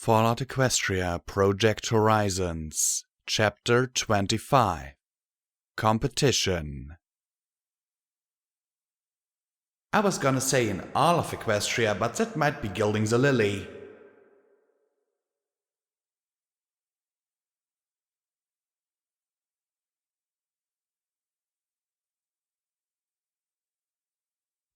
Fallout Equestria Project Horizons, Chapter 25. Competition. I was gonna say in all of Equestria, but that might be gilding the lily.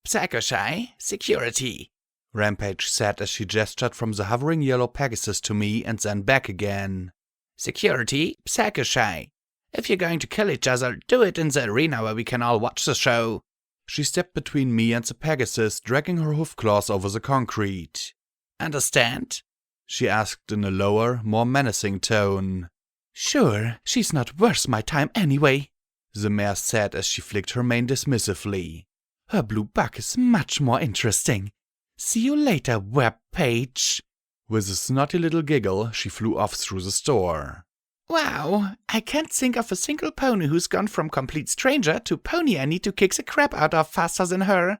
Psycho-shy, security, Rampage said as she gestured from the hovering yellow Pegasus to me and then back again. Security, Psycho-shy. If you're going to kill each other, do it in the arena where we can all watch the show. She stepped between me and the Pegasus, dragging her hoof claws over the concrete. Understand? She asked in a lower, more menacing tone. Sure, she's not worth my time anyway, the mare said as she flicked her mane dismissively. Her blue buck is much more interesting. See you later, webpage. With a snotty little giggle, she flew off through the store. Wow, I can't think of a single pony who's gone from complete stranger to pony I need to kick the crap out of faster than her.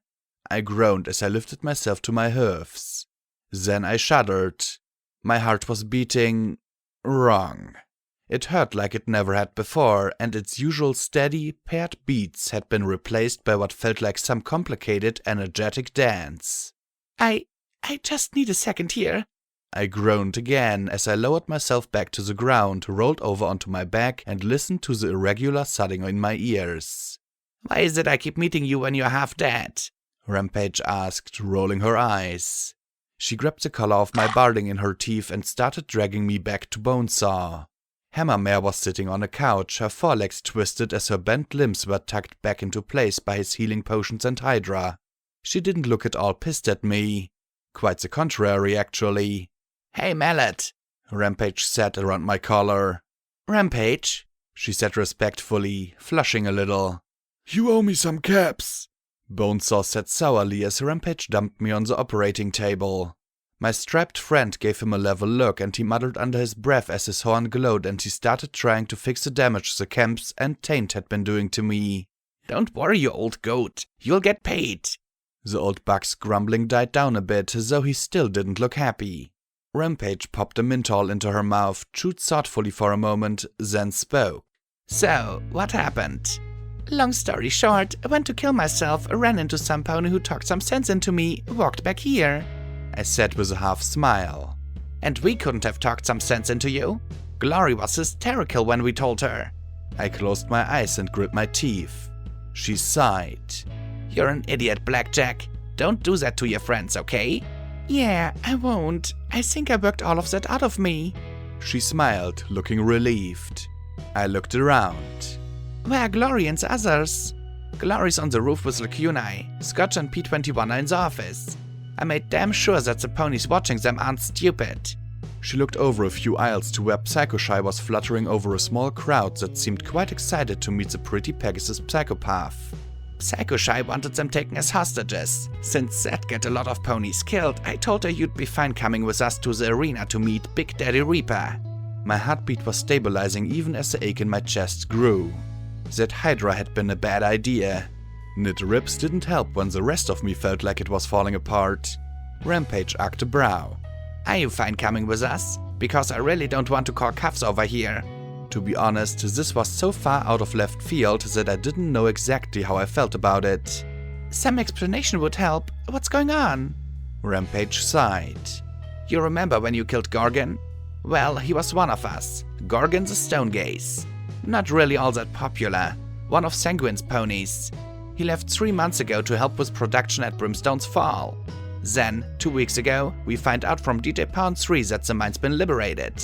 I groaned as I lifted myself to my hoofs. Then I shuddered. My heart was beating wrong. It hurt like it never had before, and its usual steady, paired beats had been replaced by what felt like some complicated, energetic dance. I just need a second here. I groaned again as I lowered myself back to the ground, rolled over onto my back, and listened to the irregular thudding in my ears. Why is it I keep meeting you when you're half dead? Rampage asked, rolling her eyes. She grabbed the collar of my barding in her teeth and started dragging me back to Bonesaw. Hammermare was sitting on a couch, her forelegs twisted as her bent limbs were tucked back into place by his healing potions and Hydra. She didn't look at all pissed at me. Quite the contrary, actually. Hey, Mallet, Rampage said around my collar. Rampage, she said respectfully, flushing a little. You owe me some caps, Bonesaw said sourly as Rampage dumped me on the operating table. My strapped friend gave him a level look and he muttered under his breath as his horn glowed and he started trying to fix the damage the camps and taint had been doing to me. Don't worry, you old goat. You'll get paid. The old buck's grumbling died down a bit, though he still didn't look happy. Rampage popped a menthol into her mouth, chewed thoughtfully for a moment, then spoke. So, what happened? Long story short, I went to kill myself, ran into some pony who talked some sense into me, walked back here, I said with a half smile. And we couldn't have talked some sense into you. Glory was hysterical when we told her. I closed my eyes and grit my teeth. She sighed. You're an idiot, Blackjack. Don't do that to your friends, okay? Yeah, I won't. I think I worked all of that out of me. She smiled, looking relieved. I looked around. Where are Glory and the others? Glory's on the roof with Lacunai. Scotch and P21 are in the office. I made damn sure that the ponies watching them aren't stupid. She looked over a few aisles to where Psycho-shy was fluttering over a small crowd that seemed quite excited to meet the pretty Pegasus psychopath. Psycho-shy wanted them taken as hostages. Since that get a lot of ponies killed, I told her you'd be fine coming with us to the arena to meet Big Daddy Reaper. My heartbeat was stabilizing even as the ache in my chest grew. That Hydra had been a bad idea. Knit ribs didn't help when the rest of me felt like it was falling apart. Rampage arched a brow. Are you fine coming with us? Because I really don't want to call cuffs over here. To be honest, this was so far out of left field that I didn't know exactly how I felt about it. Some explanation would help. What's going on? Rampage sighed. You remember when you killed Gorgon? Well, he was one of us. Gorgon the Stone Gaze. Not really all that popular. One of Sanguine's ponies. He left 3 months ago to help with production at Brimstone's Fall. Then, 2 weeks ago, we find out from DJ Pound 3 that the mine's been liberated.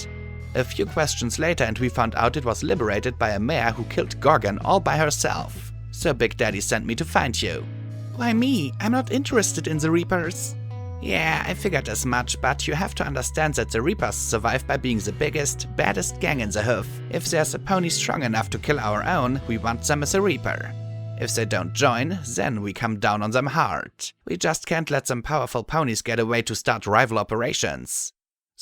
A few questions later and we found out it was liberated by a mare who killed Gorgon all by herself. So Big Daddy sent me to find you. Why me? I'm not interested in the Reapers. Yeah, I figured as much, but you have to understand that the Reapers survive by being the biggest, baddest gang in the hoof. If there's a pony strong enough to kill our own, we want them as a Reaper. If they don't join, then we come down on them hard. We just can't let some powerful ponies get away to start rival operations.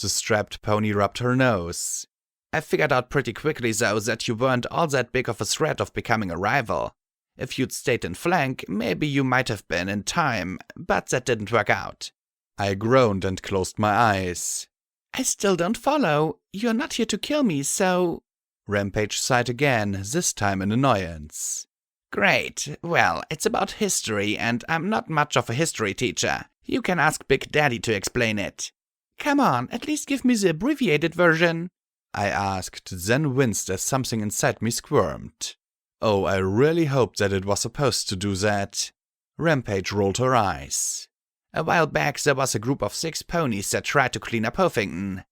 The strapped pony rubbed her nose. I figured out pretty quickly though that you weren't all that big of a threat of becoming a rival. If you'd stayed in flank, maybe you might have been in time, but that didn't work out. I groaned and closed my eyes. I still don't follow. You're not here to kill me, so... Rampage sighed again, this time in annoyance. Great. Well, it's about history, and I'm not much of a history teacher. You can ask Big Daddy to explain it. Come on, at least give me the abbreviated version. I asked, then winced as something inside me squirmed. Oh, I really hoped that it was supposed to do that. Rampage rolled her eyes. A while back there was a group of 6 ponies that tried to clean up Huffington.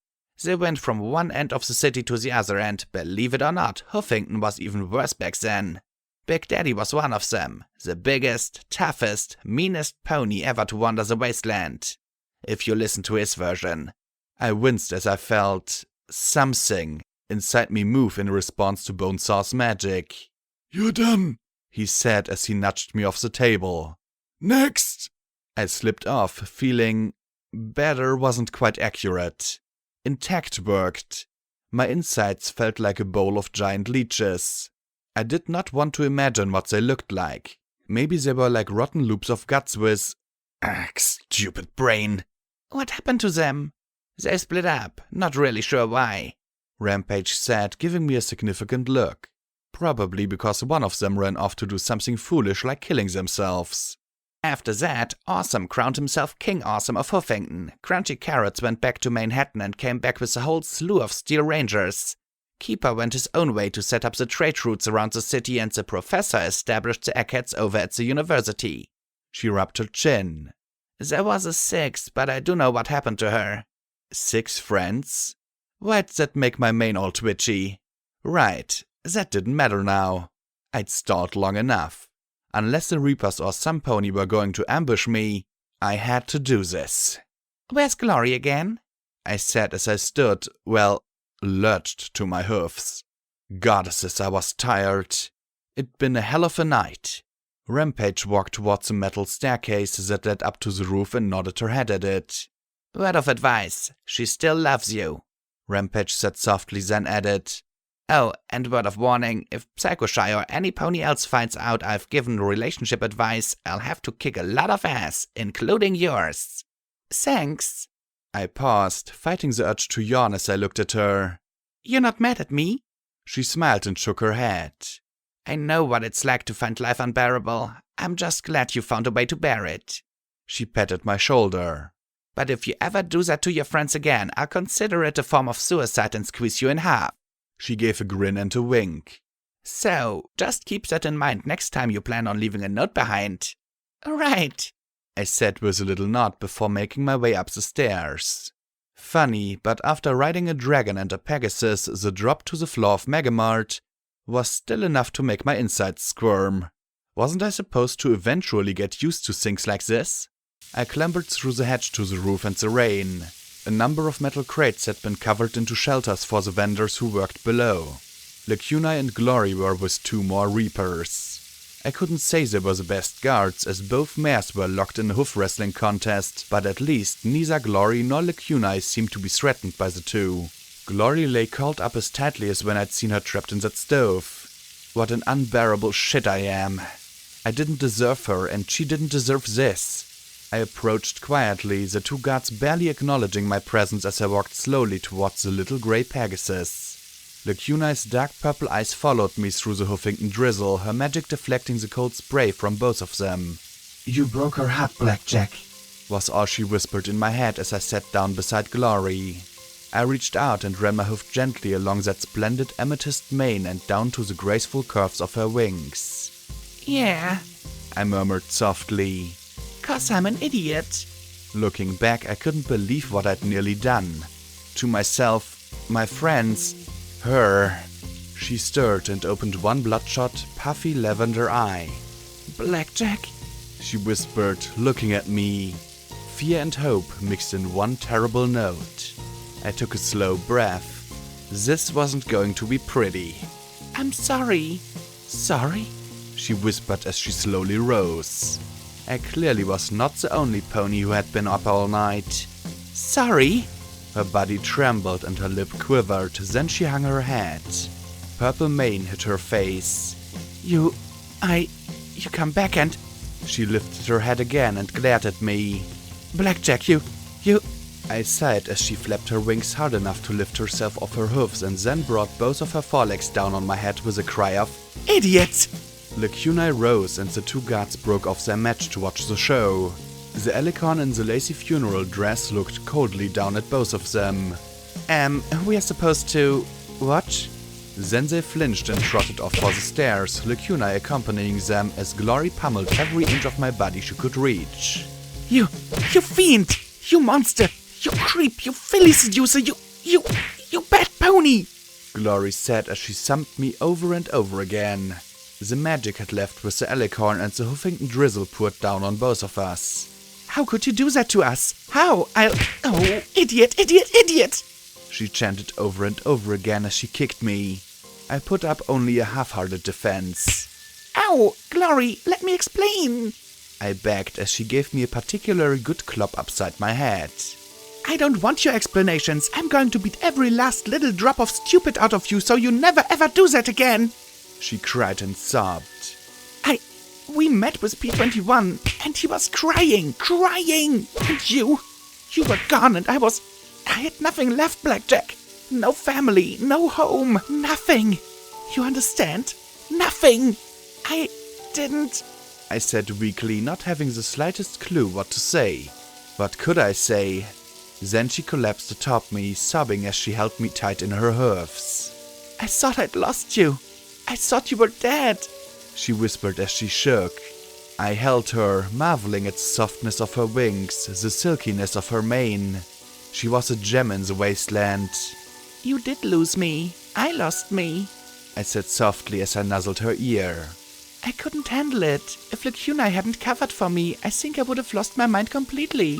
They went from one end of the city to the other, and believe it or not, Huffington was even worse back then. Big Daddy was one of them, the biggest, toughest, meanest pony ever to wander the wasteland. If you listen to his version. I winced as I felt something inside me move in response to Bonesaw's magic. "You're done," he said as he nudged me off the table. "Next!" I slipped off, feeling better wasn't quite accurate. Intact worked. My insides felt like a bowl of giant leeches. I did not want to imagine what they looked like. Maybe they were like rotten loops of guts with... stupid brain. What happened to them? They split up, not really sure why. Rampage said, giving me a significant look. Probably because one of them ran off to do something foolish like killing themselves. After that, Awesome crowned himself King Awesome of Huffington. Crunchy Carrots went back to Manhattan and came back with a whole slew of Steel Rangers. Keeper went his own way to set up the trade routes around the city, and the Professor established the Eggheads over at the university. She rubbed her chin. There was a 6th, but I do know what happened to her. 6 friends? Why'd that make my mane all twitchy? Right, that didn't matter now. I'd stalled long enough. Unless the Reapers or some pony were going to ambush me, I had to do this. Where's Glory again? I said as I stood, lurched to my hoofs. Goddesses, I was tired. It'd been a hell of a night. Rampage walked towards the metal staircase that led up to the roof and nodded her head at it. Word of advice, she still loves you, Rampage said softly, then added, "Oh, and word of warning, if Psycho-Shy or any pony else finds out I've given relationship advice, I'll have to kick a lot of ass, including yours." Thanks. I paused, fighting the urge to yawn as I looked at her. You're not mad at me? She smiled and shook her head. I know what it's like to find life unbearable. I'm just glad you found a way to bear it. She patted my shoulder. But if you ever do that to your friends again, I'll consider it a form of suicide and squeeze you in half. She gave a grin and a wink. So, just keep that in mind next time you plan on leaving a note behind. Right, I said with a little nod before making my way up the stairs. Funny, but after riding a dragon and a Pegasus, the drop to the floor of Megamart was still enough to make my insides squirm. Wasn't I supposed to eventually get used to things like this? I clambered through the hatch to the roof and the rain. A number of metal crates had been covered into shelters for the vendors who worked below. Lacuna and Glory were with 2 more Reapers. I couldn't say they were the best guards, as both mares were locked in a hoof wrestling contest, but at least neither Glory nor Lacuna seemed to be threatened by the 2. Glory lay curled up as tightly as when I'd seen her trapped in that stove. What an unbearable shit I am. I didn't deserve her, and she didn't deserve this. I approached quietly, the 2 guards barely acknowledging my presence as I walked slowly towards the little grey Pegasus. Lacuna's dark purple eyes followed me through the Huffington drizzle, her magic deflecting the cold spray from both of them. "You broke her heart, Blackjack," was all she whispered in my head as I sat down beside Glory. I reached out and ran my hoof gently along that splendid amethyst mane and down to the graceful curves of her wings. Yeah, I murmured softly. 'Cause I'm an idiot. Looking back, I couldn't believe what I'd nearly done. To myself, my friends, her. She stirred and opened one bloodshot, puffy lavender eye. Blackjack, she whispered, looking at me. Fear and hope mixed in one terrible note. I took a slow breath. This wasn't going to be pretty. I'm sorry. Sorry? She whispered as she slowly rose. I clearly was not the only pony who had been up all night. Sorry? Her body trembled and her lip quivered, then she hung her head. Purple mane hit her face. You come back and... She lifted her head again and glared at me. Blackjack, you... I sighed as she flapped her wings hard enough to lift herself off her hoofs and then brought both of her forelegs down on my head with a cry of, "Idiot!" The kunai rose and the two guards broke off their match to watch the show. The alicorn in the lacy funeral dress looked coldly down at both of them. We are supposed to watch? Then they flinched and trotted off for the stairs, the kunai accompanying them as Glory pummeled every inch of my body she could reach. You fiend! You monster! You creep! You filly seducer! You bad pony! Glory said as she thumped me over and over again. The magic had left with the alicorn and the Huffington drizzle poured down on both of us. How could you do that to us? How? Oh, idiot, idiot, idiot! She chanted over and over again as she kicked me. I put up only a half-hearted defense. Ow! Glory, let me explain! I begged as she gave me a particularly good clop upside my head. I don't want your explanations. I'm going to beat every last little drop of stupid out of you so you never ever do that again! She cried and sobbed. We met with P21 and he was crying! And you were gone and I had nothing left, Blackjack. No family, no home, nothing. You understand? Nothing. I didn't... I said weakly, not having the slightest clue what to say. What could I say? Then she collapsed atop me, sobbing as she held me tight in her hoofs. I thought I'd lost you. I thought you were dead, she whispered as she shook. I held her, marveling at the softness of her wings, the silkiness of her mane. She was a gem in the wasteland. You did lose me. I lost me, I said softly as I nuzzled her ear. I couldn't handle it. If the kunai hadn't covered for me, I think I would have lost my mind completely.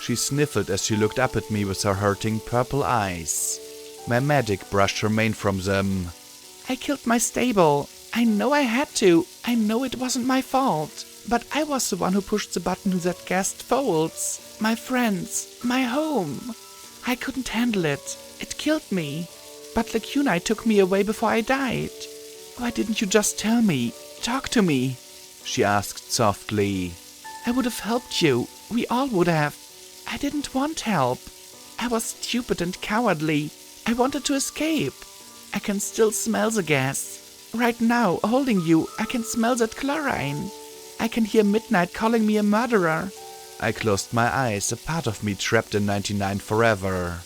She sniffled as she looked up at me with her hurting purple eyes. My magic brushed her mane from them. I killed my stable. I know I had to. I know it wasn't my fault. But I was the one who pushed the button that gassed foals. My friends. My home. I couldn't handle it. It killed me. But the kunai took me away before I died. Why didn't you just tell me? Talk to me, she asked softly. I would have helped you. We all would have. I didn't want help. I was stupid and cowardly. I wanted to escape. I can still smell the gas. Right now, holding you, I can smell that chlorine. I can hear midnight calling me a murderer. I closed my eyes, a part of me trapped in 99 forever.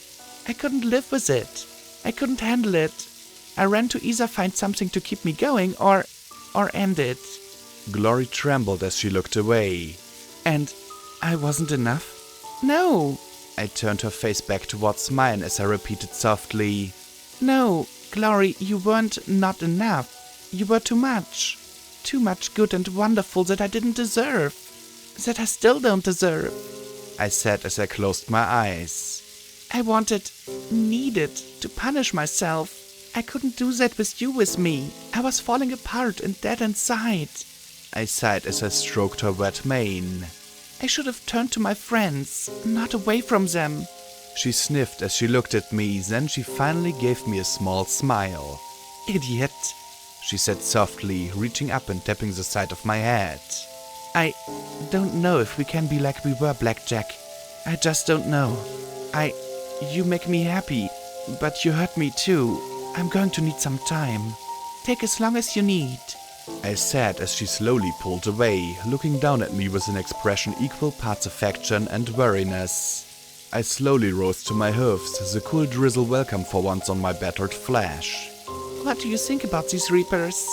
I couldn't live with it. I couldn't handle it. I ran to either find something to keep me going or end it. Glory trembled as she looked away. And I wasn't enough? No. I turned her face back towards mine as I repeated softly. No, Glory, you weren't not enough. You were too much. Too much good and wonderful that I didn't deserve. That I still don't deserve, I said as I closed my eyes. I needed to punish myself. I couldn't do that with you with me. I was falling apart and dead inside. I sighed as I stroked her wet mane. I should have turned to my friends, not away from them. She sniffed as she looked at me, then she finally gave me a small smile. Idiot, she said softly, reaching up and tapping the side of my head. I don't know if we can be like we were, Blackjack. I just don't know. You make me happy, but you hurt me too. I'm going to need some time. Take as long as you need, I said as she slowly pulled away, looking down at me with an expression equal parts affection and weariness. I slowly rose to my hoofs, the cool drizzle welcome for once on my battered flesh. What do you think about these reapers?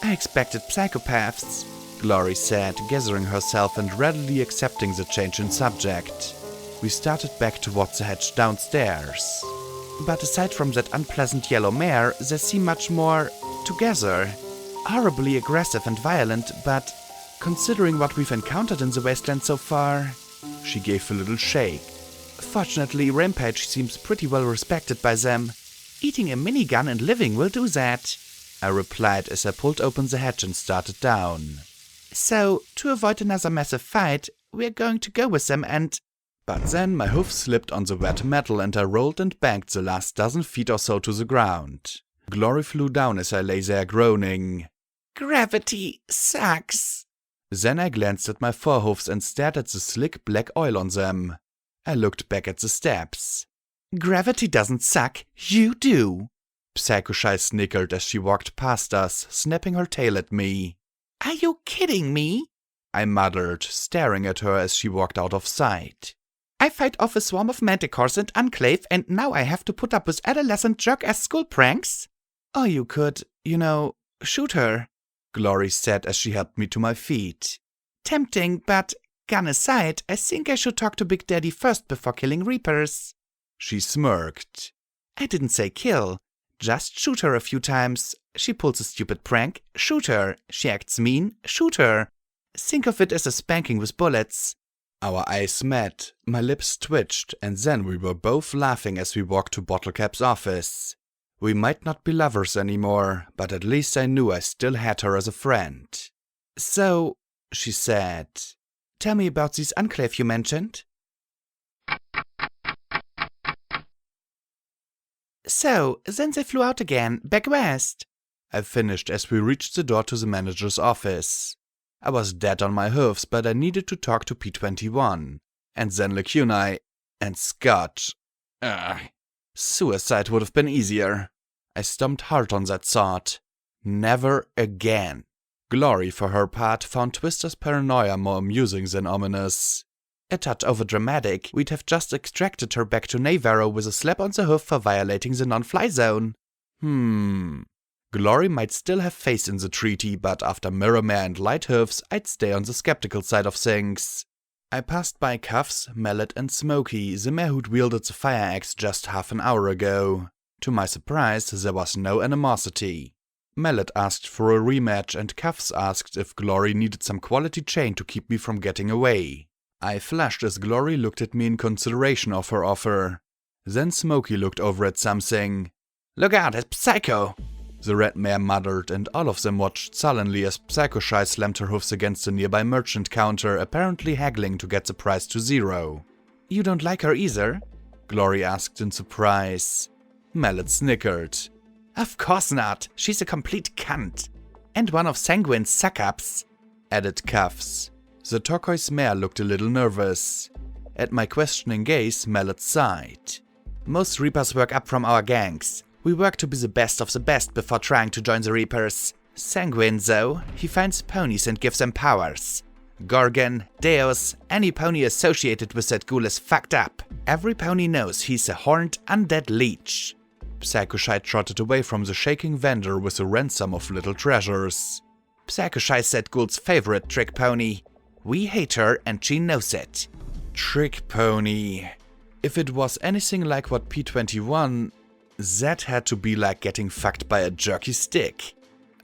I expected psychopaths, Glory said, gathering herself and readily accepting the change in subject. We started back towards the hatch downstairs. But aside from that unpleasant yellow mare, they seem much more together. Horribly aggressive and violent, but considering what we've encountered in the wasteland so far... She gave a little shake. Fortunately, Rampage seems pretty well respected by them. Eating a minigun and living will do that, I replied as I pulled open the hatch and started down. So, to avoid another massive fight, we're going to go with them and... But then my hoof slipped on the wet metal and I rolled and banked the last dozen feet or so to the ground. Glory flew down as I lay there groaning. Gravity sucks. Then I glanced at my forehoofs and stared at the slick black oil on them. I looked back at the steps. Gravity doesn't suck, you do. Psycho Shy snickered as she walked past us, snapping her tail at me. Are you kidding me? I muttered, staring at her as she walked out of sight. I fight off a swarm of manticores and Enclave, and now I have to put up with adolescent jerk-ass school pranks? Or you could, shoot her, Glory said as she helped me to my feet. Tempting, but, gun aside, I think I should talk to Big Daddy first before killing Reapers. She smirked. I didn't say kill. Just shoot her a few times. She pulls a stupid prank. Shoot her. She acts mean. Shoot her. Think of it as a spanking with bullets. Our eyes met, my lips twitched, and then we were both laughing as we walked to Bottlecap's office. We might not be lovers anymore, but at least I knew I still had her as a friend. So, she said, tell me about this Enclave you mentioned. So, then they flew out again, back west. I finished as we reached the door to the manager's office. I was dead on my hooves, but I needed to talk to P21, and then Lacuni, and Scott. Suicide would have been easier. I stomped hard on that thought. Never again. Glory, for her part, found Twister's paranoia more amusing than ominous. A touch overdramatic, we'd have just extracted her back to Navarro with a slap on the hoof for violating the non-fly zone. Glory might still have faith in the treaty, but after Mirrormare and Lighthooves, I'd stay on the skeptical side of things. I passed by Cuffs, Mallet, and Smokey, the mare who'd wielded the fire axe just half an hour ago. To my surprise, there was no animosity. Mallet asked for a rematch, and Cuffs asked if Glory needed some quality chain to keep me from getting away. I flushed as Glory looked at me in consideration of her offer. Then Smokey looked over at something. Look out, it's Psycho! The red mare muttered, and all of them watched sullenly as Psycho Shy slammed her hoofs against a nearby merchant counter, apparently haggling to get the price to zero. You don't like her either? Glory asked in surprise. Mallet snickered. Of course not, she's a complete cunt. And one of Sanguine's suck-ups, added Cuffs. The turquoise mare looked a little nervous. At my questioning gaze, Mallet sighed. Most Reapers work up from our gangs. We work to be the best of the best before trying to join the Reapers. Sanguine, though, he finds ponies and gives them powers. Gorgon, Deus, any pony associated with that ghoul is fucked up. Every pony knows he's a horned undead leech. Psycho Shy trotted away from the shaking vendor with a ransom of little treasures. Psycho Shy's that ghoul's favorite trick pony. We hate her and she knows it. Trick pony. If it was anything like what P21... that had to be like getting fucked by a jerky stick.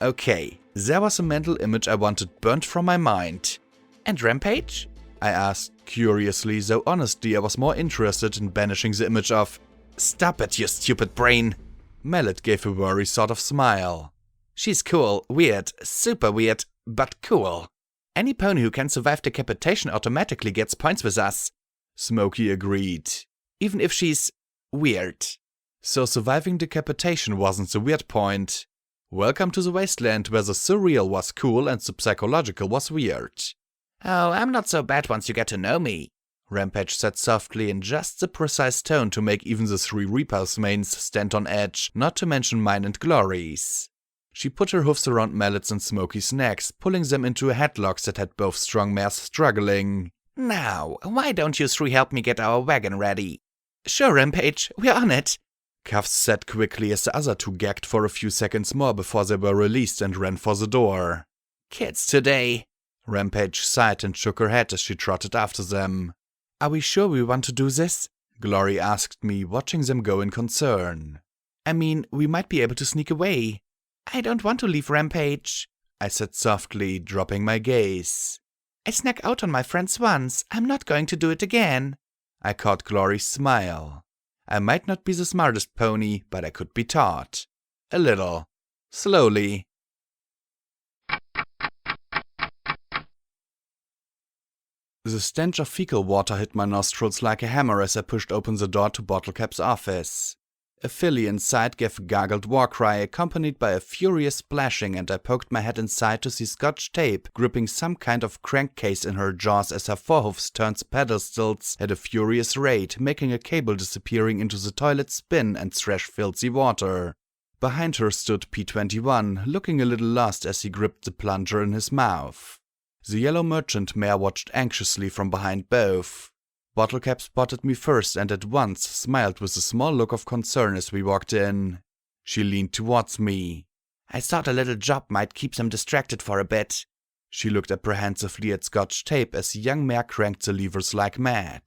Okay, there was a mental image I wanted burnt from my mind. And Rampage? I asked curiously, though honestly I was more interested in banishing the image of... Stop it, you stupid brain! Mallet gave a worried sort of smile. She's cool, weird, super weird, but cool. Any pony who can survive decapitation automatically gets points with us. Smokey agreed. Even if she's... weird. So surviving decapitation wasn't the weird point. Welcome to the wasteland where the surreal was cool and the psychological was weird. Oh, I'm not so bad once you get to know me, Rampage said softly in just the precise tone to make even the three Reapers' mains stand on edge, not to mention mine and Glory's. She put her hoofs around Mallet's and Smokey's necks, pulling them into a headlock that had both strong mares struggling. Now, why don't you three help me get our wagon ready? Sure, Rampage, we're on it. Cuffs said quickly as the other two gagged for a few seconds more before they were released and ran for the door. Kids today. Rampage sighed and shook her head as she trotted after them. Are we sure we want to do this? Glory asked me, watching them go in concern. I mean, we might be able to sneak away. I don't want to leave Rampage, I said softly, dropping my gaze. I snuck out on my friends once. I'm not going to do it again. I caught Glory's smile. I might not be the smartest pony, but I could be taught. A little. Slowly. The stench of fecal water hit my nostrils like a hammer as I pushed open the door to Bottlecap's office. A filly inside gave a gargled war cry accompanied by a furious splashing, and I poked my head inside to see Scotch Tape gripping some kind of crankcase in her jaws as her forehoofs turned pedestals at a furious rate, making a cable disappearing into the toilet spin and thrash filthy water. Behind her stood P21, looking a little lost as he gripped the plunger in his mouth. The yellow merchant mare watched anxiously from behind both. Bottlecap spotted me first and at once smiled with a small look of concern as we walked in. She leaned towards me. I thought a little job might keep them distracted for a bit. She looked apprehensively at Scotch Tape as the young mare cranked the levers like mad.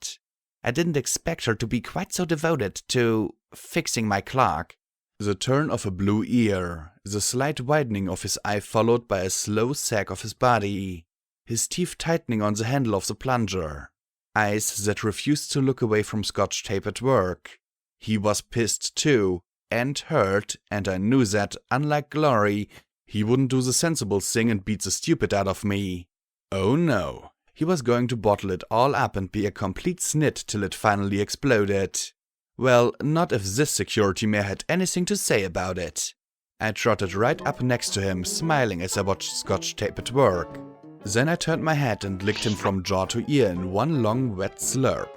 I didn't expect her to be quite so devoted to fixing my clock. The turn of a blue ear, the slight widening of his eye followed by a slow sag of his body, his teeth tightening on the handle of the plunger. Eyes that refused to look away from Scotch Tape at work. He was pissed too, and hurt, and I knew that, unlike Glory, he wouldn't do the sensible thing and beat the stupid out of me. Oh no, he was going to bottle it all up and be a complete snit till it finally exploded. Well, not if this security mare had anything to say about it. I trotted right up next to him, smiling as I watched Scotch Tape at work. Then I turned my head and licked him from jaw to ear in one long wet slurp.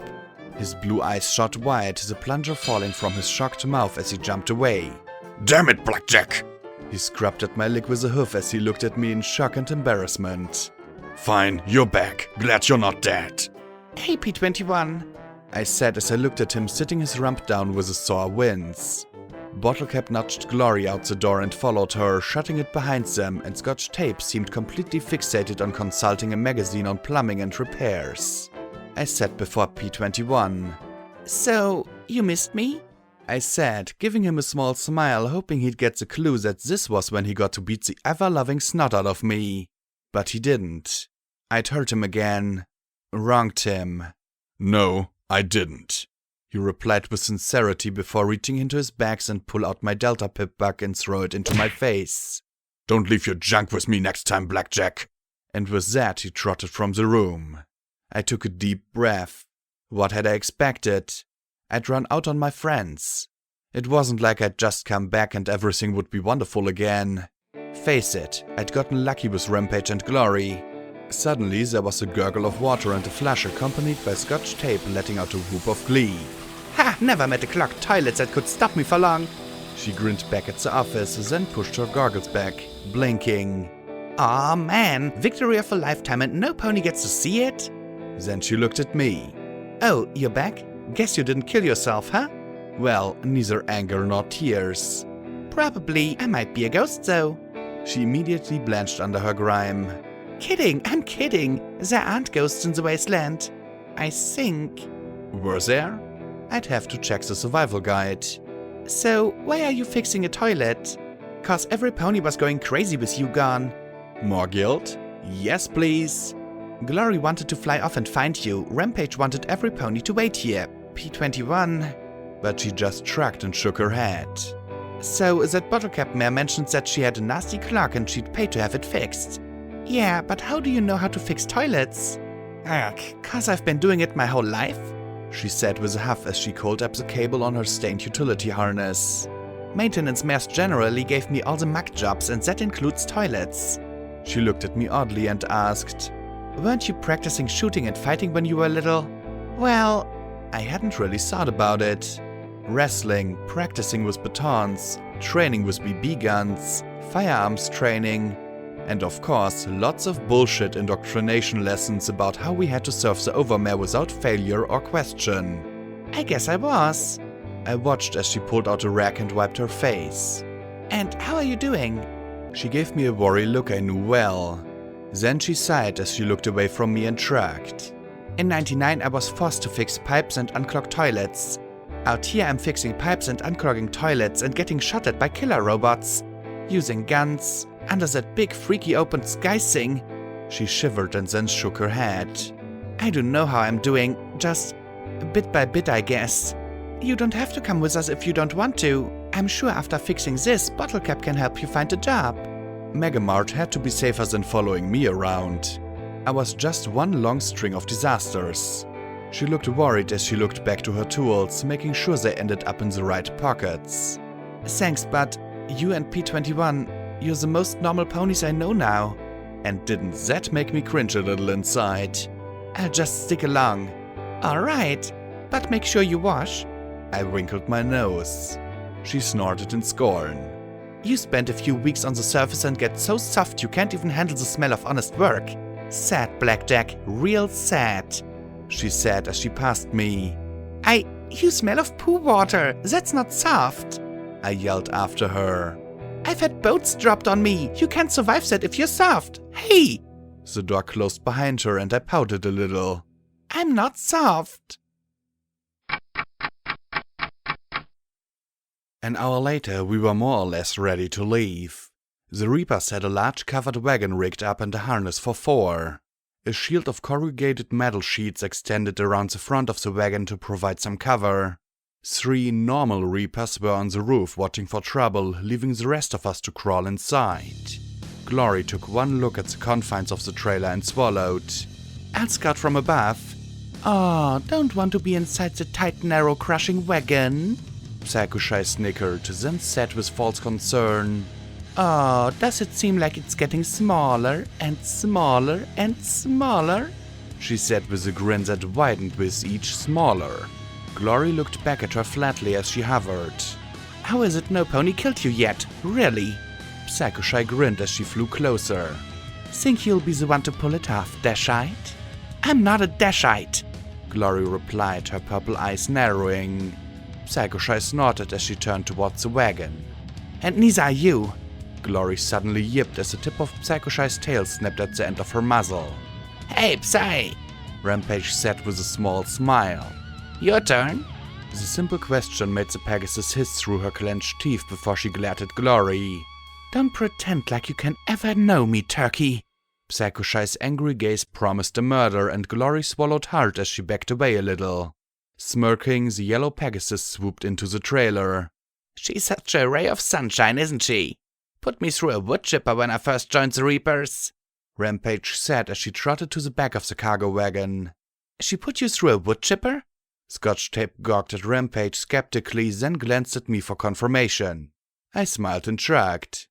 His blue eyes shot wide, the plunger falling from his shocked mouth as he jumped away. Damn it, Blackjack! He scrubbed at my leg with a hoof as he looked at me in shock and embarrassment. Fine, you're back. Glad you're not dead. Hey, P21, I said as I looked at him sitting his rump down with a sore wince. Bottlecap nudged Glory out the door and followed her, shutting it behind them, and Scotch Tape seemed completely fixated on consulting a magazine on plumbing and repairs. I sat before P21. So, you missed me? I said, giving him a small smile, hoping he'd get the clue that this was when he got to beat the ever-loving snot out of me. But he didn't. I'd hurt him again. Wronged him. No, I didn't. He replied with sincerity before reaching into his bags and pull out my Delta Pip bug and throw it into my face. Don't leave your junk with me next time, Blackjack. And with that he trotted from the room. I took a deep breath. What had I expected? I'd run out on my friends. It wasn't like I'd just come back and everything would be wonderful again. Face it, I'd gotten lucky with Rampage and Glory. Suddenly there was a gurgle of water and a flash accompanied by Scotch Tape letting out a whoop of glee. Ha! Never met a clogged toilet that could stop me for long. She grinned back at the office, then pushed her goggles back, blinking. Aw man, victory of a lifetime and no pony gets to see it? Then she looked at me. Oh, you're back? Guess you didn't kill yourself, huh? Well, neither anger nor tears. Probably I might be a ghost though. She immediately blanched under her grime. Kidding, I'm kidding. There aren't ghosts in the wasteland. I think. Were there? I'd have to check the survival guide. So, why are you fixing a toilet? 'Cause every pony was going crazy with you gone. More guilt? Yes, please. Glory wanted to fly off and find you. Rampage wanted every pony to wait here. P21. But she just shrugged and shook her head. So, that Bottlecap mare mentioned that she had a nasty clock and she'd pay to have it fixed. Yeah, but how do you know how to fix toilets? 'Cause I've been doing it my whole life, she said with a huff as she coiled up the cable on her stained utility harness. Maintenance mares generally gave me all the muck jobs and that includes toilets. She looked at me oddly and asked, Weren't you practicing shooting and fighting when you were little? Well, I hadn't really thought about it. Wrestling, practicing with batons, training with BB guns, firearms training, and of course, lots of bullshit indoctrination lessons about how we had to serve the overmare without failure or question. I guess I was. I watched as she pulled out a rag and wiped her face. And how are you doing? She gave me a worried look I knew well. Then she sighed as she looked away from me and shrugged. In '99 I was forced to fix pipes and unclog toilets. Out here I'm fixing pipes and unclogging toilets and getting shot at by killer robots. Using guns, under that big freaky open sky thing. She shivered and then shook her head. I don't know how I'm doing, just bit by bit I guess. You don't have to come with us if you don't want to. I'm sure after fixing this, Bottlecap can help you find a job. Megamart had to be safer than following me around. I was just one long string of disasters. She looked worried as she looked back to her tools, making sure they ended up in the right pockets. Thanks, but you and P21, you're the most normal ponies I know now. And didn't that make me cringe a little inside? I'll just stick along. Alright, but make sure you wash. I wrinkled my nose. She snorted in scorn. You spent a few weeks on the surface and get so soft you can't even handle the smell of honest work. Sad, Blackjack, real sad, she said as she passed me. You smell of poo water, that's not soft, I yelled after her. I've had boats dropped on me, you can't survive that if you're soft. Hey! The door closed behind her and I pouted a little. I'm not soft. An hour later, we were more or less ready to leave. The Reapers had a large covered wagon rigged up and a harness for 4. A shield of corrugated metal sheets extended around the front of the wagon to provide some cover. 3 normal Reapers were on the roof watching for trouble, leaving the rest of us to crawl inside. Glory took one look at the confines of the trailer and swallowed. I'll scout from above. Oh, don't want to be inside the tight, narrow, crushing wagon. Psycho-Shy snickered, then said with false concern, Oh, does it seem like it's getting smaller and smaller and smaller? She said with a grin that widened with each smaller. Glory looked back at her flatly as she hovered. How is it no pony killed you yet? Really? Psycho-Shy grinned as she flew closer. Think you'll be the one to pull it off, Dashite? I'm not a Dashite, Glory replied, her purple eyes narrowing. Psycho-Shy snorted as she turned towards the wagon. And neither are you. Glory suddenly yipped as the tip of Psycho-Shy's tail snapped at the end of her muzzle. Hey, Psy! Rampage said with a small smile. Your turn? The simple question made the Pegasus hiss through her clenched teeth before she glared at Glory. Don't pretend like you can ever know me, Turkey. Psycho-Shy's angry gaze promised a murder, and Glory swallowed hard as she backed away a little. Smirking, the yellow Pegasus swooped into the trailer. She's such a ray of sunshine, isn't she? Put me through a wood chipper when I first joined the Reapers, Rampage said as she trotted to the back of the cargo wagon. She put you through a wood chipper? Scotch Tape gawked at Rampage skeptically, then glanced at me for confirmation. I smiled and shrugged.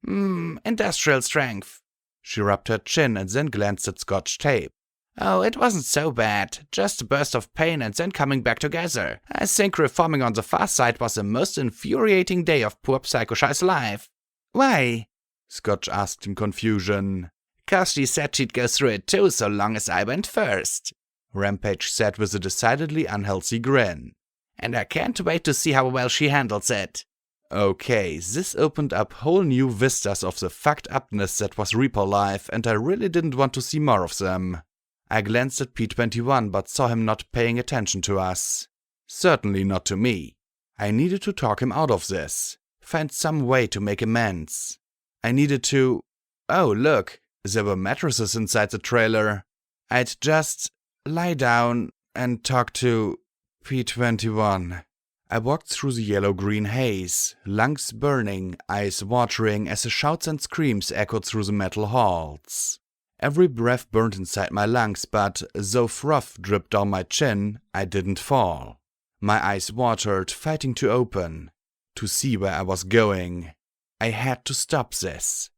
Industrial strength. She rubbed her chin and then glanced at Scotch Tape. Oh, it wasn't so bad. Just a burst of pain and then coming back together. I think reforming on the far side was the most infuriating day of poor Psycho-Shy's life. Why? Scotch asked in confusion. 'Cause she said she'd go through it too so long as I went first, Rampage said with a decidedly unhealthy grin. And I can't wait to see how well she handles it. Okay, this opened up whole new vistas of the fucked upness that was Reaper life, and I really didn't want to see more of them. I glanced at P21 but saw him not paying attention to us. Certainly not to me. I needed to talk him out of this. Find some way to make amends. I needed to... Oh, look, there were mattresses inside the trailer. I'd just lie down and talk to P21. I walked through the yellow-green haze, lungs burning, eyes watering as the shouts and screams echoed through the metal halls. Every breath burned inside my lungs, but though froth dripped down my chin, I didn't fall. My eyes watered, fighting to open, to see where I was going. I had to stop this.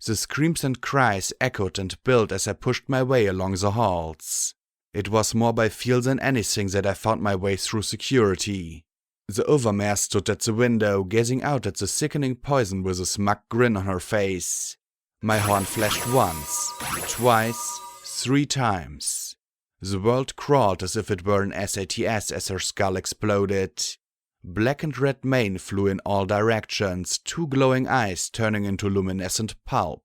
The screams and cries echoed and built as I pushed my way along the halls. It was more by feel than anything that I found my way through security. The overmare stood at the window, gazing out at the sickening poison with a smug grin on her face. My horn flashed once, twice, 3 times. The world crawled as if it were an SATS as her skull exploded. Black and red mane flew in all directions, 2 glowing eyes turning into luminescent pulp.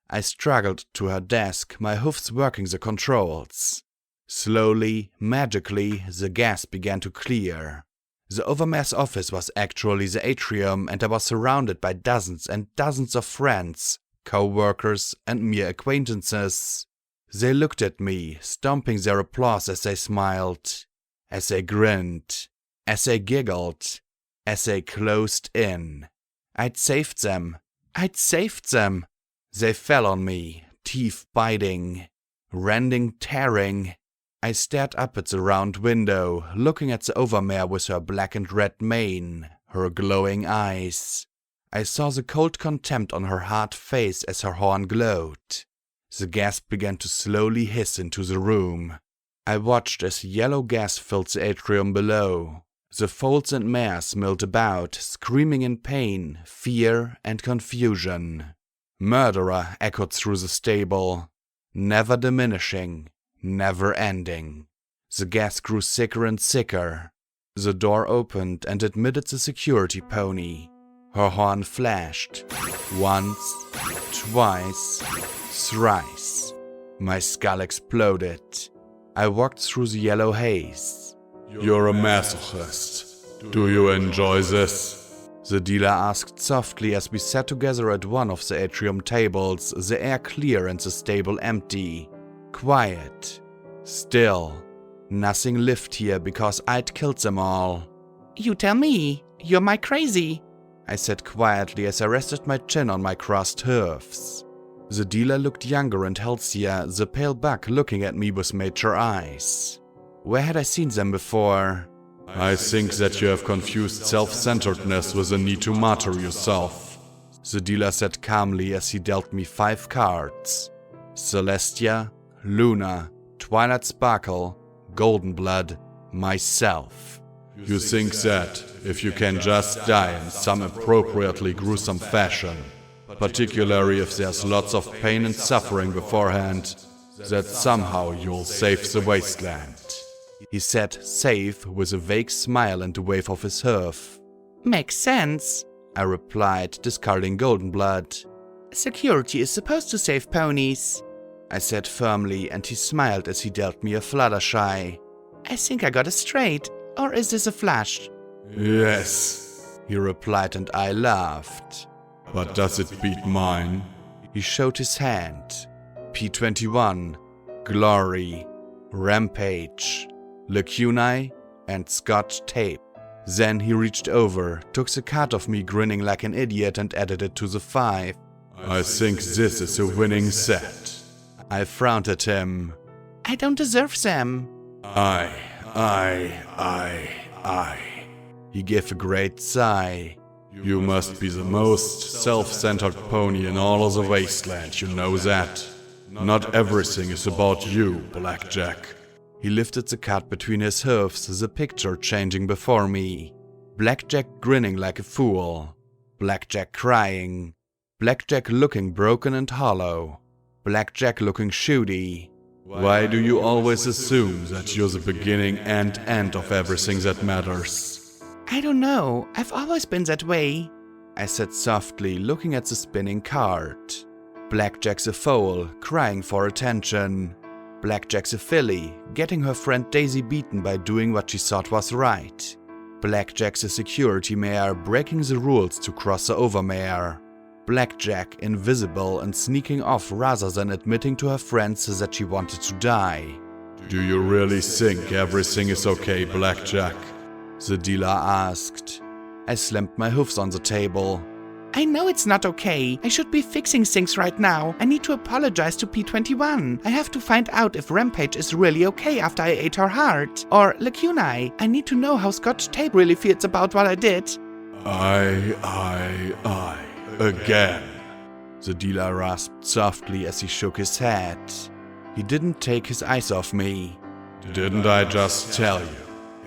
I struggled to her desk, my hoofs working the controls. Slowly, magically, the gas began to clear. The Overmare's office was actually the atrium, and I was surrounded by dozens and dozens of friends, co-workers, and mere acquaintances. They looked at me, stomping their applause as they smiled, as they grinned, as they giggled, as they closed in. I'd saved them. I'd saved them. They fell on me, teeth biting, rending, tearing. I stared up at the round window, looking at the overmare with her black and red mane, her glowing eyes. I saw the cold contempt on her hard face as her horn glowed. The gas began to slowly hiss into the room. I watched as yellow gas filled the atrium below. The foals and mares milled about, screaming in pain, fear, and confusion. Murderer echoed through the stable, never diminishing, never ending. The gas grew sicker and sicker. The door opened and admitted the security pony. Her horn flashed. Once, twice, thrice. My skull exploded. I walked through the yellow haze. You're a masochist. Do you enjoy this? The dealer asked softly as we sat together at one of the atrium tables, the air clear and the stable empty. Quiet. Still. Nothing lived here because I'd killed them all. You tell me. You're my crazy, I said quietly as I rested my chin on my crossed hooves. The dealer looked younger and healthier, the pale buck looking at me with mature eyes. Where had I seen them before? I think that you have confused self-centeredness with a need to martyr yourself, the dealer said calmly as he dealt me 5 cards. Celestia, Luna, Twilight Sparkle, Golden Blood, myself. You think that, if you can just die in some appropriately gruesome fashion, particularly if there's lots of pain and suffering beforehand, that somehow you'll save the wasteland. He said save with a vague smile and a wave of his hoof. Makes sense, I replied, discarding Golden Blood. Security is supposed to save ponies, I said firmly, and he smiled as he dealt me a Fluttershy. I think I got it straight, or is this a flash? Yes, he replied, and I laughed. But does it beat mine? He showed his hand. P21, Glory, Rampage, Lacunae, and Scotch Tape. Then he reached over, took the card off me grinning like an idiot and added it to the 5. I think this is a winning set. I frowned at him. I don't deserve them. He gave a great sigh. You must be the most self-centered pony in all of the wasteland, you know that. Not everything is about you, Blackjack. He lifted the card between his hooves, the picture changing before me. Blackjack grinning like a fool. Blackjack crying. Blackjack looking broken and hollow. Blackjack looking shooty. Why do you always assume that you're the beginning and end of everything that matters? I don't know, I've always been that way, I said softly, looking at the spinning card. Blackjack's a foal, crying for attention. Blackjack's a filly, getting her friend Daisy beaten by doing what she thought was right. Blackjack's a security mare, breaking the rules to cross the overmare. Blackjack invisible and sneaking off rather than admitting to her friends that she wanted to die. Do you really think everything is okay, Blackjack? The dealer asked. I slammed my hoofs on the table. I know it's not okay. I should be fixing things right now. I need to apologize to P21. I have to find out if Rampage is really okay after I ate her heart. Or Lacunae. I need to know how Scotch Tape really feels about what I did. Again. The dealer rasped softly as he shook his head. He didn't take his eyes off me. Didn't I just tell you?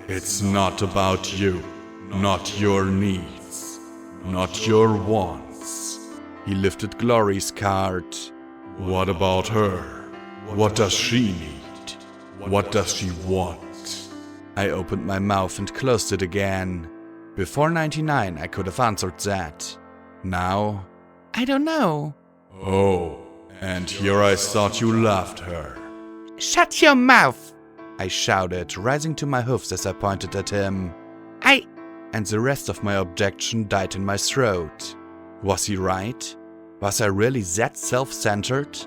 It's not about you. Not your needs. Not your wants. He lifted Glory's card. What about her? What does she need? What does she want? I opened my mouth and closed it again. Before 99 I could have answered that. Now? I don't know. Oh, and here I thought you loved her. Shut your mouth! I shouted, rising to my hoofs as I pointed at him. And the rest of my objection died in my throat. Was he right? Was I really that self-centered?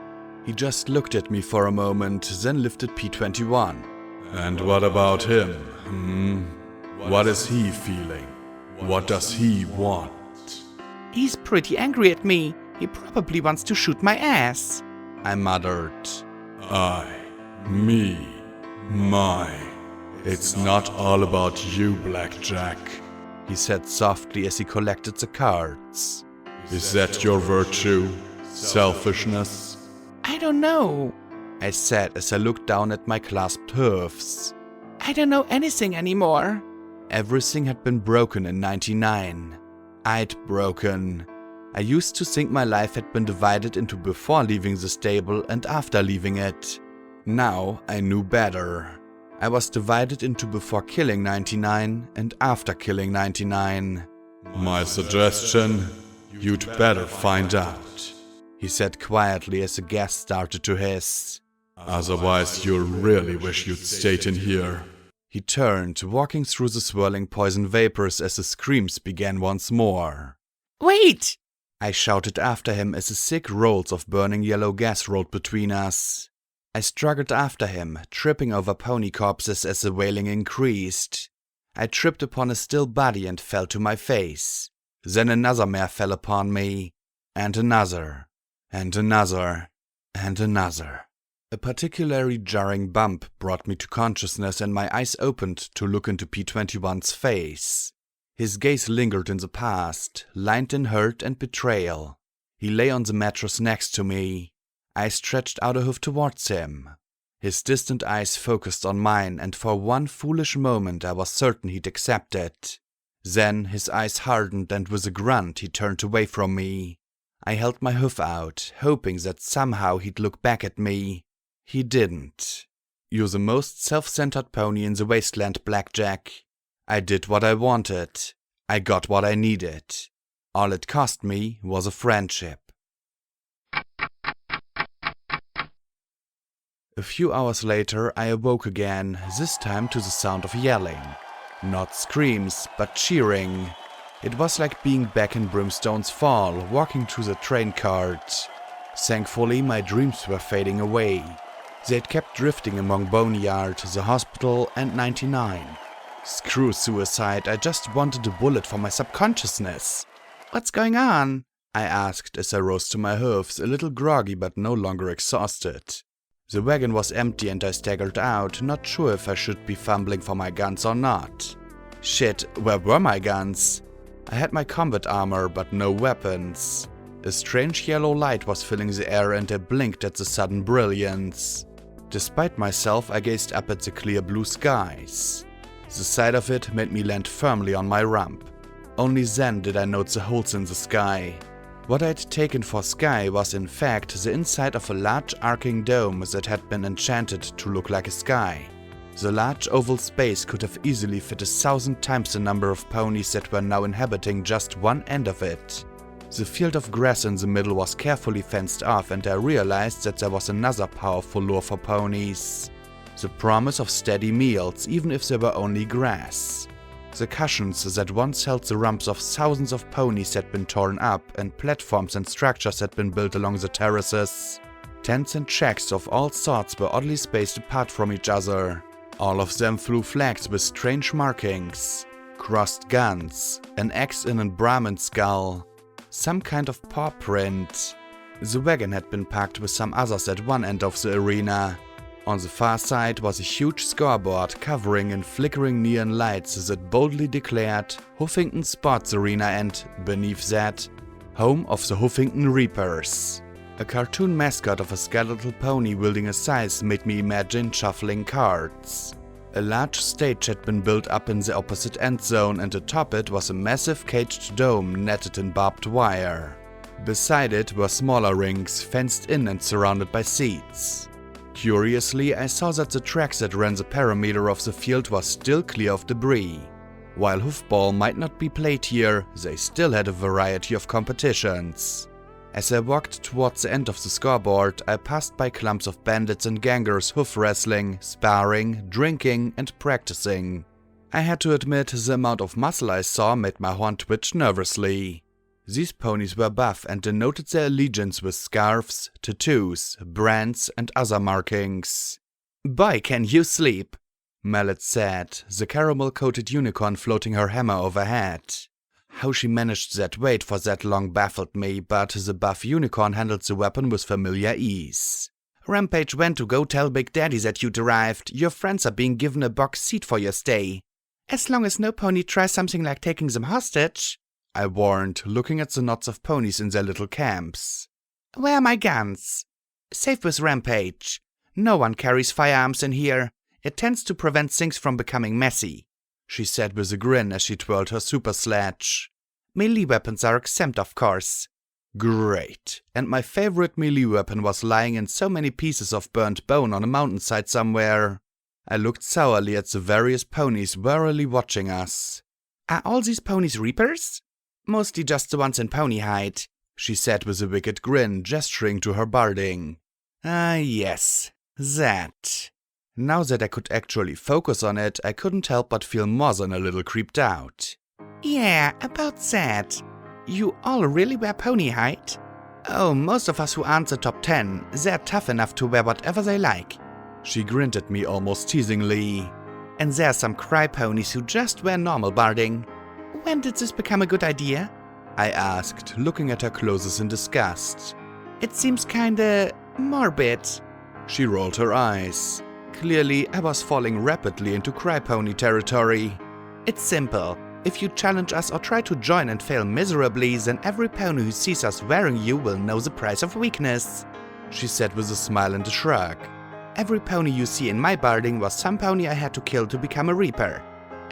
He just looked at me for a moment, then lifted P21. And what about him? What is he feeling? What does he want? He's pretty angry at me. He probably wants to shoot my ass. I muttered. Me. My, it's not all about you, Blackjack. He said softly as he collected the cards. Is that your virtue? Selfishness? I don't know, I said as I looked down at my clasped hoofs. I don't know anything anymore. Everything had been broken in '99. I'd broken. I used to think my life had been divided into before leaving the stable and after leaving it. Now I knew better. I was divided into before killing 99 and after killing 99. My suggestion, you'd better find out, he said quietly as the gas started to hiss. Otherwise you'll really wish you'd stayed in here. He turned, walking through the swirling poison vapors as the screams began once more. Wait! I shouted after him as the thick rolls of burning yellow gas rolled between us. I struggled after him, tripping over pony corpses as the wailing increased. I tripped upon a still body and fell to my face. Then another mare fell upon me, and another, and another, and another. A particularly jarring bump brought me to consciousness and my eyes opened to look into P21's face. His gaze lingered in the past, lined in hurt and betrayal. He lay on the mattress next to me. I stretched out a hoof towards him. His distant eyes focused on mine, and for one foolish moment I was certain he'd accept it. Then his eyes hardened and with a grunt he turned away from me. I held my hoof out, hoping that somehow he'd look back at me. He didn't. You're the most self-centered pony in the wasteland, Blackjack. I did what I wanted. I got what I needed. All it cost me was a friendship. A few hours later, I awoke again, this time to the sound of yelling. Not screams, but cheering. It was like being back in Brimstone's Fall, walking through the train cart. Thankfully, my dreams were fading away. They'd kept drifting among Boneyard, the hospital, and 99. Screw suicide, I just wanted a bullet for my subconsciousness. What's going on? I asked as I rose to my hoofs, a little groggy but no longer exhausted. The wagon was empty and I staggered out, not sure if I should be fumbling for my guns or not. Shit, where were my guns? I had my combat armor, but no weapons. A strange yellow light was filling the air and I blinked at the sudden brilliance. Despite myself, I gazed up at the clear blue skies. The sight of it made me land firmly on my rump. Only then did I note the holes in the sky. What I'd taken for sky was in fact the inside of a large arcing dome that had been enchanted to look like a sky. The large oval space could have easily fit 1,000 times the number of ponies that were now inhabiting just one end of it. The field of grass in the middle was carefully fenced off and I realized that there was another powerful lure for ponies. The promise of steady meals, even if they were only grass. The cushions that once held the rumps of thousands of ponies had been torn up and platforms and structures had been built along the terraces. Tents and shacks of all sorts were oddly spaced apart from each other. All of them flew flags with strange markings. Crossed guns, an axe in a Brahmin skull, some kind of paw print. The wagon had been packed with some others at one end of the arena. On the far side was a huge scoreboard covering in flickering neon lights that boldly declared Huffington Sports Arena and, beneath that, home of the Huffington Reapers. A cartoon mascot of a skeletal pony wielding a scythe made me imagine shuffling cards. A large stage had been built up in the opposite end zone and atop it was a massive caged dome netted in barbed wire. Beside it were smaller rings fenced in and surrounded by seats. Curiously, I saw that the tracks that ran the perimeter of the field was still clear of debris. While hoofball might not be played here, they still had a variety of competitions. As I walked towards the end of the scoreboard, I passed by clumps of bandits and gangers hoof wrestling, sparring, drinking, and practicing. I had to admit the amount of muscle I saw made my horn twitch nervously. These ponies were buff and denoted their allegiance with scarves, tattoos, brands, and other markings. "Boy, can you sleep," Mallet said, the caramel-coated unicorn floating her hammer overhead. How she managed that weight for that long baffled me, but the buff unicorn handled the weapon with familiar ease. Rampage went to go tell Big Daddy that you'd arrived. Your friends are being given a box seat for your stay. As long as no pony tries something like taking them hostage, I warned, looking at the knots of ponies in their little camps. Where are my guns? Safe with Rampage. No one carries firearms in here. It tends to prevent things from becoming messy, she said with a grin as she twirled her super sledge. Melee weapons are exempt, of course. Great. And my favorite melee weapon was lying in so many pieces of burnt bone on a mountainside somewhere. I looked sourly at the various ponies warily watching us. Are all these ponies reapers? Mostly just the ones in pony hide, she said with a wicked grin, gesturing to her barding. Ah, yes, that. Now that I could actually focus on it, I couldn't help but feel more than a little creeped out. Yeah, about that. You all really wear pony hide? Oh, most of us who aren't the top 10, they're tough enough to wear whatever they like. She grinned at me almost teasingly. And there are some cry ponies who just wear normal barding. When did this become a good idea? I asked, looking at her clothes in disgust. It seems kinda morbid. She rolled her eyes. Clearly, I was falling rapidly into cry pony territory. It's simple. If you challenge us or try to join and fail miserably, then every pony who sees us wearing you will know the price of weakness, she said with a smile and a shrug. Every pony you see in my barding was some pony I had to kill to become a reaper.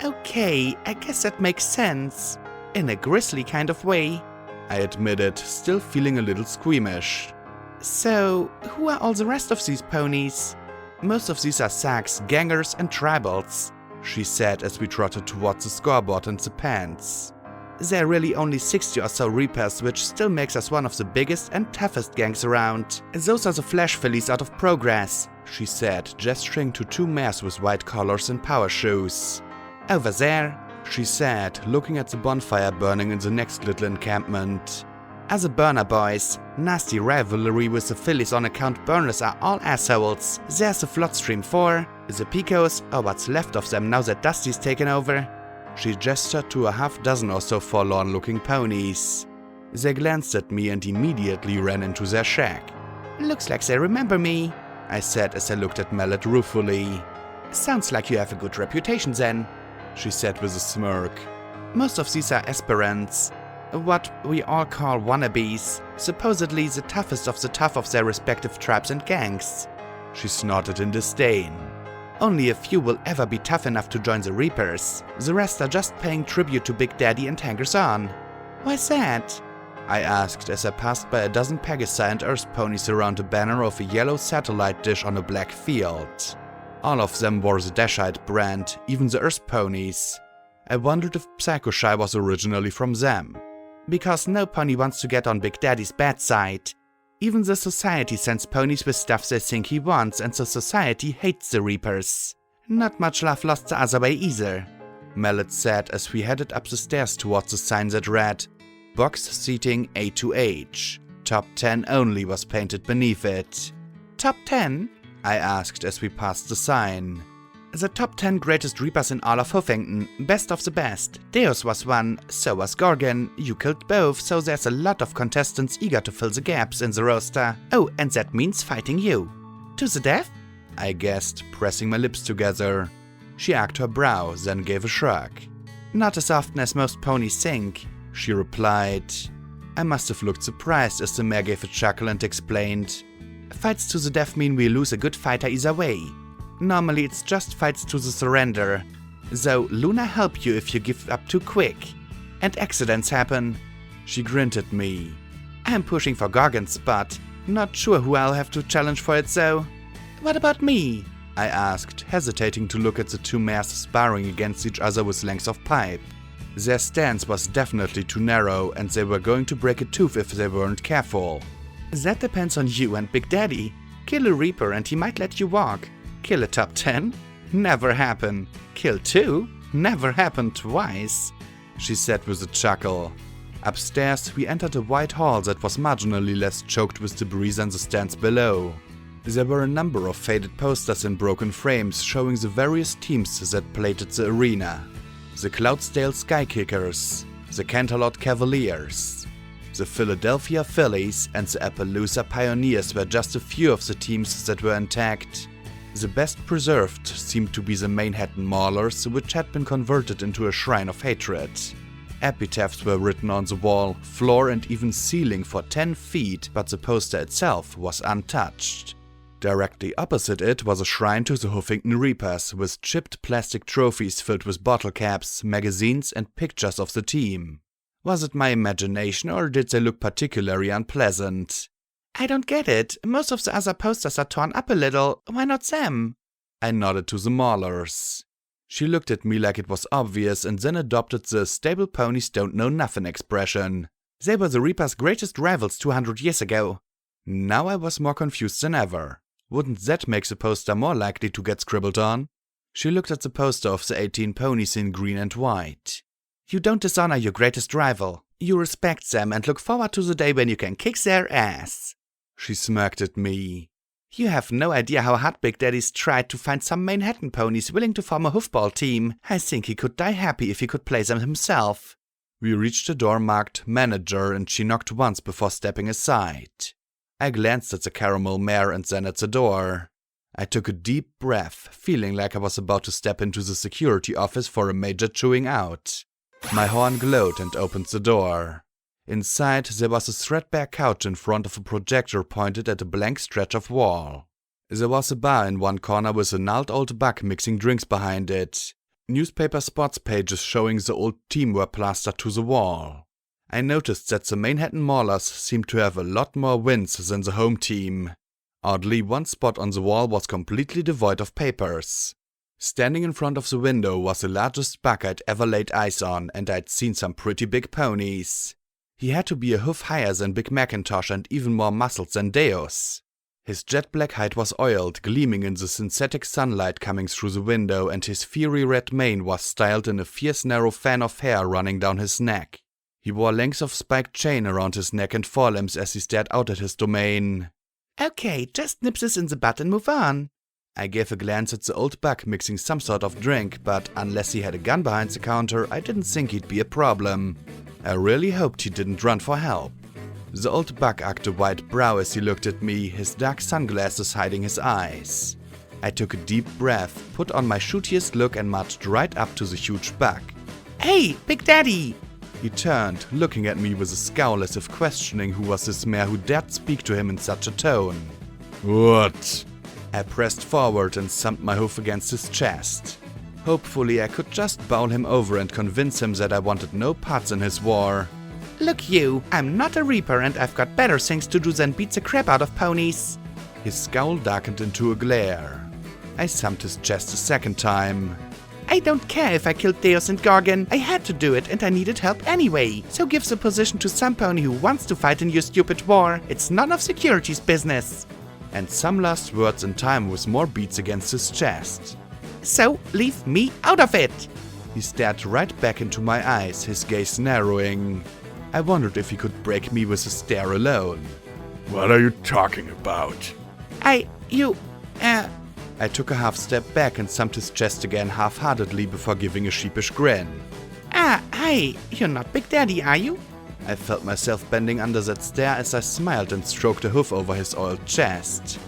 Okay, I guess that makes sense. In a grisly kind of way, I admitted, still feeling a little squeamish. So, who are all the rest of these ponies? Most of these are sags, gangers and tribals, she said as we trotted towards the scoreboard and the pants. There are really only 60 or so reapers, which still makes us one of the biggest and toughest gangs around. Those are the flash fillies out of Progress, she said, gesturing to two mares with white collars and power shoes. Over there, she said, looking at the bonfire burning in the next little encampment. As a burner boys, nasty rivalry with the fillies on account burners are all assholes. There's the Floodstream 4, the Picos, or what's left of them now that Dusty's taken over. She gestured to a half-dozen or so forlorn-looking ponies. They glanced at me and immediately ran into their shack. Looks like they remember me, I said as I looked at Mallet ruefully. Sounds like you have a good reputation then, she said with a smirk. Most of these are aspirants. What we all call wannabes, supposedly the toughest of the tough of their respective tribes and gangs. She snorted in disdain. Only a few will ever be tough enough to join the Reapers. The rest are just paying tribute to Big Daddy and hangers-on. Why's that? I asked as I passed by a dozen Pegasi and Earth ponies around a banner of a yellow satellite dish on a black field. All of them wore the Dashite brand, even the Earth ponies. I wondered if Psycho-Shy was originally from them. Because no pony wants to get on Big Daddy's bad side. Even the society sends ponies with stuff they think he wants, and the society hates the Reapers. Not much love lost the other way either, Mallet said as we headed up the stairs towards the sign that read, Box seating A to H. Top 10 only was painted beneath it. Top 10? I asked as we passed the sign. The top 10 greatest Reapers in all of Huffington, best of the best. Deus was one, so was Gorgon. You killed both, so there's a lot of contestants eager to fill the gaps in the roster. Oh, and that means fighting you. To the death? I guessed, pressing my lips together. She arched her brow, then gave a shrug. Not as often as most ponies think, she replied. I must have looked surprised as the mare gave a chuckle and explained. Fights to the death mean we lose a good fighter either way. Normally it's just fights to the surrender, though Luna help you if you give up too quick. And accidents happen. She grinned at me. I'm pushing for Gorgon's spot. Not sure who I'll have to challenge for it though. What about me? I asked, hesitating to look at the two mares sparring against each other with lengths of pipe. Their stance was definitely too narrow, and they were going to break a tooth if they weren't careful. That depends on you and Big Daddy. Kill a Reaper and he might let you walk. Kill a top 10? Never happen. Kill 2? Never happen twice, she said with a chuckle. Upstairs, we entered a wide hall that was marginally less choked with debris than the stands below. There were a number of faded posters in broken frames showing the various teams that played at the arena. The Cloudsdale Skykickers, the Canterlot Cavaliers, The Philadelphia Phillies and the Appaloosa Pioneers were just a few of the teams that were intact. The best preserved seemed to be the Manhattan Maulers, which had been converted into a shrine of hatred. Epitaphs were written on the wall, floor and even ceiling for 10 feet, but the poster itself was untouched. Directly opposite it was a shrine to the Huffington Reapers, with chipped plastic trophies filled with bottle caps, magazines and pictures of the team. Was it my imagination, or did they look particularly unpleasant? I don't get it. Most of the other posters are torn up a little. Why not them? I nodded to the Maulers. She looked at me like it was obvious and then adopted the stable ponies don't know nothing expression. They were the Reapers' greatest rivals 200 years ago. Now I was more confused than ever. Wouldn't that make the poster more likely to get scribbled on? She looked at the poster of the 18 ponies in green and white. You don't dishonor your greatest rival. You respect them and look forward to the day when you can kick their ass. She smirked at me. You have no idea how hard Big Daddy's tried to find some Manhattan ponies willing to form a hoofball team. I think he could die happy if he could play them himself. We reached a door marked Manager and she knocked once before stepping aside. I glanced at the caramel mare and then at the door. I took a deep breath, feeling like I was about to step into the security office for a major chewing out. My horn glowed and opened the door. Inside, there was a threadbare couch in front of a projector pointed at a blank stretch of wall. There was a bar in one corner with a gnarled old buck mixing drinks behind it. Newspaper spots pages showing the old team were plastered to the wall. I noticed that the Manhattan Maulers seemed to have a lot more wins than the home team. Oddly, one spot on the wall was completely devoid of papers. Standing in front of the window was the largest buck I'd ever laid eyes on, and I'd seen some pretty big ponies. He had to be a hoof higher than Big Macintosh and even more muscled than Deus. His jet black hide was oiled, gleaming in the synthetic sunlight coming through the window, and his fiery red mane was styled in a fierce narrow fan of hair running down his neck. He wore lengths of spiked chain around his neck and forelimbs as he stared out at his domain. Okay, just nip this in the bud and move on. I gave a glance at the old buck mixing some sort of drink, but unless he had a gun behind the counter, I didn't think he'd be a problem. I really hoped he didn't run for help. The old buck arched a wide brow as he looked at me, his dark sunglasses hiding his eyes. I took a deep breath, put on my shootiest look and marched right up to the huge buck. Hey, Big Daddy! He turned, looking at me with a scowl as if questioning who was this mare who dared speak to him in such a tone. What? I pressed forward and thumped my hoof against his chest. Hopefully I could just bowl him over and convince him that I wanted no parts in his war. Look you, I'm not a Reaper and I've got better things to do than beat the crap out of ponies. His scowl darkened into a glare. I thumped his chest a second time. I don't care if I killed Deus and Gorgon. I had to do it and I needed help anyway. So give the position to some pony who wants to fight in your stupid war. It's none of security's business. And some last words in time with more beats against his chest. So leave me out of it. He stared right back into my eyes, his gaze narrowing. I wondered if he could break me with a stare alone. What are you talking about? I took a half step back and thumped his chest again half-heartedly before giving a sheepish grin. Hi, you're not Big Daddy, are you? I felt myself bending under that stare as I smiled and stroked a hoof over his oiled chest.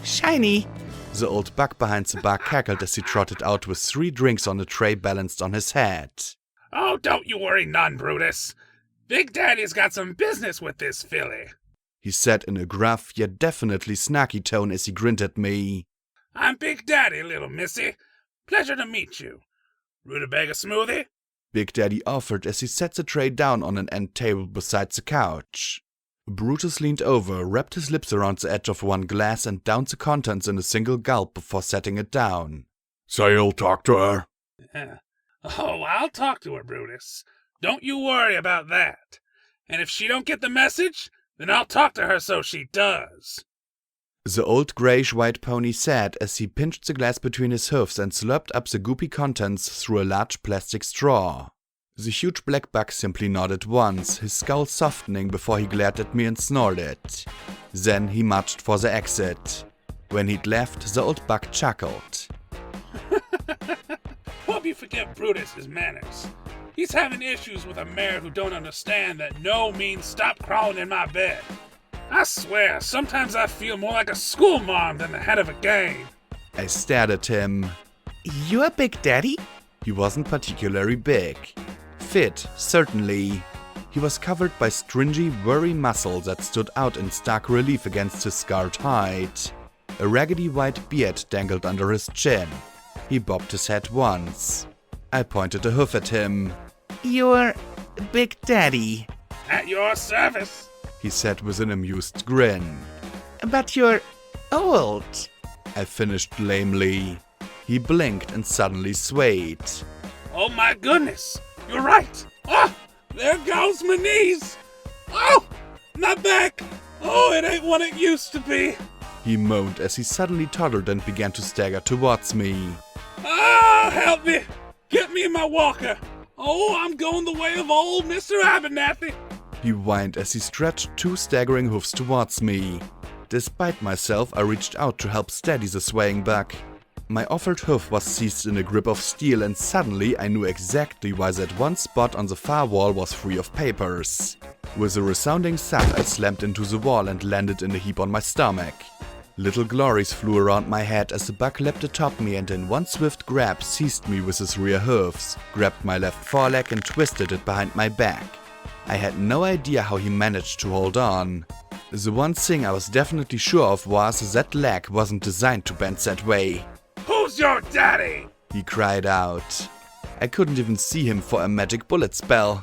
Shiny. The old buck behind the bar cackled as he trotted out with 3 drinks on a tray balanced on his head. Oh, don't you worry none, Brutus. Big Daddy's got some business with this filly, he said in a gruff yet definitely snarky tone as he grinned at me. I'm Big Daddy, little missy. Pleasure to meet you. Rutabaga smoothie? Big Daddy offered as he set the tray down on an end table beside the couch. Brutus leaned over, wrapped his lips around the edge of one glass and downed the contents in a single gulp before setting it down. So you'll talk to her? Oh, I'll talk to her, Brutus. Don't you worry about that. And if she don't get the message, then I'll talk to her so she does. The old grayish-white pony said as he pinched the glass between his hoofs and slurped up the goopy contents through a large plastic straw. The huge black buck simply nodded once, his skull softening before he glared at me and snorted. Then he marched for the exit. When he'd left, the old buck chuckled. Hope you forget Brutus's manners. He's having issues with a mare who don't understand that no means stop crawling in my bed. I swear, sometimes I feel more like a school mom than the head of a gang. I stared at him. You a big daddy? He wasn't particularly big. Fit, certainly. He was covered by stringy, wiry muscles that stood out in stark relief against his scarred hide. A raggedy white beard dangled under his chin. He bobbed his head once. I pointed a hoof at him. You're Big Daddy. At your service. He said with an amused grin. But you're old. I finished lamely. He blinked and suddenly swayed. Oh my goodness, you're right. Oh, there goes my knees. Oh, my back. Oh, it ain't what it used to be. He moaned as he suddenly tottered and began to stagger towards me. Oh, help me. Get me in my walker. Oh, I'm going the way of old Mr. Abernathy. He whined as he stretched 2 staggering hoofs towards me. Despite myself, I reached out to help steady the swaying buck. My offered hoof was seized in a grip of steel, and suddenly I knew exactly why that one spot on the far wall was free of papers. With a resounding thud, I slammed into the wall and landed in a heap on my stomach. Little glories flew around my head as the buck leapt atop me and in one swift grab seized me with his rear hoofs, grabbed my left foreleg and twisted it behind my back. I had no idea how he managed to hold on. The one thing I was definitely sure of was that leg wasn't designed to bend that way. Who's your daddy? He cried out. I couldn't even see him for a magic bullet spell.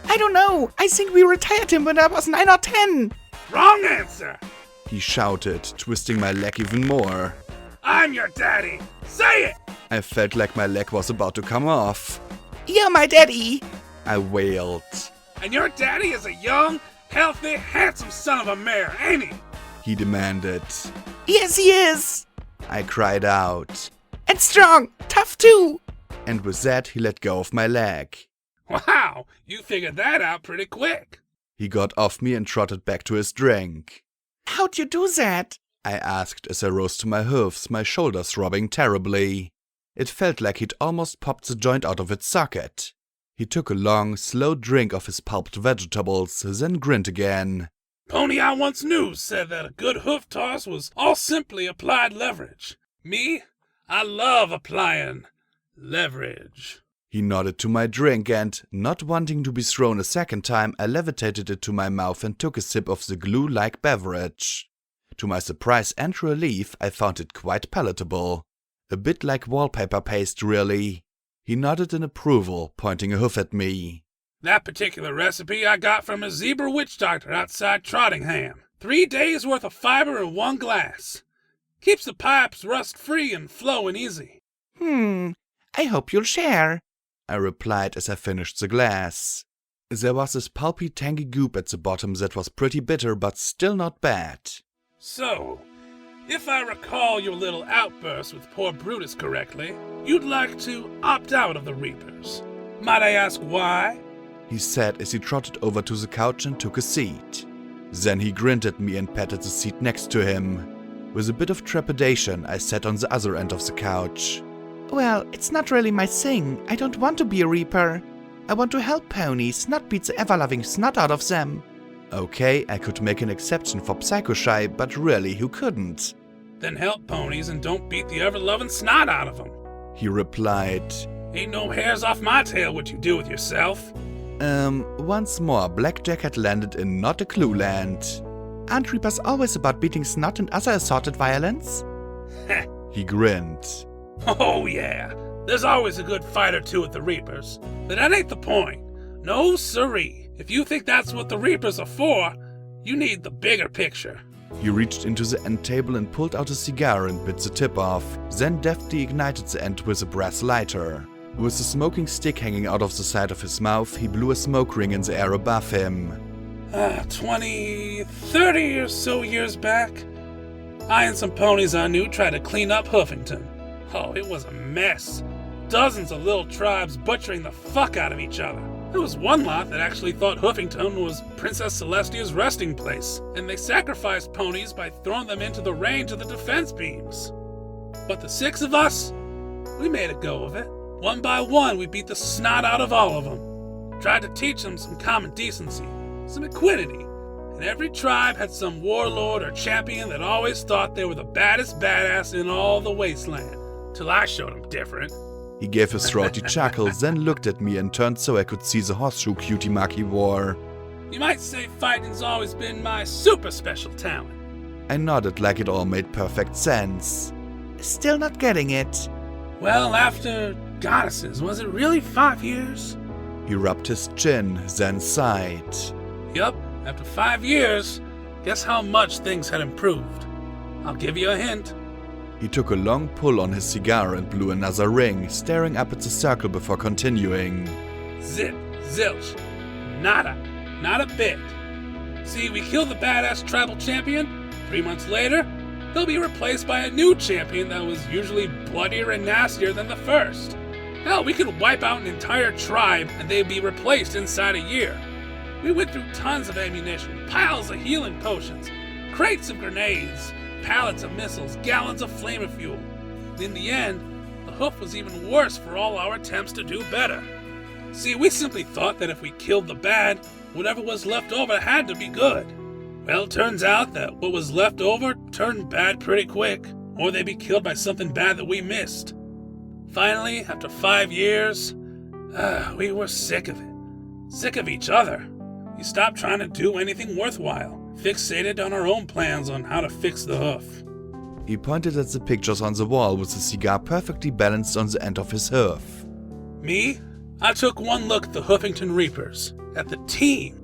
I don't know. I think we retired him when I was 9 or 10. Wrong answer. He shouted, twisting my leg even more. I'm your daddy. Say it. I felt like my leg was about to come off. You're my daddy. I wailed. And your daddy is a young, healthy, handsome son of a mare, ain't he? He demanded. Yes, he is. I cried out. And strong. Tough too. And with that, he let go of my leg. Wow, you figured that out pretty quick. He got off me and trotted back to his drink. How'd you do that? I asked as I rose to my hoofs, my shoulders throbbing terribly. It felt like he'd almost popped the joint out of its socket. He took a long, slow drink of his pulped vegetables, then grinned again. Pony I once knew said that a good hoof toss was all simply applied leverage. Me, I love applying leverage. He nodded to my drink and, not wanting to be thrown a second time, I levitated it to my mouth and took a sip of the glue-like beverage. To my surprise and relief, I found it quite palatable. A bit like wallpaper paste, really. He nodded in approval, pointing a hoof at me. That particular recipe I got from a zebra witch doctor outside Trottingham. 3 days worth of fiber in 1 glass. Keeps the pipes rust-free and flowing easy. I hope you'll share. I replied as I finished the glass. There was this pulpy, tangy goop at the bottom that was pretty bitter, but still not bad. So, if I recall your little outburst with poor Brutus correctly, you'd like to opt out of the Reapers. Might I ask why? He said as he trotted over to the couch and took a seat. Then he grinned at me and patted the seat next to him. With a bit of trepidation, I sat on the other end of the couch. Well, it's not really my thing. I don't want to be a Reaper. I want to help ponies, not beat the ever-loving snot out of them. Okay, I could make an exception for Psychoshy, but really, who couldn't? Then help ponies and don't beat the ever-loving snot out of them. He replied. Ain't no hairs off my tail what you do with yourself. Once more, Blackjack had landed in not a clue land. Aren't Reapers always about beating snot and other assorted violence? He grinned. Oh yeah, there's always a good fight or two at the Reapers. But that ain't the point. No siree. If you think that's what the Reapers are for, you need the bigger picture. He reached into the end table and pulled out a cigar and bit the tip off, then deftly ignited the end with a brass lighter. With the smoking stick hanging out of the side of his mouth, he blew a smoke ring in the air above him. 20, 30 or so years back, I and some ponies I knew tried to clean up Hoofington. Oh, it was a mess. Dozens of little tribes butchering the fuck out of each other. There was one lot that actually thought Hoofington was Princess Celestia's resting place, and they sacrificed ponies by throwing them into the range of the defense beams. But the 6 of us, we made a go of it. One by one, we beat the snot out of all of them. tried to teach them some common decency, some equity. And every tribe had some warlord or champion that always thought they were the baddest badass in all the wasteland, till I showed them different. He gave a throaty chuckle, then looked at me and turned so I could see the horseshoe cutie mark he wore. You might say fighting's always been my super special talent. I nodded like it all made perfect sense. Still not getting it. Well, after goddesses, was it really 5 years? He rubbed his chin, then sighed. Yup, after 5 years, guess how much things had improved. I'll give you a hint. He took a long pull on his cigar and blew another ring, staring up at the circle before continuing. Zip, zilch, nada, not a bit. See, we killed the badass tribal champion. 3 months later, he'll be replaced by a new champion that was usually bloodier and nastier than the first. Hell, we could wipe out an entire tribe and they'd be replaced inside a year. We went through tons of ammunition, piles of healing potions, crates of grenades, pallets of missiles, gallons of flamer fuel. In the end, the hoof was even worse for all our attempts to do better. See, we simply thought that if we killed the bad, whatever was left over had to be good. Well, turns out that what was left over turned bad pretty quick, or they'd be killed by something bad that we missed. Finally, after 5 years, we were sick of it. Sick of each other. We stopped trying to do anything worthwhile, fixated on our own plans on how to fix the hoof. He pointed at the pictures on the wall with the cigar perfectly balanced on the end of his hoof. Me? I took one look at the Huffington Reapers, at the team,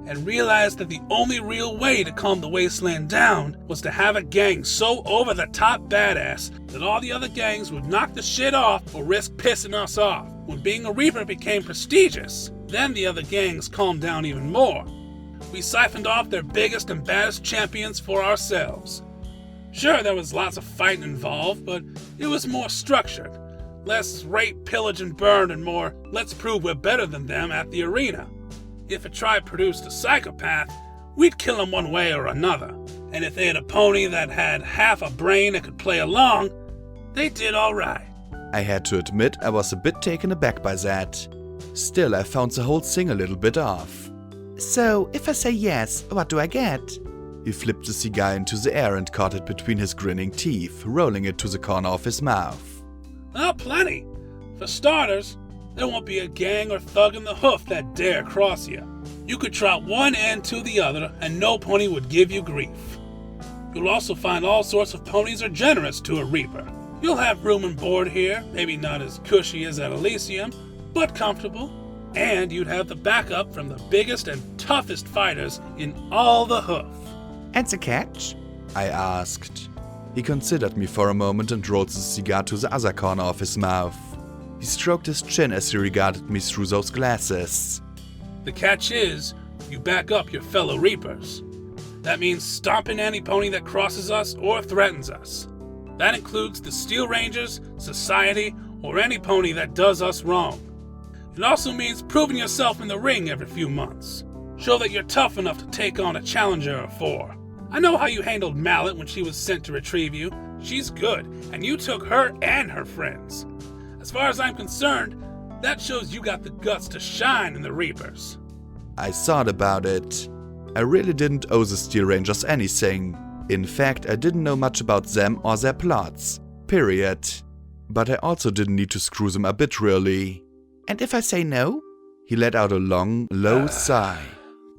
and realized that the only real way to calm the wasteland down was to have a gang so over-the-top badass that all the other gangs would knock the shit off or risk pissing us off. When being a Reaper became prestigious, then the other gangs calmed down even more. We siphoned off their biggest and baddest champions for ourselves. Sure, there was lots of fighting involved, but it was more structured. Less rape, pillage, and burn, and more, let's prove we're better than them at the arena. If a tribe produced a psychopath, we'd kill him one way or another. And if they had a pony that had half a brain that could play along, they did all right. I had to admit I was a bit taken aback by that. Still, I found the whole thing a little bit off. So, if I say yes, what do I get? He flipped the cigar into the air and caught it between his grinning teeth, rolling it to the corner of his mouth. Oh, plenty. For starters, there won't be a gang or thug in the hoof that dare cross you. You could trot one end to the other and no pony would give you grief. You'll also find all sorts of ponies are generous to a Reaper. You'll have room and board here, maybe not as cushy as at Elysium, but comfortable. And you'd have the backup from the biggest and toughest fighters in all the hoof. And the catch? I asked. He considered me for a moment and rolled the cigar to the other corner of his mouth. He stroked his chin as he regarded me through those glasses. The catch is, you back up your fellow Reapers. That means stomping any pony that crosses us or threatens us. That includes the Steel Rangers, Society, or any pony that does us wrong. It also means proving yourself in the ring every few months. Show that you're tough enough to take on a challenger or four. I know how you handled Mallet when she was sent to retrieve you. She's good, and you took her and her friends. As far as I'm concerned, that shows you got the guts to shine in the Reapers. I thought about it. I really didn't owe the Steel Rangers anything. In fact, I didn't know much about them or their plots. Period. But I also didn't need to screw them a bit, really. And if I say no? He let out a long, low sigh.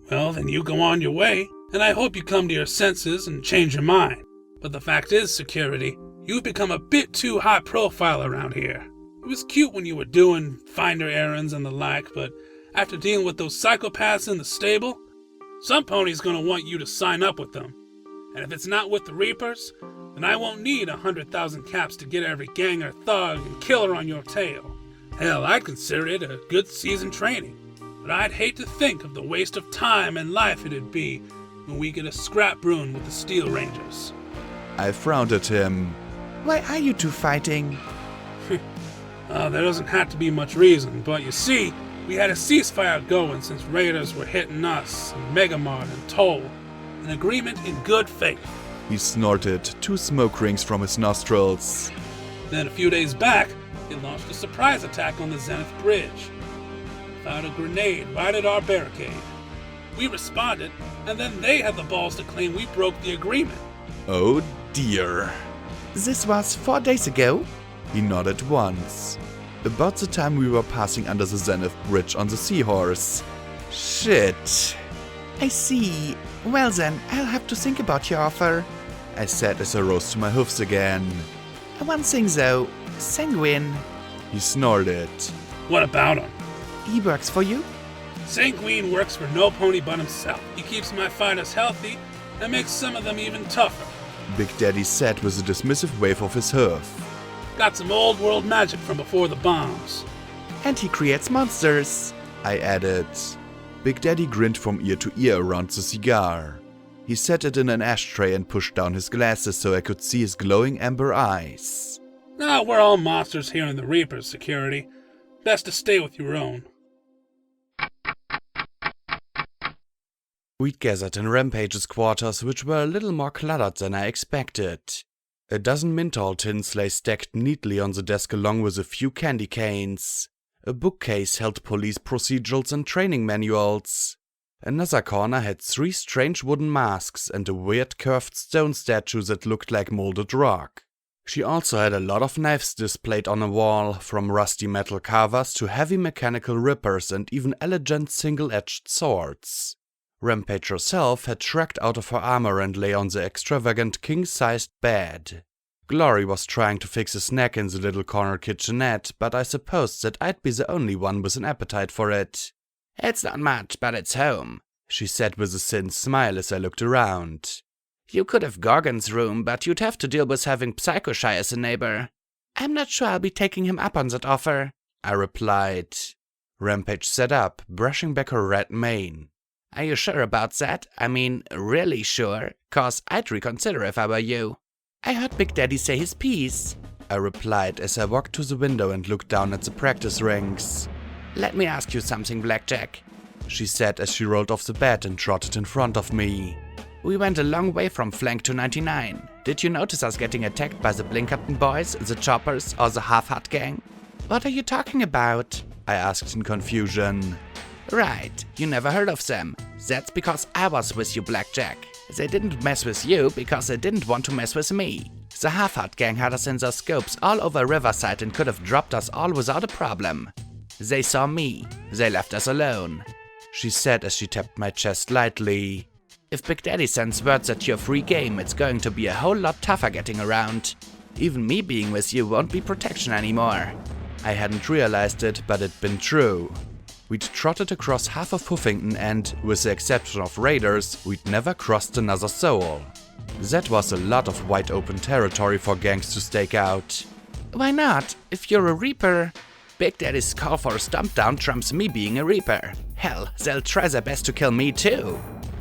Well, then you go on your way, and I hope you come to your senses and change your mind. But the fact is, Security, you've become a bit too high profile around here. It was cute when you were doing finder errands and the like, but after dealing with those psychopaths in the stable, some pony's gonna want you to sign up with them. And if it's not with the Reapers, then I won't need 100,000 caps to get every gang or thug and killer on your tail. Hell, I'd consider it a good season training. But I'd hate to think of the waste of time and life it'd be when we get a scrap Brune with the Steel Rangers. I frowned at him. Why are you two fighting? There doesn't have to be much reason, but you see, we had a ceasefire going since raiders were hitting us, and Megamart and Toll. An agreement in good faith. He snorted, 2 smoke rings from his nostrils. Then a few days back, they launched a surprise attack on the Zenith Bridge. fired a grenade right at our barricade. We responded, and then they had the balls to claim we broke the agreement. Oh dear. This was 4 days ago? He nodded once. About the time we were passing under the Zenith Bridge on the Seahorse. Shit. I see. Well then, I'll have to think about your offer. I said as I rose to my hoofs again. One thing though, Sanguine. He snorted. What about him? He works for you? Sanguine works for no pony but himself. He keeps my fighters healthy and makes some of them even tougher. Big Daddy said with a dismissive wave of his hoof. Got some old world magic from before the bombs. And he creates monsters, I added. Big Daddy grinned from ear to ear around the cigar. He set it in an ashtray and pushed down his glasses so I could see his glowing amber eyes. Now we're all monsters here in the Reaper's security. Best to stay with your own. We'd gathered in Rampage's quarters, which were a little more cluttered than I expected. A dozen menthol tins lay stacked neatly on the desk along with a few candy canes. A bookcase held police procedurals and training manuals. Another corner had 3 strange wooden masks and a weird curved stone statue that looked like molded rock. She also had a lot of knives displayed on a wall, from rusty metal carvers to heavy mechanical rippers and even elegant single-edged swords. Rampage herself had shrugged out of her armor and lay on the extravagant king-sized bed. Glory was trying to fix a snack in the little corner kitchenette, but I supposed that I'd be the only one with an appetite for it. It's not much, but it's home, she said with a thin smile as I looked around. You could have Gorgon's room, but you'd have to deal with having Psychoshy as a neighbor. I'm not sure I'll be taking him up on that offer, I replied. Rampage sat up, brushing back her red mane. Are you sure about that? I mean, really sure, 'cause I'd reconsider if I were you. I heard Big Daddy say his piece, I replied as I walked to the window and looked down at the practice rings. Let me ask you something, Blackjack, she said as she rolled off the bed and trotted in front of me. We went a long way from flank to 99. Did you notice us getting attacked by the Blinkerton boys, the Choppers, or the Half-Hut gang? What are you talking about? I asked in confusion. Right, you never heard of them. That's because I was with you, Blackjack. They didn't mess with you because they didn't want to mess with me. The Half-Hut gang had us in their scopes all over Riverside and could have dropped us all without a problem. They saw me. They left us alone, she said as she tapped my chest lightly. If Big Daddy sends word that you're free game, it's going to be a whole lot tougher getting around. Even me being with you won't be protection anymore. I hadn't realized it, but it'd been true. We'd trotted across half of Huffington and, with the exception of raiders, we'd never crossed another soul. That was a lot of wide open territory for gangs to stake out. Why not? If you're a Reaper. Big Daddy's call for a stomp down trumps me being a Reaper. Hell, they'll try their best to kill me too.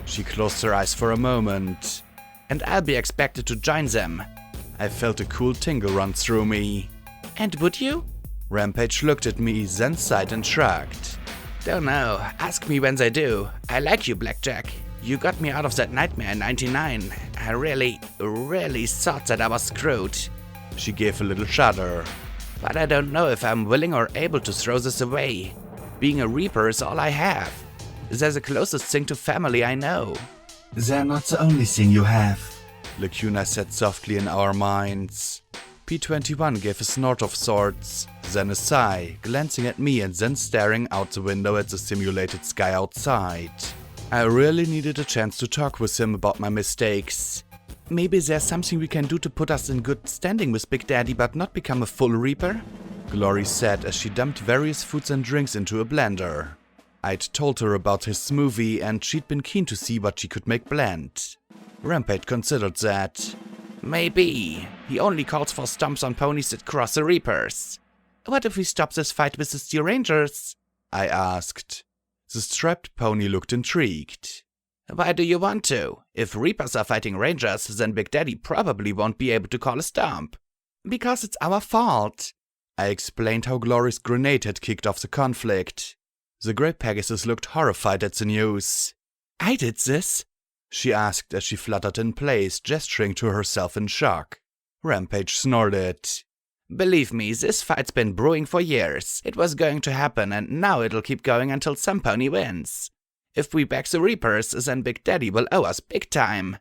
She closed her eyes for a moment. And I'll be expected to join them. I felt a cool tingle run through me. And would you? Rampage looked at me, then sighed and shrugged. Don't know. Ask me when they do. I like you, Blackjack. You got me out of that nightmare in 99. I really thought that I was screwed. She gave a little shudder. But I don't know if I'm willing or able to throw this away. Being a Reaper is all I have. They're the closest thing to family I know. They're not the only thing you have, Lacuna said softly in our minds. P21 gave a snort of sorts, then a sigh, glancing at me and then staring out the window at the simulated sky outside. I really needed a chance to talk with him about my mistakes. Maybe there's something we can do to put us in good standing with Big Daddy but not become a full Reaper? Glory said as she dumped various foods and drinks into a blender. I'd told her about his smoothie and she'd been keen to see what she could make blend. Rampage considered that. Maybe. He only calls for stomps on ponies that cross the Reapers. What if we stop this fight with the Steel Rangers? I asked. The striped pony looked intrigued. Why do you want to? If Reapers are fighting Rangers, then Big Daddy probably won't be able to call a stomp. Because it's our fault. I explained how Glory's grenade had kicked off the conflict. The Grey Pegasus looked horrified at the news. I did this? She asked as she fluttered in place, gesturing to herself in shock. Rampage snorted. Believe me, this fight's been brewing for years. It was going to happen, and now it'll keep going until some pony wins. If we back the Reapers, then Big Daddy will owe us big time.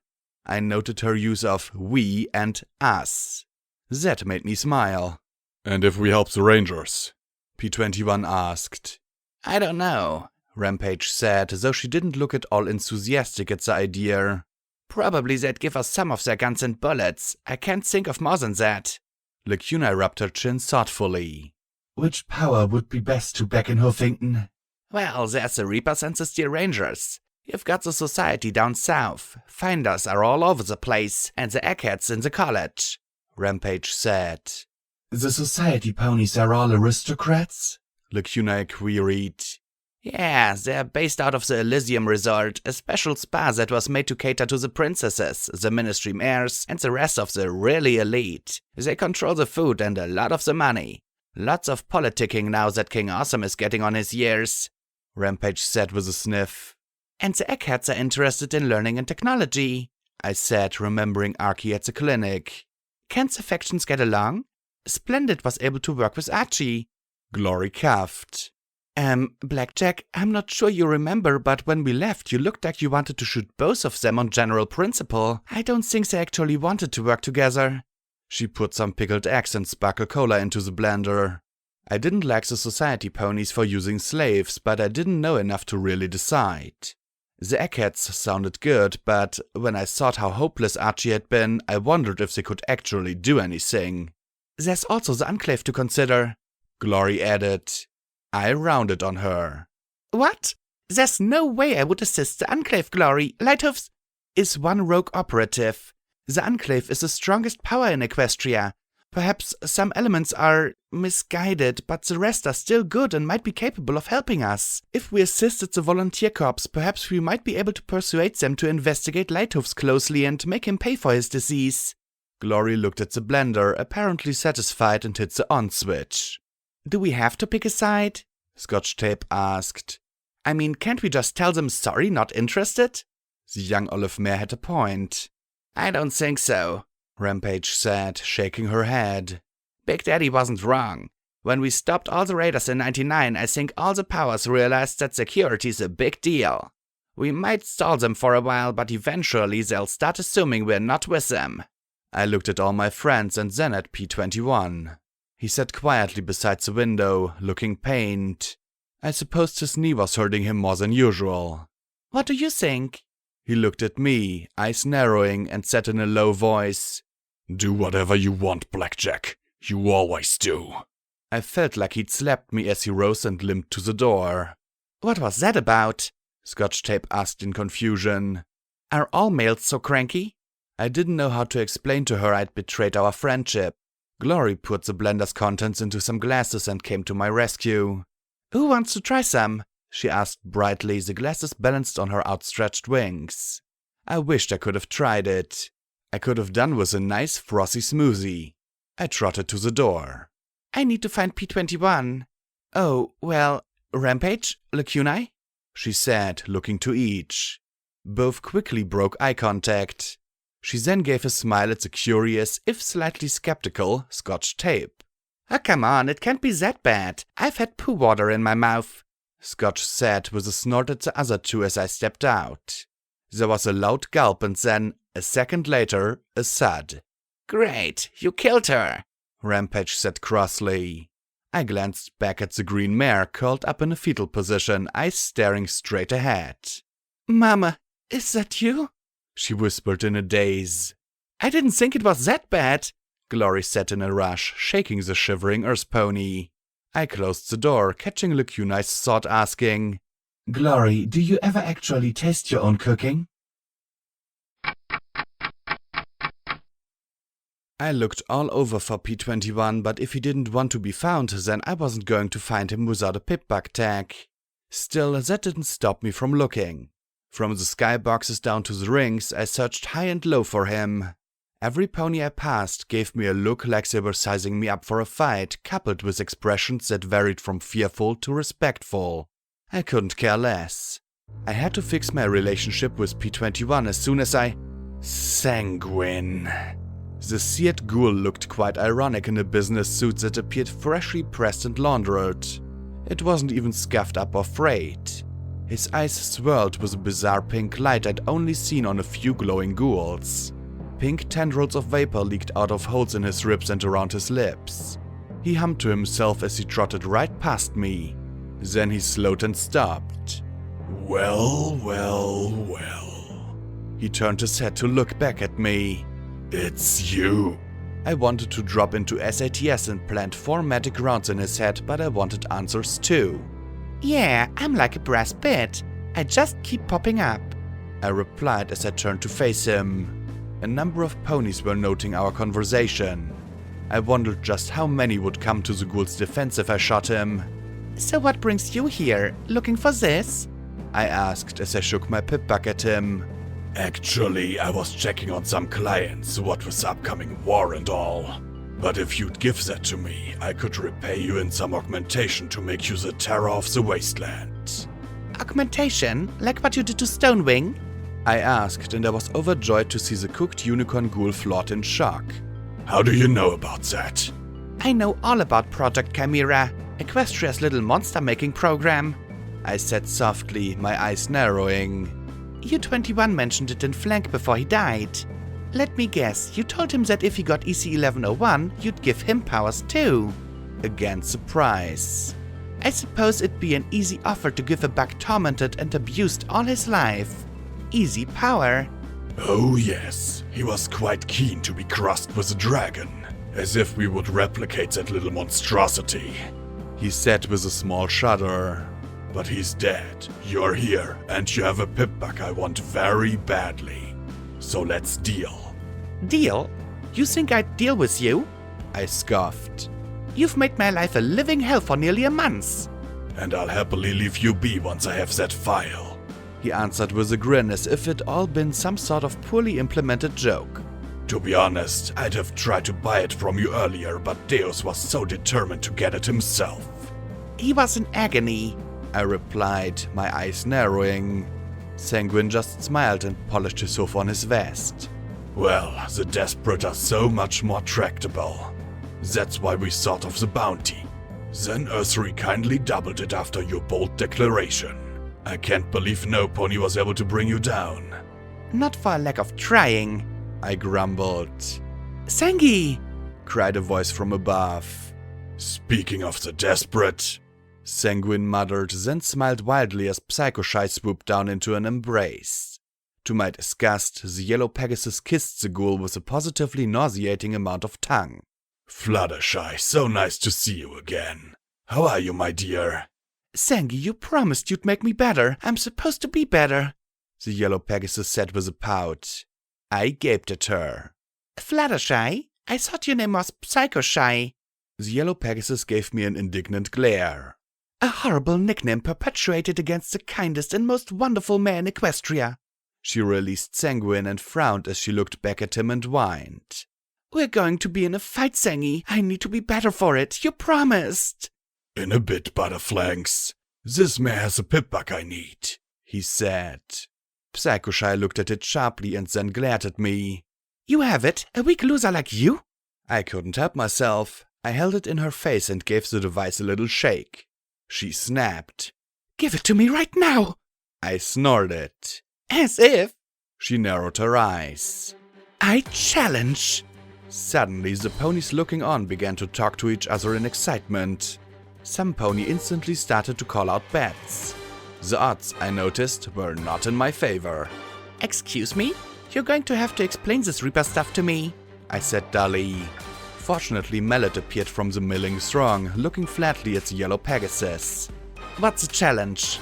I noted her use of we and us. That made me smile. And if we help the Rangers? P21 asked. I don't know, Rampage said, though she didn't look at all enthusiastic at the idea. Probably they'd give us some of their guns and bullets. I can't think of more than that. Lacuna rubbed her chin thoughtfully. Which power would be best to back in Huffington? Well, there's the Reapers and the Steel Rangers. You've got the society down south. Finders are all over the place, and the eggheads in the college, Rampage said. The society ponies are all aristocrats? Lacuna queried. Yeah, they're based out of the Elysium Resort, a special spa that was made to cater to the princesses, the ministry mayors, and the rest of the really elite. They control the food and a lot of the money. Lots of politicking now that King Awesome is getting on his years, Rampage said with a sniff. And the eggheads are interested in learning and technology, I said, remembering Archie at the clinic. Can't the factions get along? Splendid was able to work with Archie. Glory coughed. Blackjack, I'm not sure you remember, but when we left, you looked like you wanted to shoot both of them on general principle. I don't think they actually wanted to work together. She put some pickled eggs and sparkle cola into the blender. I didn't like the society ponies for using slaves, but I didn't know enough to really decide. The eggheads sounded good, but when I thought how hopeless Archie had been, I wondered if they could actually do anything. There's also the Enclave to consider, Glory added. I rounded on her. What? There's no way I would assist the Enclave, Glory. Lighthoofs is one rogue operative. The Enclave is the strongest power in Equestria. Perhaps some elements are misguided, but the rest are still good and might be capable of helping us. If we assisted the volunteer corps, perhaps we might be able to persuade them to investigate Lighthoofs closely and make him pay for his disease. Glory looked at the blender, apparently satisfied, and hit the on switch. Do we have to pick a side? Scotch Tape asked. I mean, can't we just tell them sorry, not interested? The young olive mare had a point. I don't think so, Rampage said, shaking her head. Big Daddy wasn't wrong. When we stopped all the raiders in 99, I think all the powers realized that security's a big deal. We might stall them for a while, but eventually they'll start assuming we're not with them. I looked at all my friends and then at P21. He sat quietly beside the window, looking pained. I supposed his knee was hurting him more than usual. What do you think? He looked at me, eyes narrowing, and said in a low voice, Do whatever you want, Blackjack. You always do. I felt like he'd slapped me as he rose and limped to the door. What was that about? Scotch Tape asked in confusion. Are all males so cranky? I didn't know how to explain to her I'd betrayed our friendship. Glory put the blender's contents into some glasses and came to my rescue. Who wants to try some? She asked brightly, the glasses balanced on her outstretched wings. I wished I could have tried it. I could have done with a nice frothy smoothie. I trotted to the door. I need to find P21. Oh, well, Rampage, Lacuna? She said, looking to each. Both quickly broke eye contact. She then gave a smile at the curious, if slightly skeptical, Scotch Tape. Oh, come on, it can't be that bad. I've had poo water in my mouth, Scotch said with a snort at the other two as I stepped out. There was a loud gulp and then, a second later, a thud. Great, you killed her, Rampage said crossly. I glanced back at the green mare curled up in a fetal position, eyes staring straight ahead. Mama, is that you? She whispered in a daze. I didn't think it was that bad, Glory said in a rush, shaking the shivering earth pony. I closed the door, catching Lacuna's thought, asking, Glory, do you ever actually taste your own cooking? I looked all over for P21, but if he didn't want to be found, then I wasn't going to find him without a pip-bug tag. Still, that didn't stop me from looking. From the skyboxes down to the rings, I searched high and low for him. Every pony I passed gave me a look like they were sizing me up for a fight, coupled with expressions that varied from fearful to respectful. I couldn't care less. I had to fix my relationship with P21 as soon as I... Sanguine. The seared ghoul looked quite ironic in a business suit that appeared freshly pressed and laundered. It wasn't even scuffed up or frayed. His eyes swirled with a bizarre pink light I'd only seen on a few glowing ghouls. Pink tendrils of vapor leaked out of holes in his ribs and around his lips. He hummed to himself as he trotted right past me. Then he slowed and stopped. Well, well, well. He turned his head to look back at me. It's you. I wanted to drop into SATS and plant 4 magic rounds in his head, but I wanted answers too. Yeah, I'm like a brass bit. I just keep popping up, I replied as I turned to face him. A number of ponies were noting our conversation. I wondered just how many would come to the ghoul's defense if I shot him. So what brings you here? Looking for this? I asked as I shook my pip-buck at him. Actually, I was checking on some clients, what with upcoming war and all. But if you'd give that to me, I could repay you in some augmentation to make you the terror of the wasteland. Augmentation? Like what you did to Stonewing? I asked, and I was overjoyed to see the cooked unicorn ghoul float in shock. How do you know about that? I know all about Project Chimera, Equestria's little monster-making program, I said softly, my eyes narrowing. U-21 mentioned it in Flank before he died. Let me guess, you told him that if he got EC-1101, you'd give him powers too. Again, surprise. I suppose it'd be an easy offer to give a bug tormented and abused all his life. Easy power. Oh yes, he was quite keen to be crossed with a dragon, as if we would replicate that little monstrosity, he said with a small shudder. But he's dead, you're here, and you have a pip-buck I want very badly. So let's deal. Deal? You think I'd deal with you? I scoffed. You've made my life a living hell for nearly a month. And I'll happily leave you be once I have that file, he answered with a grin as if it'd all been some sort of poorly implemented joke. To be honest, I'd have tried to buy it from you earlier, but Deus was so determined to get it himself. He was in agony, I replied, my eyes narrowing. Sanguine just smiled and polished his hoof on his vest. Well, the desperate are so much more tractable. That's why we thought of the bounty. Then Earthry kindly doubled it after your bold declaration. I can't believe no pony was able to bring you down. Not for a lack of trying, I grumbled. Sangi! Cried a voice from above. Speaking of the desperate, Sanguine muttered, then smiled wildly as Psycho-Shy swooped down into an embrace. To my disgust, the yellow Pegasus kissed the ghoul with a positively nauseating amount of tongue. Fluttershy, so nice to see you again. How are you, my dear? Sangi, you promised you'd make me better. I'm supposed to be better, the yellow Pegasus said with a pout. I gaped at her. Fluttershy? I thought your name was Psycho-Shy. The yellow Pegasus gave me an indignant glare. A horrible nickname perpetuated against the kindest and most wonderful man in Equestria. She released Sanguine and frowned as she looked back at him and whined. We're going to be in a fight, Sangi. I need to be better for it. You promised. In a bit, Butterflanks. This mare has a pip-buck I need, he said. Psycho-Shy looked at it sharply and then glared at me. You have it? A weak loser like you? I couldn't help myself. I held it in her face and gave the device a little shake. She snapped. Give it to me right now! I snorted. As if. She narrowed her eyes. I challenge. Suddenly, the ponies looking on began to talk to each other in excitement. Some pony instantly started to call out bets. The odds, I noticed, were not in my favor. Excuse me? You're going to have to explain this Reaper stuff to me, I said dully. Fortunately, Mallet appeared from the milling throng, looking flatly at the yellow Pegasus. What's the challenge?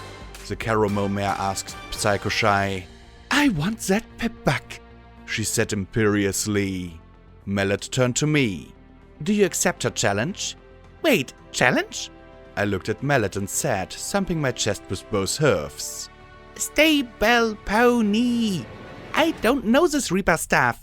The Caramel mare asked Psycho-Shy. I want that pip-buck, she said imperiously. Mallet turned to me. Do you accept her challenge? Wait, challenge? I looked at Mallet and said, thumping my chest with both hooves. Stable pony! I don't know this Reaper stuff.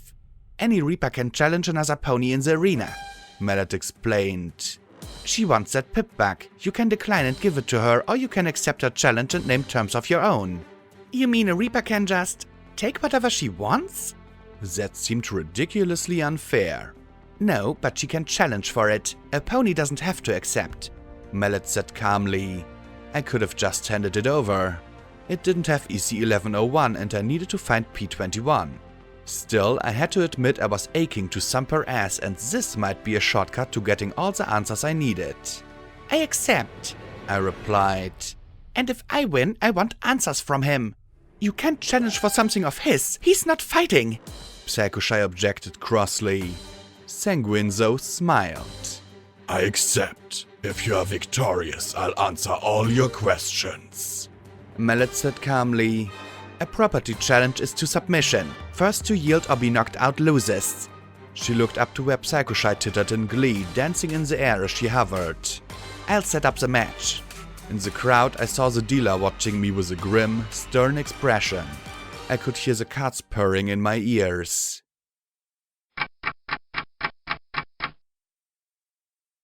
Any Reaper can challenge another pony in the arena, Mallet explained. She wants that pip-buck. You can decline and give it to her, or you can accept her challenge and name terms of your own. You mean a Reaper can just take whatever she wants? That seemed ridiculously unfair. No, but she can challenge for it. A pony doesn't have to accept. Mallet said calmly. I could have just handed it over. It didn't have EC 1101 and I needed to find P21. Still, I had to admit I was aching to thump her ass and this might be a shortcut to getting all the answers I needed. I accept, I replied. And if I win, I want answers from him. You can't challenge for something of his. He's not fighting. Psycho-Shy objected crossly. Sanguine though smiled. I accept. If you are victorious, I'll answer all your questions. Mallet said calmly. A property challenge is to submission. First to yield or be knocked out loses. She looked up to where Psycho-Shy tittered in glee, dancing in the air as she hovered. I'll set up the match. In the crowd, I saw the dealer watching me with a grim, stern expression. I could hear the cards purring in my ears.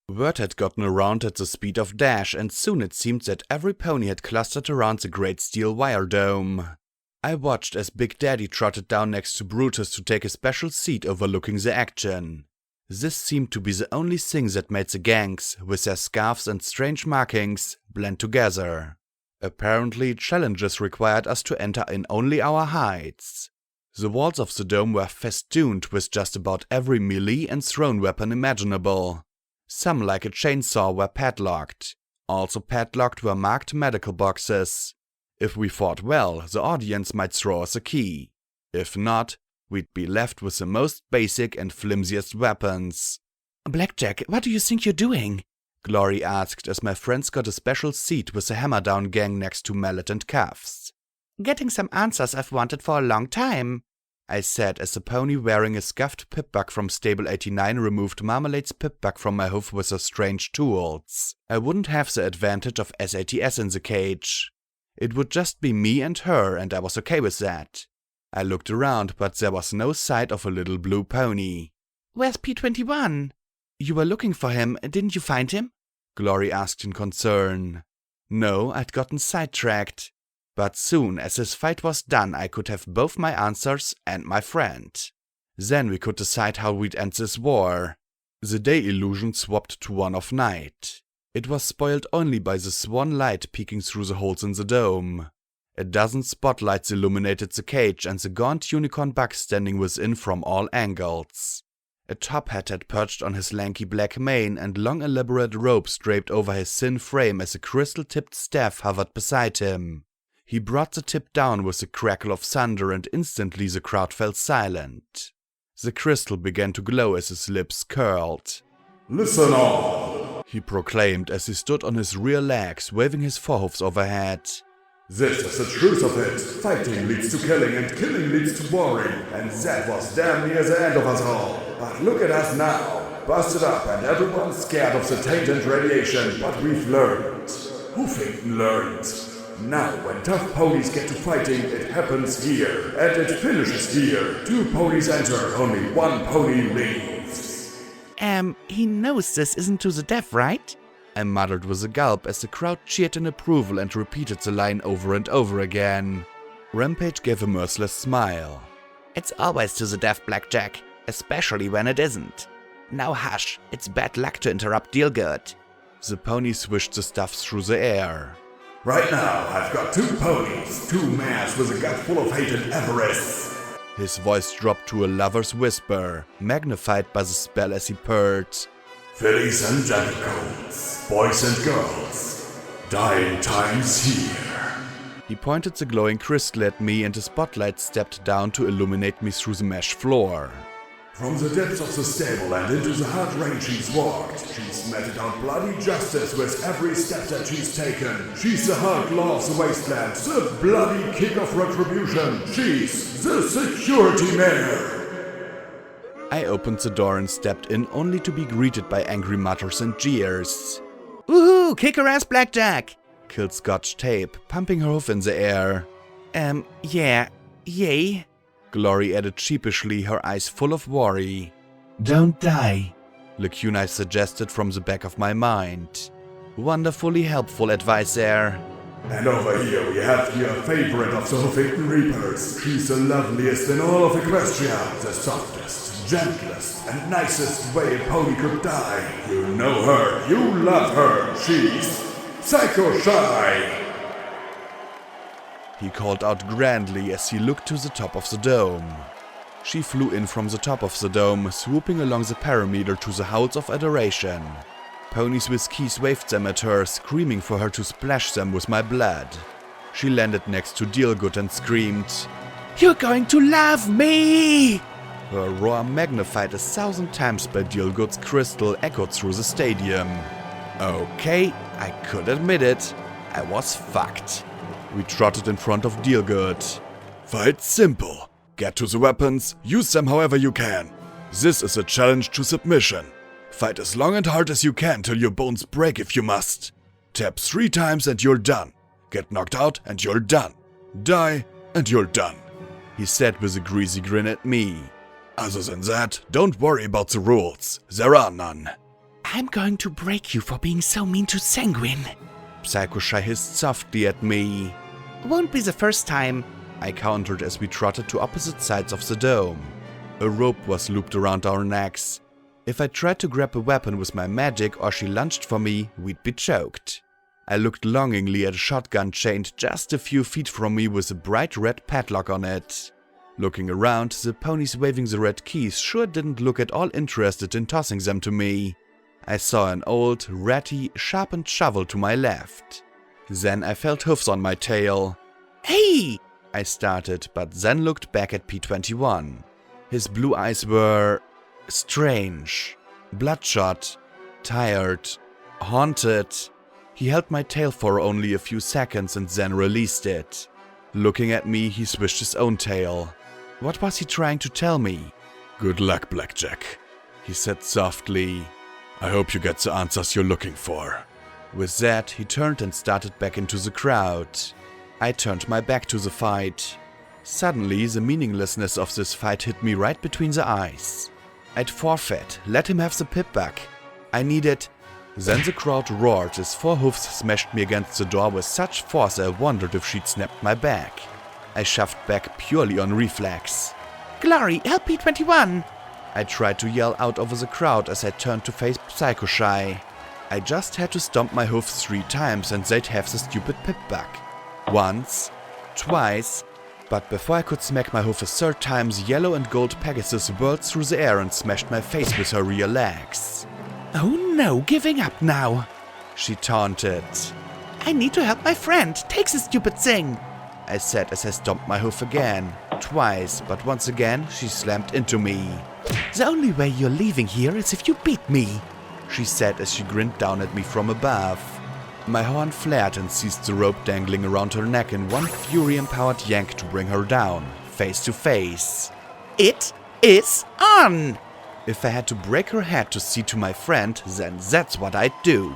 Word had gotten around at the speed of dash, and soon it seemed that every pony had clustered around the great steel wire dome. I watched as Big Daddy trotted down next to Brutus to take a special seat overlooking the action. This seemed to be the only thing that made the gangs, with their scarves and strange markings, blend together. Apparently, challenges required us to enter in only our hides. The walls of the dome were festooned with just about every melee and thrown weapon imaginable. Some, like a chainsaw, were padlocked. Also padlocked were marked medical boxes. If we fought well, the audience might throw us a key. If not, we'd be left with the most basic and flimsiest weapons. Blackjack, what do you think you're doing? Glory asked as my friends got a special seat with the hammer-down gang next to Mallet and Cuffs. Getting some answers I've wanted for a long time, I said as the pony wearing a scuffed pip-bug from Stable 89 removed Marmalade's pip-bug from my hoof with her strange tools. I wouldn't have the advantage of SATS in the cage. It would just be me and her, and I was okay with that. I looked around, but there was no sight of a little blue pony. Where's P21? You were looking for him, didn't you find him? Glory asked in concern. No, I'd gotten sidetracked. But soon as his fight was done, I could have both my answers and my friend. Then we could decide how we'd end this war. The day illusion swapped to one of night. It was spoiled only by the swan light peeking through the holes in the dome. A dozen spotlights illuminated the cage and the gaunt unicorn buck standing within from all angles. A top hat had perched on his lanky black mane and long elaborate robes draped over his thin frame as a crystal-tipped staff hovered beside him. He brought the tip down with a crackle of thunder and instantly the crowd fell silent. The crystal began to glow as his lips curled. Listen all, he proclaimed as he stood on his rear legs, waving his forehoofs overhead. This is the truth of it. Fighting leads to killing and killing leads to warring. And that was damn near the end of us all. But look at us now. Busted up and everyone's scared of the taint and radiation. But we've learned. Hoofington learned. Now when tough ponies get to fighting, it happens here. And it finishes here. 2 ponies enter, only 1 pony leaves. He knows this isn't to the death, right? I muttered with a gulp as the crowd cheered in approval and repeated the line over and over again. Rampage gave a merciless smile. It's always to the death, Blackjack, especially when it isn't. Now hush, it's bad luck to interrupt Dealgood. The pony swished the stuff through the air. Right now, I've got 2 ponies, 2 mares with a gut full of hate and avarice. His voice dropped to a lover's whisper, magnified by the spell as he purred. Fillies and gentlecoats, boys and girls, dying times here. He pointed the glowing crystal at me and the spotlight stepped down to illuminate me through the mesh floor. From the depths of the stable and into the hard rain she's walked. She's meted out bloody justice with every step that she's taken. She's the hard law of the wasteland, the bloody king of retribution. She's the security mayor. I opened the door and stepped in only to be greeted by angry mutters and jeers. Woohoo! Kick her ass, Blackjack! Killed Scotch Tape, pumping her hoof in the air. Yeah. Yay? Glory added sheepishly, her eyes full of worry. Don't die, Lacuna suggested from the back of my mind. Wonderfully helpful advice there. And over here we have your favorite of the Huffington Reapers. She's the loveliest in all of Equestria, the softest, gentlest, and nicest way a pony could die. You know her, you love her, she's Psycho Shy! He called out grandly as he looked to the top of the dome. She flew in from the top of the dome, swooping along the perimeter to the howls of adoration. Ponies with keys waved them at her, screaming for her to splash them with my blood. She landed next to Dealgood and screamed, "You're going to love me!" Her roar, magnified 1,000 times by Dealgood's crystal, echoed through the stadium. Okay, I could admit it. I was fucked. We trotted in front of Dealgood. Fight's simple. Get to the weapons, use them however you can. This is a challenge to submission. Fight as long and hard as you can till your bones break if you must. Tap 3 times and you're done. Get knocked out and you're done. Die and you're done. He said with a greasy grin at me. Other than that, don't worry about the rules. There are none. I'm going to break you for being so mean to Sanguine. Psycho Shy hissed softly at me. Won't be the first time, I countered as we trotted to opposite sides of the dome. A rope was looped around our necks. If I tried to grab a weapon with my magic or she lunged for me, we'd be choked. I looked longingly at a shotgun chained just a few feet from me with a bright red padlock on it. Looking around, the ponies waving the red keys sure didn't look at all interested in tossing them to me. I saw an old, ratty, sharpened shovel to my left. Then I felt hoofs on my tail. Hey! I started, but then looked back at P21. His blue eyes were strange, bloodshot, tired, haunted. He held my tail for only a few seconds and then released it. Looking at me, he swished his own tail. What was he trying to tell me? Good luck, Blackjack, he said softly. I hope you get the answers you're looking for. With that, he turned and started back into the crowd. I turned my back to the fight. Suddenly, the meaninglessness of this fight hit me right between the eyes. I'd forfeit, let him have the pip back. I needed... Then the crowd roared as 4 hoofs smashed me against the door with such force I wondered if she'd snapped my back. I shoved back purely on reflex. Glory, help P21! I tried to yell out over the crowd as I turned to face Psycho Shy. I just had to stomp my hoofs 3 times and they'd have the stupid pip back. Once, twice, but before I could smack my hoof a 3rd time, the yellow and gold Pegasus whirled through the air and smashed my face with her rear legs. Oh no, giving up now, she taunted. I need to help my friend, take the stupid thing, I said as I stomped my hoof again, twice, but once again she slammed into me. The only way you're leaving here is if you beat me, she said as she grinned down at me from above. My horn flared and seized the rope dangling around her neck in one fury-empowered yank to bring her down, face to face. It is on! If I had to break her head to see to my friend, then that's what I'd do.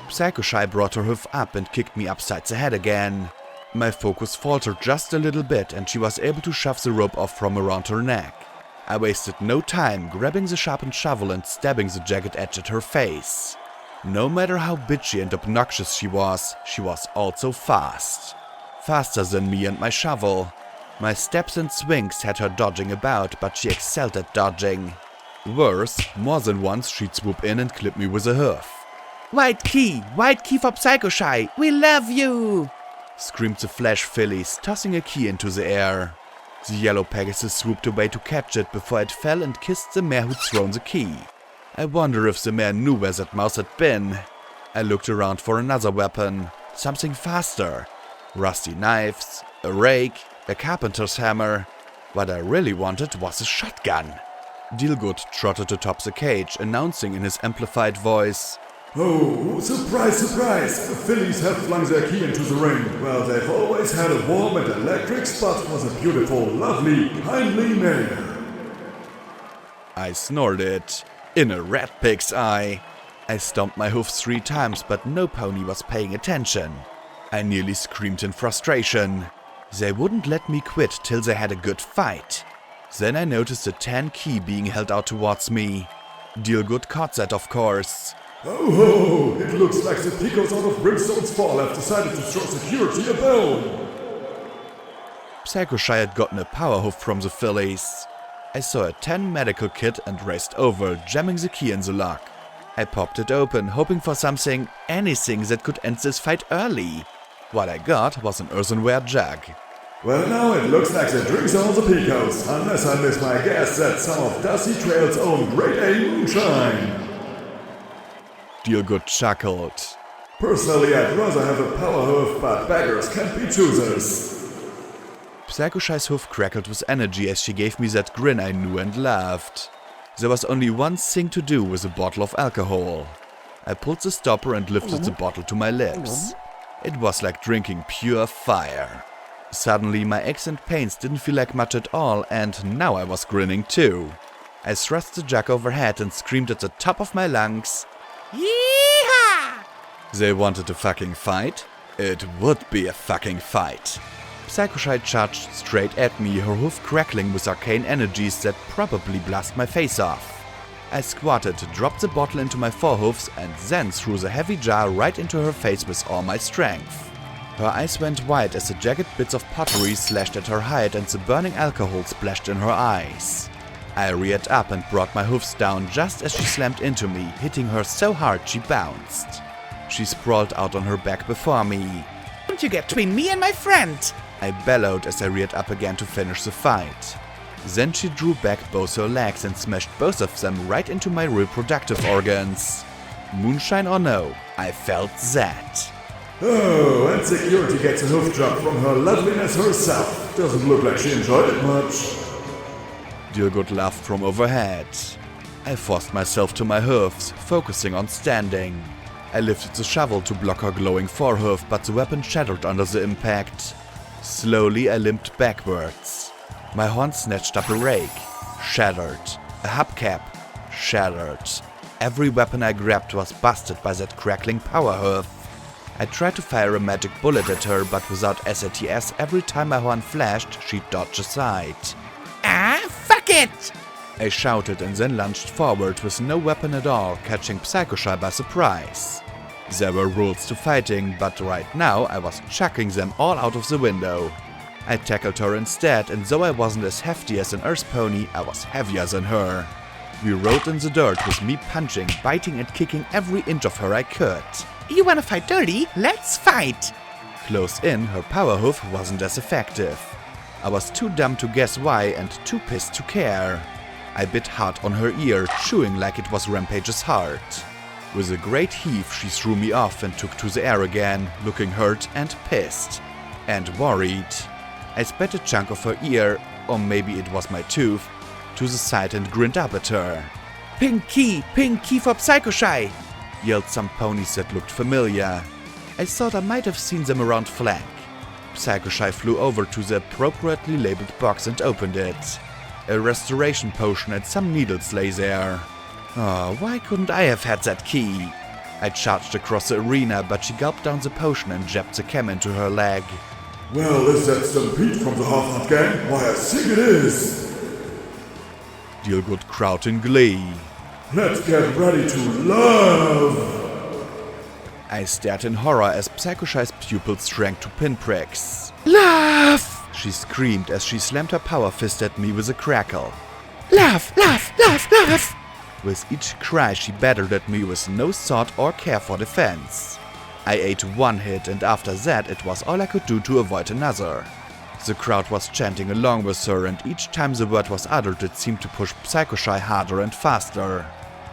Psycho Shy brought her hoof up and kicked me upside the head again. My focus faltered just a little bit and she was able to shove the rope off from around her neck. I wasted no time grabbing the sharpened shovel and stabbing the jagged edge at her face. No matter how bitchy and obnoxious she was also fast. Faster than me and my shovel. My steps and swings had her dodging about, but she excelled at dodging. Worse, more than once she'd swoop in and clip me with a hoof. White key for Psycho Shy, we love you! Screamed the flash fillies, tossing a key into the air. The yellow Pegasus swooped away to catch it before it fell and kissed the mare who'd thrown the key. I wonder if the mare knew where that mouse had been. I looked around for another weapon, something faster. Rusty knives, a rake, a carpenter's hammer. What I really wanted was a shotgun. Dealgood trotted atop the cage, announcing in his amplified voice, Oh, surprise, surprise! The fillies have flung their key into the ring. Well, they've always had a warm and electric spot for the beautiful, lovely, kindly mare. I snorted. In a rat pig's eye. I stomped my hoof 3 times, but no pony was paying attention. I nearly screamed in frustration. They wouldn't let me quit till they had a good fight. Then I noticed a tan key being held out towards me. Dealgood caught that, of course. Oh, it looks like the Picos out of Brimstone's Fall have decided to throw security a bone. Psycho-Shy had gotten a power hoof from the fillies. I saw a 10 medical kit and raced over, jamming the key in the lock. I popped it open, hoping for something, anything that could end this fight early. What I got was an earthenware jug. Well, now it looks like the drinks are on the Picos, unless I miss my guess that some of Dusty Trail's own Grade A moonshine. Dealgood chuckled. Personally, I'd rather have a power hoof, but beggars can't be choosers. Psycho-Shy's hoof crackled with energy as she gave me that grin I knew and loved. There was only one thing to do with a bottle of alcohol. I pulled the stopper and lifted the bottle to my lips. It was like drinking pure fire. Suddenly my aches and pains didn't feel like much at all, and now I was grinning too. I thrust the jug overhead and screamed at the top of my lungs, "Yeehaw!" They wanted a fucking fight? It would be a fucking fight. Psycho-Shy charged straight at me, her hoof crackling with arcane energies that probably blast my face off. I squatted, dropped the bottle into my forehoofs, and then threw the heavy jar right into her face with all my strength. Her eyes went wide as the jagged bits of pottery slashed at her hide and the burning alcohol splashed in her eyes. I reared up and brought my hoofs down just as she slammed into me, hitting her so hard she bounced. She sprawled out on her back before me. "Don't you get between me and my friend!" I bellowed as I reared up again to finish the fight. Then she drew back both her legs and smashed both of them right into my reproductive organs. Moonshine or no, I felt that. Oh, and security gets a hoof drop from her loveliness herself. Doesn't look like she enjoyed it much. Dealgood laughed from overhead. I forced myself to my hoofs, focusing on standing. I lifted the shovel to block her glowing forehoof, but the weapon shattered under the impact. Slowly I limped backwards. My horn snatched up a rake. Shattered. A hubcap. Shattered. Every weapon I grabbed was busted by that crackling power hoof. I tried to fire a magic bullet at her, but without SATS, every time my horn flashed, she dodged aside. "Ah, fuck it!" I shouted and then lunged forward with no weapon at all, catching Psycho-Shy by surprise. There were rules to fighting, but right now I was chucking them all out of the window. I tackled her instead, and though I wasn't as hefty as an earth pony, I was heavier than her. We rolled in the dirt with me punching, biting and kicking every inch of her I could. "You wanna fight dirty? Let's fight!" Close in, her power hoof wasn't as effective. I was too dumb to guess why and too pissed to care. I bit hard on her ear, chewing like it was Rampage's heart. With a great heave, she threw me off and took to the air again, looking hurt and pissed. And worried. I spat a chunk of her ear, or maybe it was my tooth, to the side and grinned up at her. Pink key for Psycho-Shy!" yelled some ponies that looked familiar. I thought I might have seen them around flank. Psycho-Shy flew over to the appropriately labeled box and opened it. A restoration potion and some needles lay there. Oh, why couldn't I have had that key? I charged across the arena, but she gulped down the potion and jabbed the chem into her leg. Well, is that Stampede from the Half-Nut Gang? Why, I think it is! Dealgood crowed in glee. Let's get ready to love! I stared in horror as Psycho-Shy's pupils shrank to pinpricks. "Love!" She screamed as she slammed her power fist at me with a crackle. "Love, love, love, love!" With each cry, she battered at me with no thought or care for defense. I ate one hit, and after that it was all I could do to avoid another. The crowd was chanting along with her, and each time the word was uttered it seemed to push Psycho-Shy harder and faster.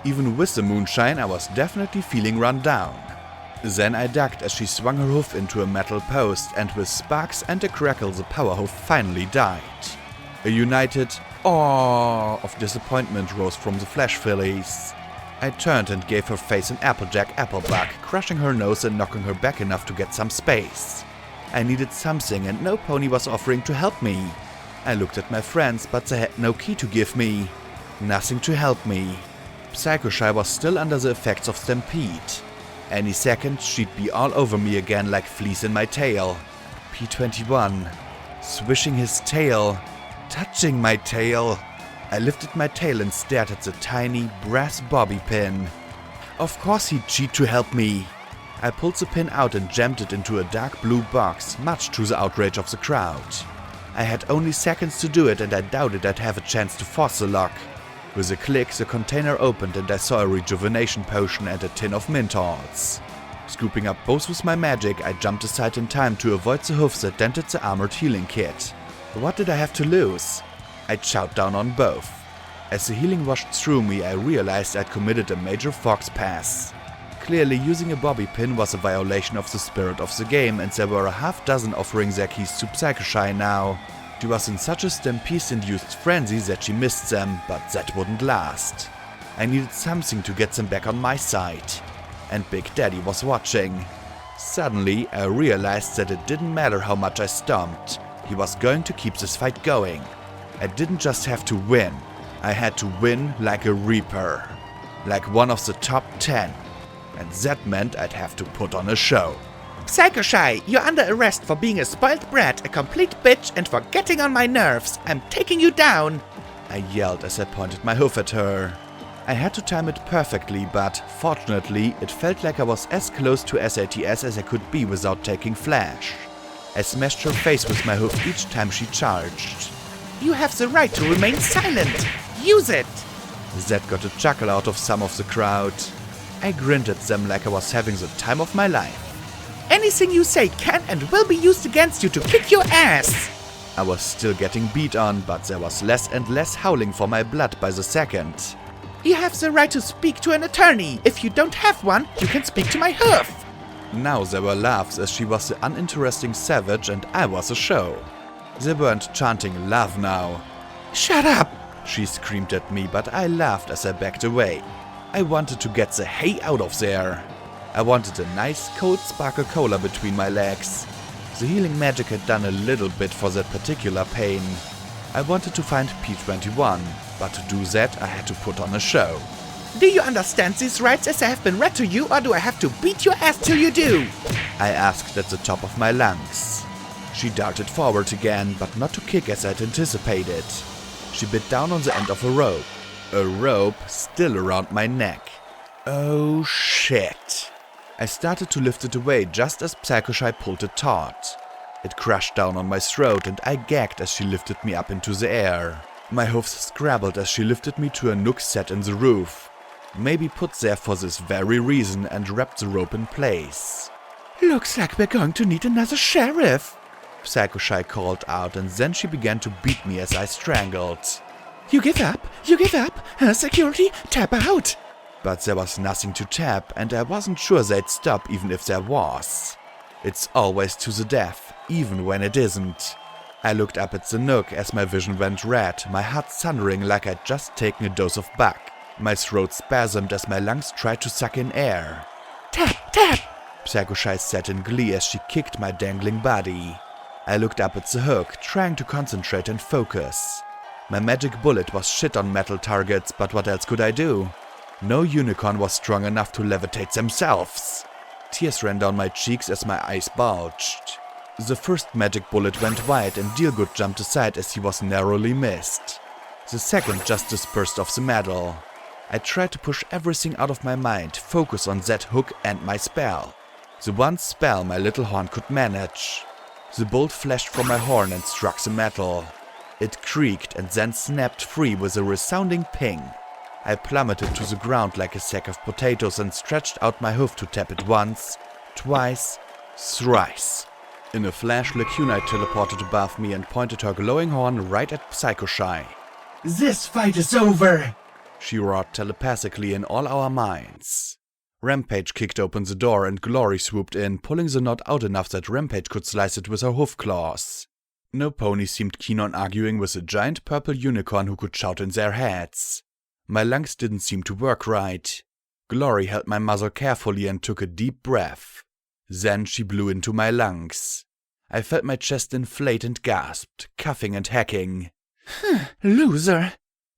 Even with the moonshine, I was definitely feeling run down. Then I ducked as she swung her hoof into a metal post, and with sparks and a crackle the power hoof finally died. A united "Aww" of disappointment rose from the flesh fillies. I turned and gave her face an Applejack Applebuck, crushing her nose and knocking her back enough to get some space. I needed something and no pony was offering to help me. I looked at my friends, but they had no key to give me. Nothing to help me. Psycho-Shy was still under the effects of Stampede. Any second, she'd be all over me again like fleas in my tail. P21. Swishing his tail. Touching my tail. I lifted my tail and stared at the tiny brass bobby pin. Of course he'd cheat to help me. I pulled the pin out and jammed it into a dark blue box, much to the outrage of the crowd. I had only seconds to do it and I doubted I'd have a chance to force the lock. With a click, the container opened and I saw a rejuvenation potion and a tin of Mentos. Scooping up both with my magic, I jumped aside in time to avoid the hoofs that dented the armored healing kit. What did I have to lose? I chowed down on both. As the healing washed through me, I realized I'd committed a major fox pass. Clearly, using a bobby pin was a violation of the spirit of the game, and there were a half-dozen offering their keys to Psychoshy now. She was in such a stampede-induced frenzy that she missed them, but that wouldn't last. I needed something to get them back on my side. And Big Daddy was watching. Suddenly, I realized that it didn't matter how much I stomped. He was going to keep this fight going. I didn't just have to win. I had to win like a Reaper. Like one of the top 10. And that meant I'd have to put on a show. Psychoshy, you're under arrest for being a spoiled brat, a complete bitch, and for getting on my nerves. I'm taking you down. I yelled as I pointed my hoof at her. I had to time it perfectly, but fortunately, it felt like I was as close to SATS as I could be without taking flash. I smashed her face with my hoof each time she charged. You have the right to remain silent. Use it. That got a chuckle out of some of the crowd. I grinned at them like I was having the time of my life. Anything you say can and will be used against you to kick your ass. I was still getting beat on, but there was less and less howling for my blood by the second. You have the right to speak to an attorney. If you don't have one, you can speak to my hoof. Now there were laughs as she was the uninteresting savage and I was a show. They weren't chanting love now. Shut up, she screamed at me, but I laughed as I backed away. I wanted to get the hay out of there. I wanted a nice cold sparkle cola between my legs. The healing magic had done a little bit for that particular pain. I wanted to find P21, but to do that I had to put on a show. Do you understand these rights as I have been read to you, or do I have to beat your ass till you do? I asked at the top of my lungs. She darted forward again, but not to kick as I'd anticipated. She bit down on the end of a rope. A rope still around my neck. Oh shit. I started to lift it away just as Psychoshy pulled it taut. It crashed down on my throat and I gagged as she lifted me up into the air. My hoofs scrabbled as she lifted me to a nook set in the roof. Maybe put there for this very reason, and wrapped the rope in place. Looks like we're going to need another sheriff, Psychoshy called out, and then she began to beat me as I strangled. You give up? Security, tap out! But there was nothing to tap, and I wasn't sure they'd stop even if there was. It's always to the death, even when it isn't. I looked up at the nook as my vision went red, my heart thundering like I'd just taken a dose of bug. My throat spasmed as my lungs tried to suck in air. Tap, tap! Psychoshy said in glee as she kicked my dangling body. I looked up at the hook, trying to concentrate and focus. My magic bullet was shit on metal targets, but what else could I do? No unicorn was strong enough to levitate themselves. Tears ran down my cheeks as my eyes bulged. The first magic bullet went wide and Dealgood jumped aside as he was narrowly missed. The second just dispersed off the metal. I tried to push everything out of my mind, focus on that hook and my spell. The one spell my little horn could manage. The bolt flashed from my horn and struck the metal. It creaked and then snapped free with a resounding ping. I plummeted to the ground like a sack of potatoes and stretched out my hoof to tap it once, twice, thrice. In a flash, Lacuna teleported above me and pointed her glowing horn right at Psychoshy. This fight is over! She roared telepathically in all our minds. Rampage kicked open the door and Glory swooped in, pulling the knot out enough that Rampage could slice it with her hoof claws. No pony seemed keen on arguing with a giant purple unicorn who could shout in their heads. My lungs didn't seem to work right. Glory held my muzzle carefully and took a deep breath. Then she blew into my lungs. I felt my chest inflate and gasped, coughing and hacking. Loser!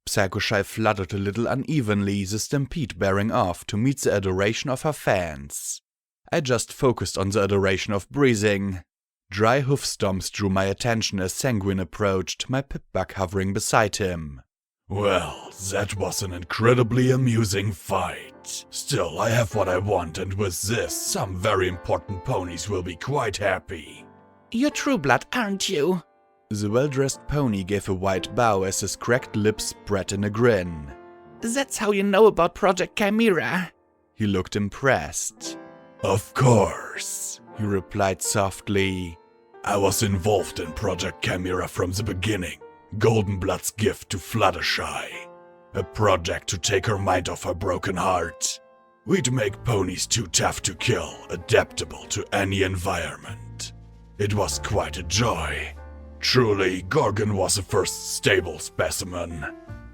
Psychoshy fluttered a little unevenly, the stampede bearing off to meet the adoration of her fans. I just focused on the adoration of breathing. Dry hoof stomps drew my attention as Sanguine approached, my pip-bug hovering beside him. Well, that was an incredibly amusing fight. Still, I have what I want, and with this, some very important ponies will be quite happy. You're True Blood, aren't you? The well-dressed pony gave a wide bow as his cracked lips spread in a grin. That's how you know about Project Chimera. He looked impressed. Of course, he replied softly. I was involved in Project Chimera from the beginning. Goldenblood's gift to Fluttershy. A project to take her mind off her broken heart. We'd make ponies too tough to kill, adaptable to any environment. It was quite a joy. Truly, Gorgon was the first stable specimen.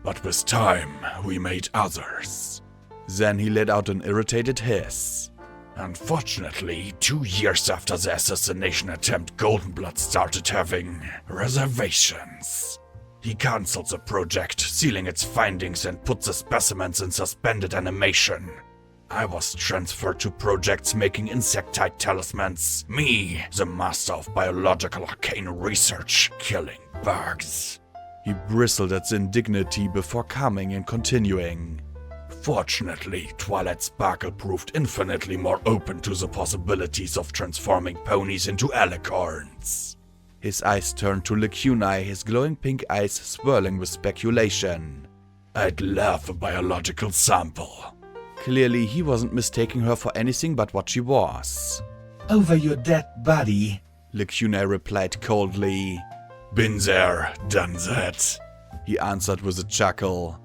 But with time, we made others. Then he let out an irritated hiss. Unfortunately, 2 years after the assassination attempt, Goldenblood started having reservations. He cancelled the project, sealing its findings and put the specimens in suspended animation. I was transferred to projects making insectite talismans. Me, the master of biological arcane research, killing bugs. He bristled at the indignity before calming and continuing. Fortunately, Twilight Sparkle proved infinitely more open to the possibilities of transforming ponies into alicorns. His eyes turned to Lacuna, his glowing pink eyes swirling with speculation. I'd love a biological sample. Clearly, he wasn't mistaking her for anything but what she was. Over your dead body, Lacuna replied coldly. Been there, done that, he answered with a chuckle.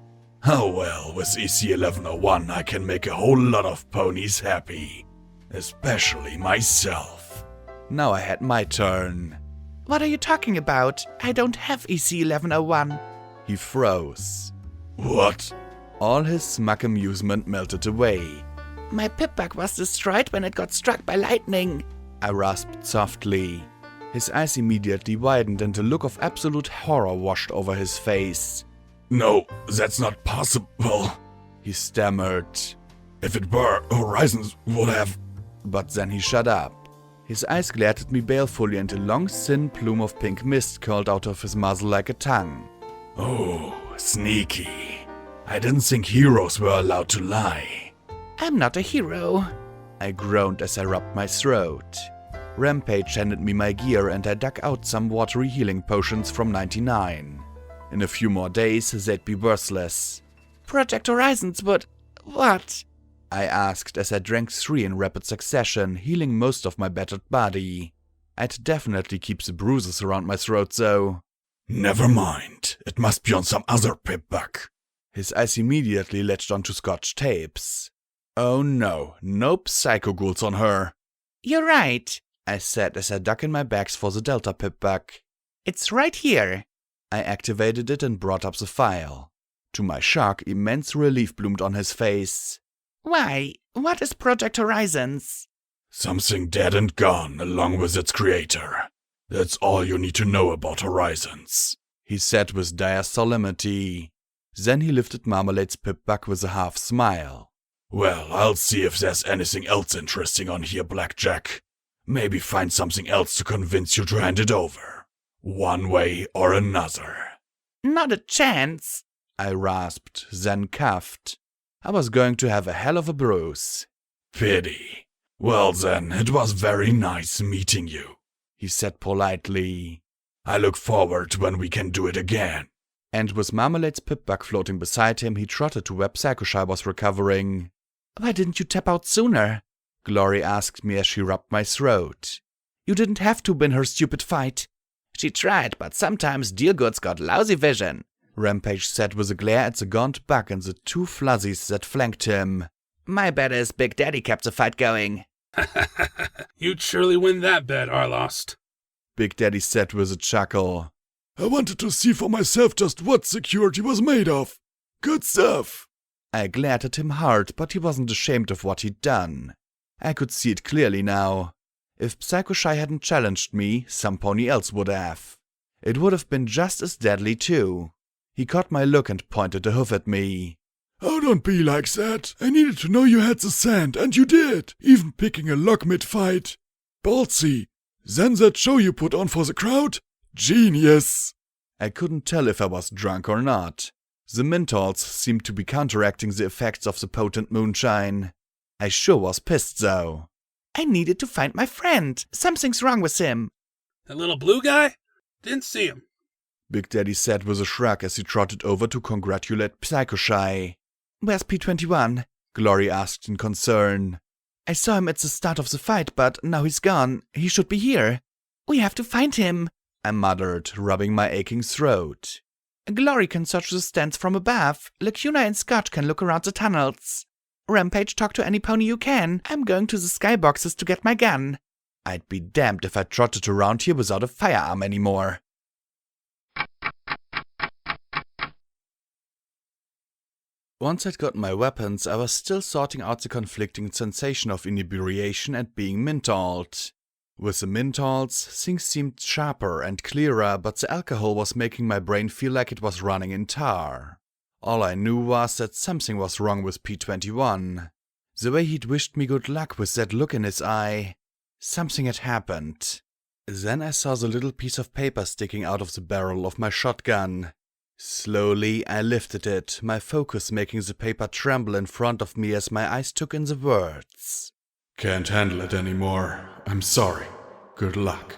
Oh well, with EC1101 I can make a whole lot of ponies happy. Especially myself. Now I had my turn. What are you talking about? I don't have EC1101. He froze. What? All his smug amusement melted away. My Pip-Bug was destroyed when it got struck by lightning, I rasped softly. His eyes immediately widened and a look of absolute horror washed over his face. No, that's not possible, he stammered. If it were, Horizons would have... But then he shut up. His eyes glared at me balefully and a long thin plume of pink mist curled out of his muzzle like a tongue. Oh, sneaky. I didn't think heroes were allowed to lie. I'm not a hero, I groaned as I rubbed my throat. Rampage handed me my gear and I dug out some watery healing potions from 99. In a few more days, they'd be worthless. Project Horizons would... what? I asked as I drank 3 in rapid succession, healing most of my battered body. I'd definitely keep the bruises around my throat though. Never mind, it must be on some other Pip-Bug. His eyes immediately latched onto Scotch tapes. Oh no, psycho ghouls on her. You're right, I said as I dug in my bags for the Delta Pip-Bug. It's right here. I activated it and brought up the file. To my shock, immense relief bloomed on his face. Why? What is Project Horizons? Something dead and gone, along with its creator. That's all you need to know about Horizons, he said with dire solemnity. Then he lifted Marmalade's Pip-Bug with a half smile. Well, I'll see if there's anything else interesting on here, Blackjack. Maybe find something else to convince you to hand it over. One way or another. Not a chance, I rasped, then coughed. I was going to have a hell of a bruise. Pity. Well then, it was very nice meeting you, he said politely. I look forward when we can do it again. And with Marmalade's Pip-Bug floating beside him, he trotted to where Psychoshy was recovering. Why didn't you tap out sooner? Glory asked me as she rubbed my throat. You didn't have to win her stupid fight. She tried, but sometimes Dealgood's got lousy vision, Rampage said with a glare at the gaunt bug and the 2 fluzzies that flanked him. My bet is Big Daddy kept the fight going. You'd surely win that bet, Arlost, Big Daddy said with a chuckle. I wanted to see for myself just what security was made of. Good stuff. I glared at him hard, but he wasn't ashamed of what he'd done. I could see it clearly now. If Psychoshy hadn't challenged me, some pony else would have. It would have been just as deadly too. He caught my look and pointed a hoof at me. Oh, don't be like that. I needed to know you had the sand, and you did, even picking a lock mid-fight. Ballsy. Then that show you put on for the crowd? Genius. I couldn't tell if I was drunk or not. The menthols seemed to be counteracting the effects of the potent moonshine. I sure was pissed though. I needed to find my friend. Something's wrong with him. That little blue guy? Didn't see him. Big Daddy said with a shrug as he trotted over to congratulate Psycho-Shy. Where's P21? Glory asked in concern. I saw him at the start of the fight, but now he's gone. He should be here. We have to find him, I muttered, rubbing my aching throat. Glory can search the stands from above. Lacuna and Scott can look around the tunnels. Rampage, talk to any pony you can. I'm going to the skyboxes to get my gun. I'd be damned if I trotted around here without a firearm anymore. Once I'd gotten my weapons, I was still sorting out the conflicting sensation of inebriation and being mentholed. With the menthols, things seemed sharper and clearer, but the alcohol was making my brain feel like it was running in tar. All I knew was that something was wrong with P21. The way he'd wished me good luck with that look in his eye. Something had happened. Then I saw the little piece of paper sticking out of the barrel of my shotgun. Slowly, I lifted it, my focus making the paper tremble in front of me as my eyes took in the words. Can't handle it anymore. I'm sorry. Good luck.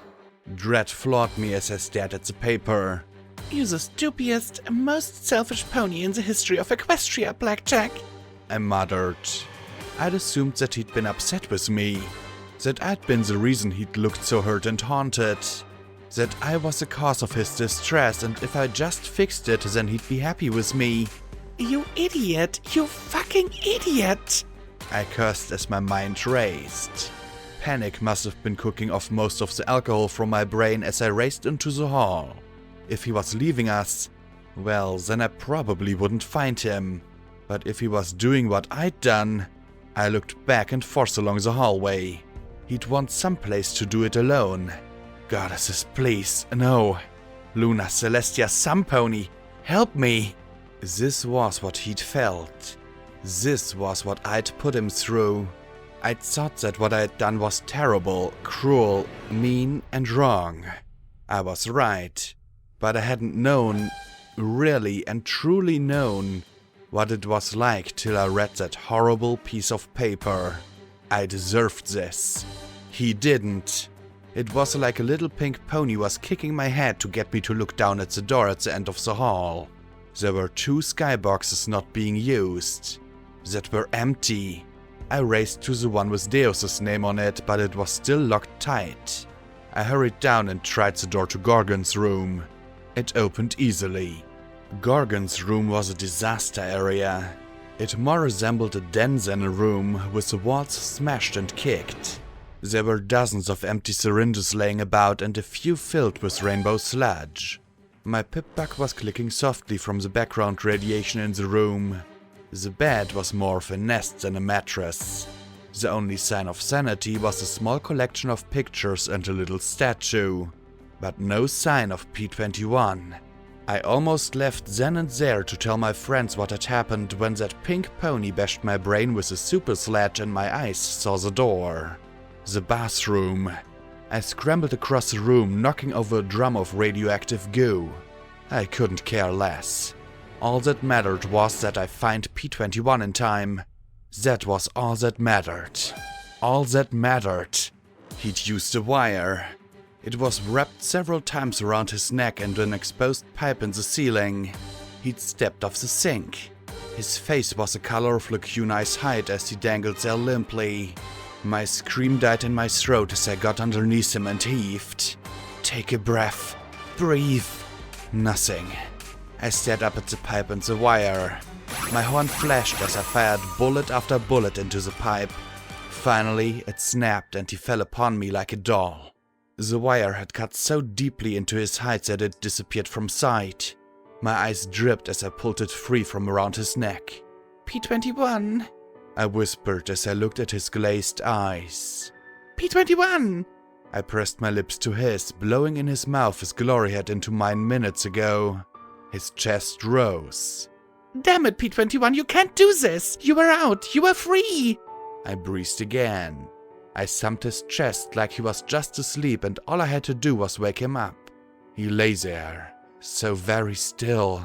Dread floored me as I stared at the paper. You're the stupidest, most selfish pony in the history of Equestria, Blackjack, I muttered. I'd assumed that he'd been upset with me, that I'd been the reason he'd looked so hurt and haunted, that I was the cause of his distress, and if I just fixed it, then he'd be happy with me. You idiot! You fucking idiot! I cursed as my mind raced. Panic must have been cooking off most of the alcohol from my brain as I raced into the hall. If he was leaving us, well, then I probably wouldn't find him. But if he was doing what I'd done, I looked back and forth along the hallway. He'd want someplace to do it alone. Goddesses, please, no. Luna, Celestia, some pony, help me. This was what he'd felt. This was what I'd put him through. I'd thought that what I'd done was terrible, cruel, mean, and wrong. I was right. But I hadn't known, really and truly known, what it was like till I read that horrible piece of paper. I deserved this. He didn't. It was like a little pink pony was kicking my head to get me to look down at the door at the end of the hall. There were 2 skyboxes not being used, that were empty. I raced to the one with Deus's name on it, but it was still locked tight. I hurried down and tried the door to Gorgon's room. It opened easily. Gorgon's room was a disaster area. It more resembled a den than a room, with the walls smashed and kicked. There were dozens of empty syringes laying about and a few filled with rainbow sludge. My pip-bug was clicking softly from the background radiation in the room. The bed was more of a nest than a mattress. The only sign of sanity was a small collection of pictures and a little statue. But no sign of P21. I almost left then and there to tell my friends what had happened when that pink pony bashed my brain with a super sledge and my eyes saw the door. The bathroom. I scrambled across the room, knocking over a drum of radioactive goo. I couldn't care less. All that mattered was that I find P21 in time. That was all that mattered. All that mattered. He'd used a wire. It was wrapped several times around his neck and an exposed pipe in the ceiling. He'd stepped off the sink. His face was the color of Lacuna's hide as he dangled there limply. My scream died in my throat as I got underneath him and heaved. Take a breath. Breathe. Nothing. I stared up at the pipe and the wire. My horn flashed as I fired bullet after bullet into the pipe. Finally, it snapped and he fell upon me like a doll. The wire had cut so deeply into his hide that it disappeared from sight. My eyes dripped as I pulled it free from around his neck. P21, I whispered as I looked at his glazed eyes. P21! I pressed my lips to his, blowing in his mouth as Glory had into mine minutes ago. His chest rose. Damn it, P21, you can't do this! You were out! You were free! I breathed again. I thumped his chest like he was just asleep and all I had to do was wake him up. He lay there, so very still.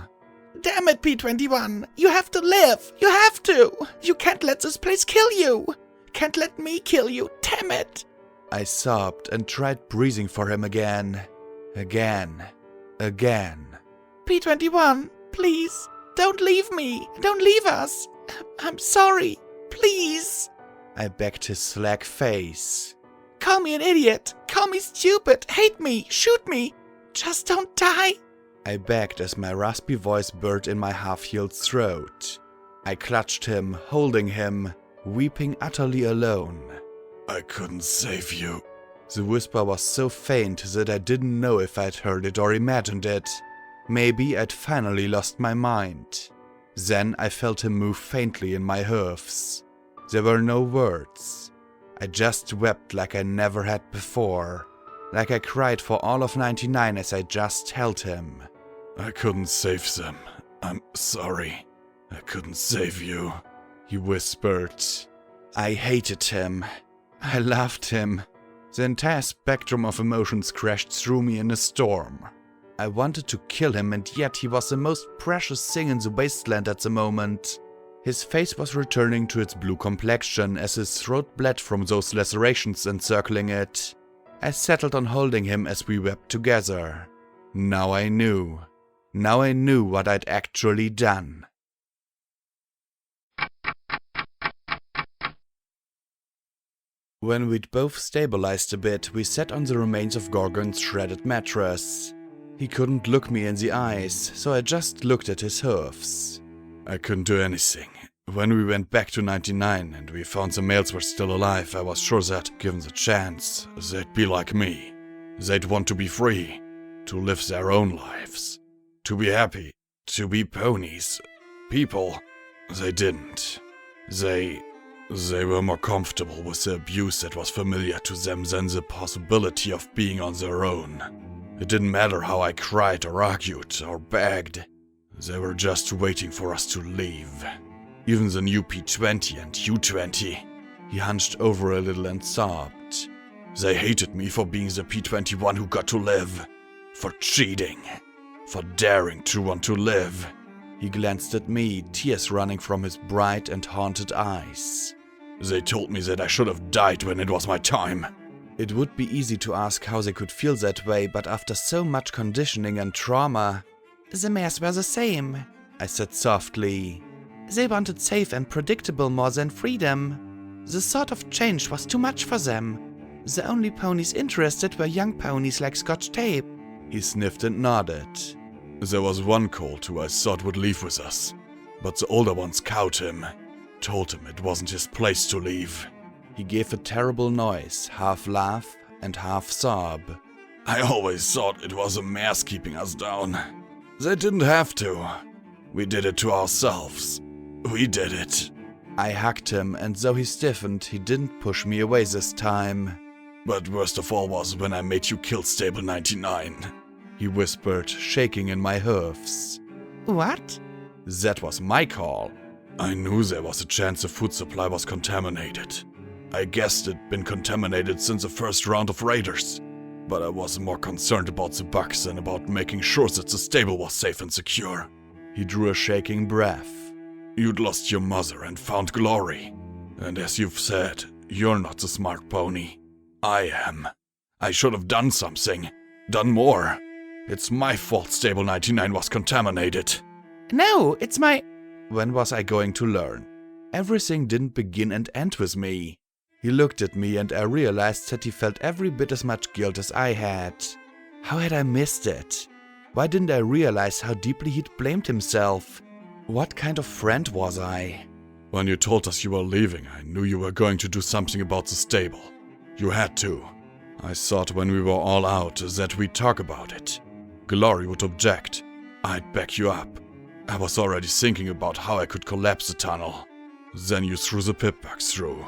Damn it, P21. You have to live. You have to. You can't let this place kill you. Can't let me kill you. Damn it. I sobbed and tried breathing for him again. Again. P21, please. Don't leave me. Don't leave us. I'm sorry. Please. I begged his slack face. Call me an idiot. Call me stupid. Hate me. Shoot me. Just don't die. I begged as my raspy voice burst in my half-healed throat. I clutched him, holding him, weeping utterly alone. I couldn't save you. The whisper was so faint that I didn't know if I'd heard it or imagined it. Maybe I'd finally lost my mind. Then I felt him move faintly in my hoofs. There were no words. I just wept like I never had before. Like I cried for all of 99 as I just held him. I couldn't save them. I'm sorry. I couldn't save you, he whispered. I hated him. I loved him. The entire spectrum of emotions crashed through me in a storm. I wanted to kill him, and yet he was the most precious thing in the wasteland at the moment. His face was returning to its blue complexion as his throat bled from those lacerations encircling it. I settled on holding him as we wept together. Now I knew. Now I knew what I'd actually done. When we'd both stabilized a bit, we sat on the remains of Gorgon's shredded mattress. He couldn't look me in the eyes, so I just looked at his hoofs. I couldn't do anything. When we went back to 99 and we found the males were still alive, I was sure that, given the chance, they'd be like me. They'd want to be free, to live their own lives, to be happy, to be ponies, people. They didn't. They were more comfortable with the abuse that was familiar to them than the possibility of being on their own. It didn't matter how I cried or argued or begged. They were just waiting for us to leave. Even the new P20 and U20. He hunched over a little and sobbed. They hated me for being the P21 who got to live. For cheating. For daring to want to live. He glanced at me, tears running from his bright and haunted eyes. They told me that I should have died when it was my time. It would be easy to ask how they could feel that way, but after so much conditioning and trauma... The mares were the same, I said softly. They wanted safe and predictable more than freedom. The thought of change was too much for them. The only ponies interested were young ponies like Scotch Tape. He sniffed and nodded. There was one colt who I thought would leave with us, but the older ones cowed him, told him it wasn't his place to leave. He gave a terrible noise, half laugh and half sob. I always thought it was the mares keeping us down. They didn't have to. We did it to ourselves. We did it. I hugged him, and though he stiffened, he didn't push me away this time. But worst of all was when I made you kill Stable 99. He whispered, shaking in my hoofs. What? That was my call. I knew there was a chance the food supply was contaminated. I guessed it'd been contaminated since the first round of raiders. But I was more concerned about the bugs than about making sure that the stable was safe and secure. He drew a shaking breath. You'd lost your mother and found glory. And as you've said, you're not the smart pony. I am. I should have done something. Done more. It's my fault Stable 99 was contaminated. No, it's my... When was I going to learn? Everything didn't begin and end with me. He looked at me and I realized that he felt every bit as much guilt as I had. How had I missed it? Why didn't I realize how deeply he'd blamed himself? What kind of friend was I? When you told us you were leaving, I knew you were going to do something about the stable. You had to. I thought when we were all out that we'd talk about it. Glory would object. I'd back you up. I was already thinking about how I could collapse the tunnel. Then you threw the pip bugs through.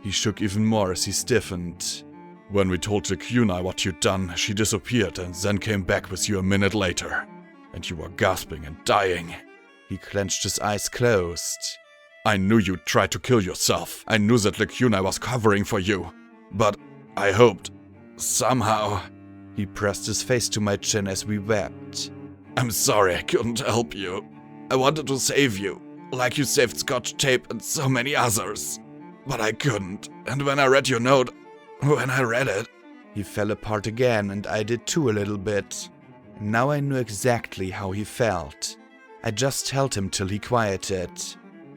He shook even more as he stiffened. When we told the Kunai what you'd done, she disappeared and then came back with you a minute later. And you were gasping and dying. He clenched his eyes closed. I knew you'd try to kill yourself. I knew that the Kunai was covering for you. But I hoped, somehow... He pressed his face to my chin as we wept. I'm sorry I couldn't help you. I wanted to save you, like you saved Scotch Tape and so many others. But I couldn't, and when I read your note, when I read it, he fell apart again, and I did too a little bit. Now I knew exactly how he felt. I just held him till he quieted.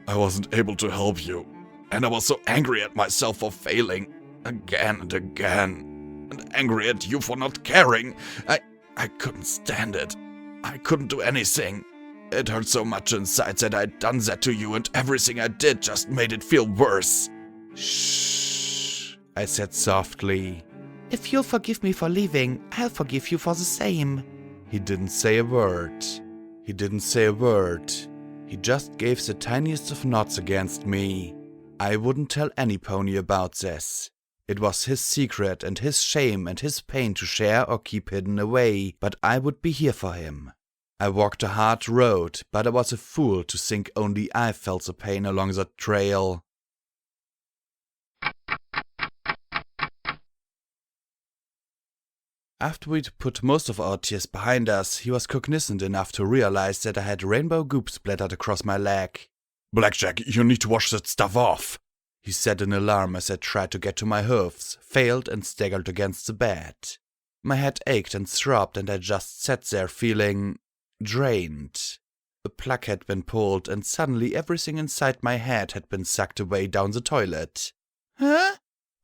I wasn't able to help you, and I was so angry at myself for failing, again and again, and angry at you for not caring. I couldn't stand it. I couldn't do anything. It hurt so much inside that I'd done that to you, and everything I did just made it feel worse. Shh, I said softly. If you'll forgive me for leaving, I'll forgive you for the same. He didn't say a word. He didn't say a word. He just gave the tiniest of nods against me. I wouldn't tell any pony about this. It was his secret and his shame and his pain to share or keep hidden away, but I would be here for him. I walked a hard road, but I was a fool to think only I felt the pain along that trail. After we'd put most of our tears behind us, he was cognizant enough to realize that I had rainbow goop splattered across my leg. Blackjack, you need to wash that stuff off, he said in alarm as I tried to get to my hoofs, failed and staggered against the bed. My head ached and throbbed, and I just sat there feeling drained. A plug had been pulled, and suddenly everything inside my head had been sucked away down the toilet. Huh?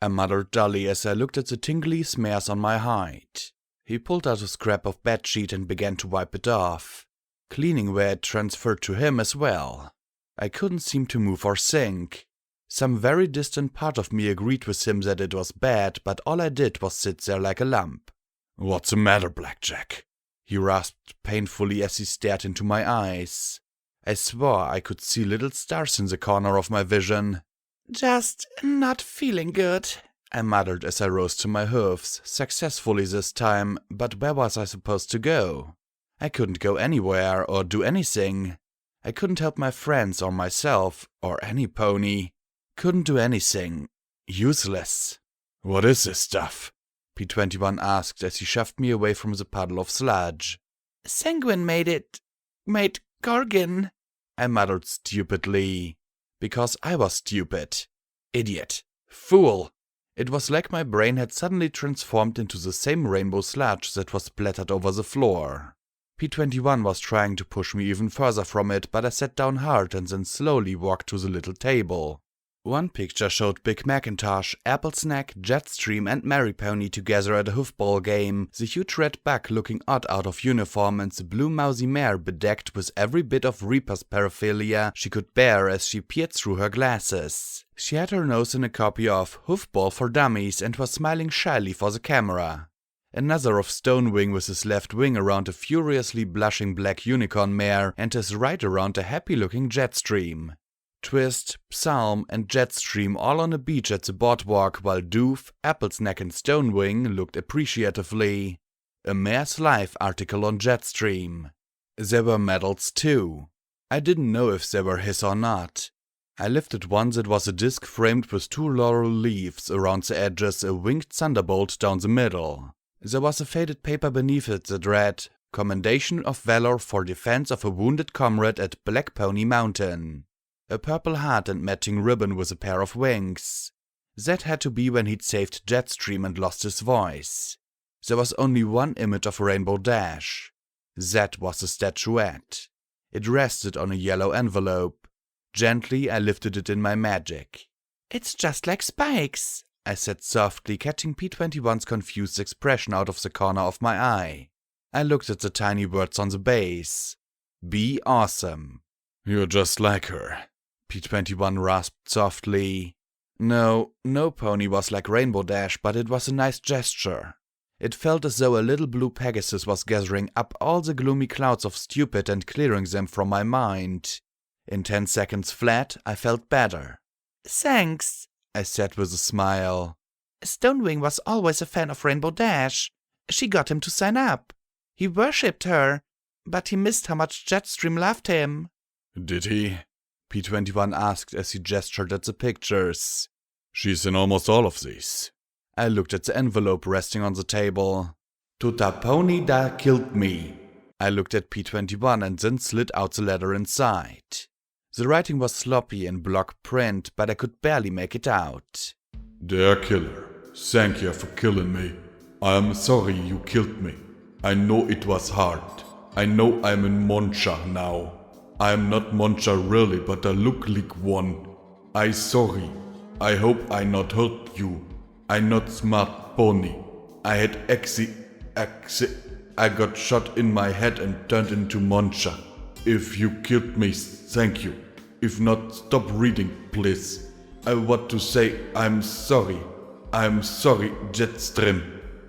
I muttered dully as I looked at the tingly smears on my hide. He pulled out a scrap of bedsheet and began to wipe it off, cleaning where it transferred to him as well. I couldn't seem to move or think. Some very distant part of me agreed with him that it was bad, but all I did was sit there like a lump. What's the matter, Blackjack? He rasped painfully as he stared into my eyes. I swore I could see little stars in the corner of my vision. Just not feeling good, I muttered as I rose to my hoofs, successfully this time, but where was I supposed to go? I couldn't go anywhere or do anything. I couldn't help my friends or myself, or any pony. Couldn't do anything. Useless. What is this stuff? P21 asked as he shoved me away from the puddle of sludge. Sanguine made it. Made Gorgon, I muttered stupidly. Because I was stupid. Idiot. Fool. It was like my brain had suddenly transformed into the same rainbow sludge that was splattered over the floor. P21 was trying to push me even further from it, but I sat down hard and then slowly walked to the little table. One picture showed Big Macintosh, Apple Snack, Jetstream and Mary Pony together at a hoofball game, the huge red bug looking odd out of uniform and the blue mousy mare bedecked with every bit of Reaper's paraphernalia she could bear as she peered through her glasses. She had her nose in a copy of Hoofball for Dummies and was smiling shyly for the camera. Another of Stonewing with his left wing around a furiously blushing black unicorn mare and his right around a happy-looking Jetstream. Twist, Psalm, and Jetstream all on a beach at the boardwalk while Doof, Applesnack, and Stonewing looked appreciatively. A Mare's Life article on Jetstream. There were medals too. I didn't know if they were his or not. I lifted one that was a disc framed with 2 laurel leaves around the edges, a winged thunderbolt down the middle. There was a faded paper beneath it that read, Commendation of Valor for Defense of a Wounded Comrade at Black Pony Mountain. A purple heart and matching ribbon with a pair of wings. That had to be when he'd saved Jetstream and lost his voice. There was only one image of Rainbow Dash. That was a statuette. It rested on a yellow envelope. Gently I lifted it in my magic. It's just like spikes, I said softly, catching P21's confused expression out of the corner of my eye. I looked at the tiny words on the base. Be awesome. You're just like her, P21 rasped softly. No pony was like Rainbow Dash, but it was a nice gesture. It felt as though a little blue Pegasus was gathering up all the gloomy clouds of stupid and clearing them from my mind. In 10 seconds flat, I felt better. Thanks, I said with a smile. Stonewing was always a fan of Rainbow Dash. She got him to sign up. He worshipped her, but he missed how much Jetstream loved him. Did he? P21 asked as he gestured at the pictures. She's in almost all of these. I looked at the envelope resting on the table. Tuta pony da killed me. I looked at P21 and then slid out the letter inside. The writing was sloppy in block print, but I could barely make it out. Dear killer, thank you for killing me. I am sorry you killed me. I know it was hard. I know I'm in Moncha now. I am not Moncha really, but I look like one. I sorry. I hope I not hurt you. I not smart pony. I had I got shot in my head and turned into Moncha. If you killed me, thank you. If not, stop reading, please. I want to say I'm sorry. I'm sorry, Jetstream.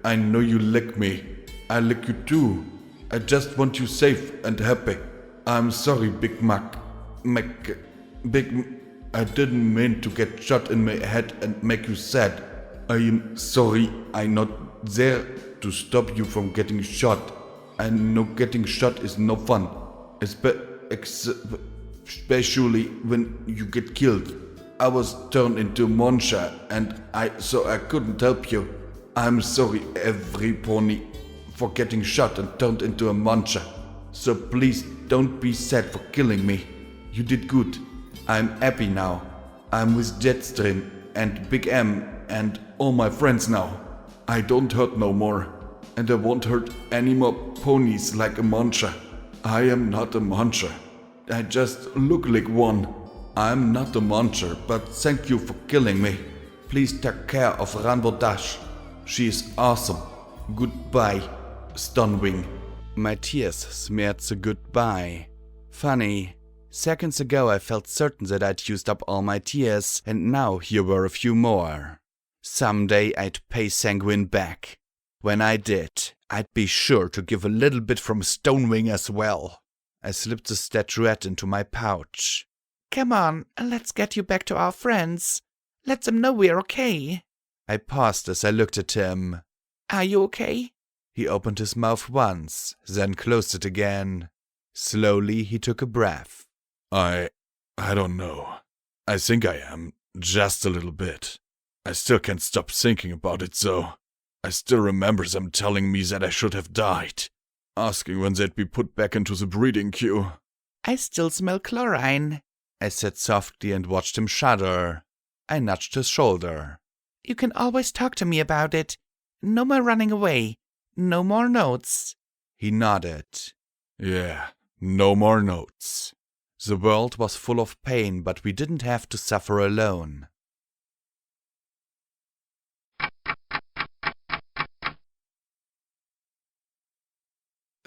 I know you like me. I like you too. I just want you safe and happy. I'm sorry, Big Mac. I didn't mean to get shot in my head and make you sad. I am sorry I'm not there to stop you from getting shot. I know getting shot is no fun. Especially when you get killed. I was turned into Moncha and I couldn't help you. I'm sorry, every pony, for getting shot and turned into a Moncha. So please don't be sad for killing me. You did good. I'm happy now. I'm with Jetstream and Big M and all my friends now. I don't hurt no more. And I won't hurt any more ponies like a Moncha. I am not a Moncha. I just look like one. I'm not a Moncha, but thank you for killing me. Please take care of Rainbow Dash. She is awesome. Goodbye, Stunwing. My tears smeared the goodbye. Funny. Seconds ago I felt certain that I'd used up all my tears, and now here were a few more. Someday I'd pay Sanguine back. When I did, I'd be sure to give a little bit from Stonewing as well. I slipped the statuette into my pouch. Come on, let's get you back to our friends. Let them know we're okay. I paused as I looked at him. Are you okay? He opened his mouth once, then closed it again. Slowly he took a breath. I don't know. I think I am, just a little bit. I still can't stop thinking about it though. I still remember them telling me that I should have died, asking when they'd be put back into the breeding queue. I still smell chlorine, I said softly and watched him shudder. I nudged his shoulder. You can always talk to me about it. No more running away. No more notes. He nodded. Yeah, no more notes. The world was full of pain, but we didn't have to suffer alone.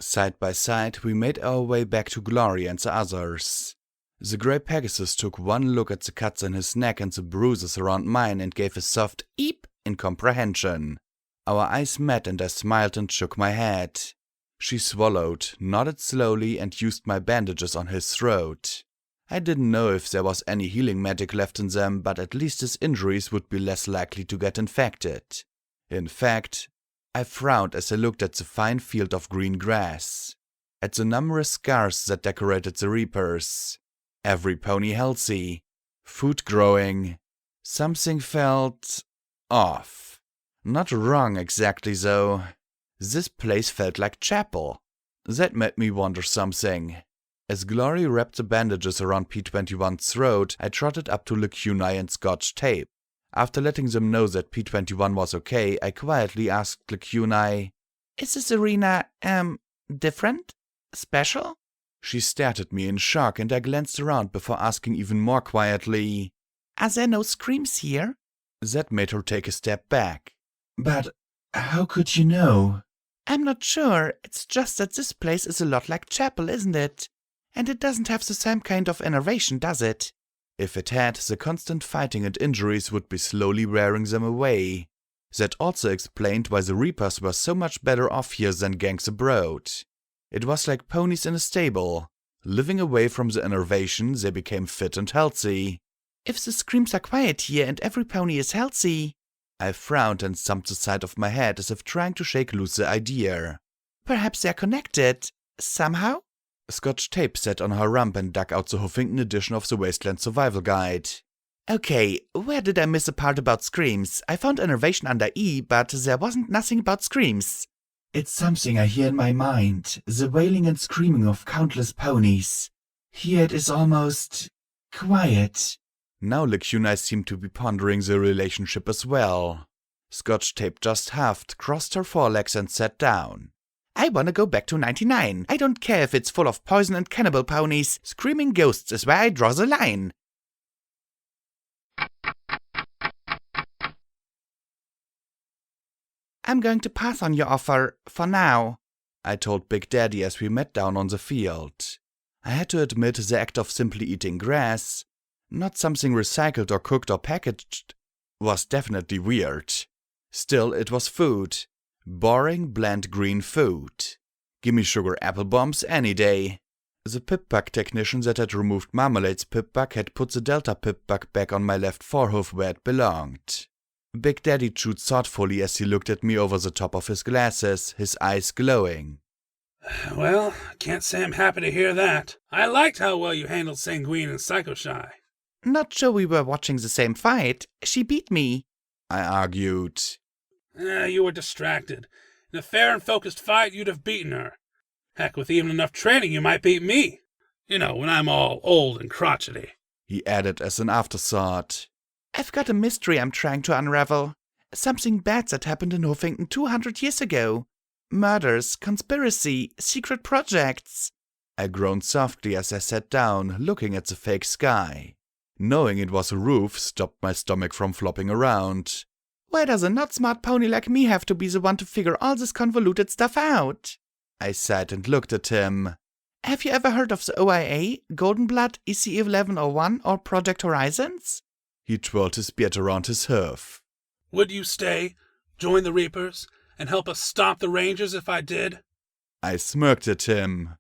Side by side, we made our way back to Glory and the others. The grey Pegasus took one look at the cuts in his neck and the bruises around mine and gave a soft eep in comprehension. Our eyes met and I smiled and shook my head. She swallowed, nodded slowly and used my bandages on his throat. I didn't know if there was any healing magic left in them, but at least his injuries would be less likely to get infected. In fact, I frowned as I looked at the fine field of green grass, at the numerous scars that decorated the reapers. Every pony healthy, food growing. Something felt off. Not wrong exactly though. This place felt like chapel. That made me wonder something. As Glory wrapped the bandages around P21's throat, I trotted up to Lacunai and Scotch Tape. After letting them know that P21 was okay, I quietly asked Lacunai, "Is this arena, different? Special?" She stared at me in shock and I glanced around before asking even more quietly, "Are there no screams here?" That made her take a step back. But how could you know? I'm not sure. It's just that this place is a lot like chapel, isn't it? And it doesn't have the same kind of innervation, does it? If it had, the constant fighting and injuries would be slowly wearing them away. That also explained why the Reapers were so much better off here than gangs abroad. It was like ponies in a stable. Living away from the innervation, they became fit and healthy. If the screams are quiet here and every pony is healthy... I frowned and thumped the side of my head as if trying to shake loose the idea. Perhaps they're connected. Somehow? Scotch Tape sat on her rump and dug out the Huffington edition of the Wasteland Survival Guide. Okay, where did I miss a part about screams? I found innervation under E, but there wasn't nothing about screams. It's something I hear in my mind, the wailing and screaming of countless ponies. Here it is almost quiet. Now Liku and I seemed to be pondering the relationship as well. Scotch Tape just huffed, crossed her forelegs and sat down. I want to go back to 99. I don't care if it's full of poison and cannibal ponies. Screaming ghosts is where I draw the line. I'm going to pass on your offer, for now, I told Big Daddy as we met down on the field. I had to admit the act of simply eating grass, not something recycled or cooked or packaged, was definitely weird. Still, it was food. Boring, bland green food. Gimme sugar apple bombs any day. The pip-bug technician that had removed Marmalade's pip-bug had put the Delta pip-bug back on my left forehoof where it belonged. Big Daddy chewed thoughtfully as he looked at me over the top of his glasses, his eyes glowing. Well, I can't say I'm happy to hear that. I liked how well you handled Sanguine and Psycho-Shy. Not sure we were watching the same fight. She beat me, I argued. You were distracted. In a fair and focused fight, you'd have beaten her. Heck, with even enough training, you might beat me. You know, when I'm all old and crotchety. He added as an afterthought. I've got a mystery I'm trying to unravel. Something bad that happened in Huffington 200 years ago. Murders, conspiracy, secret projects. I groaned softly as I sat down, looking at the fake sky. Knowing it was a roof stopped my stomach from flopping around. Why does a not smart pony like me have to be the one to figure all this convoluted stuff out? I sighed and looked at him. Have you ever heard of the OIA, Golden Blood, EC1101, or Project Horizons? He twirled his beard around his hoof. Would you stay, join the Reapers, and help us stop the Rangers if I did? I smirked at him.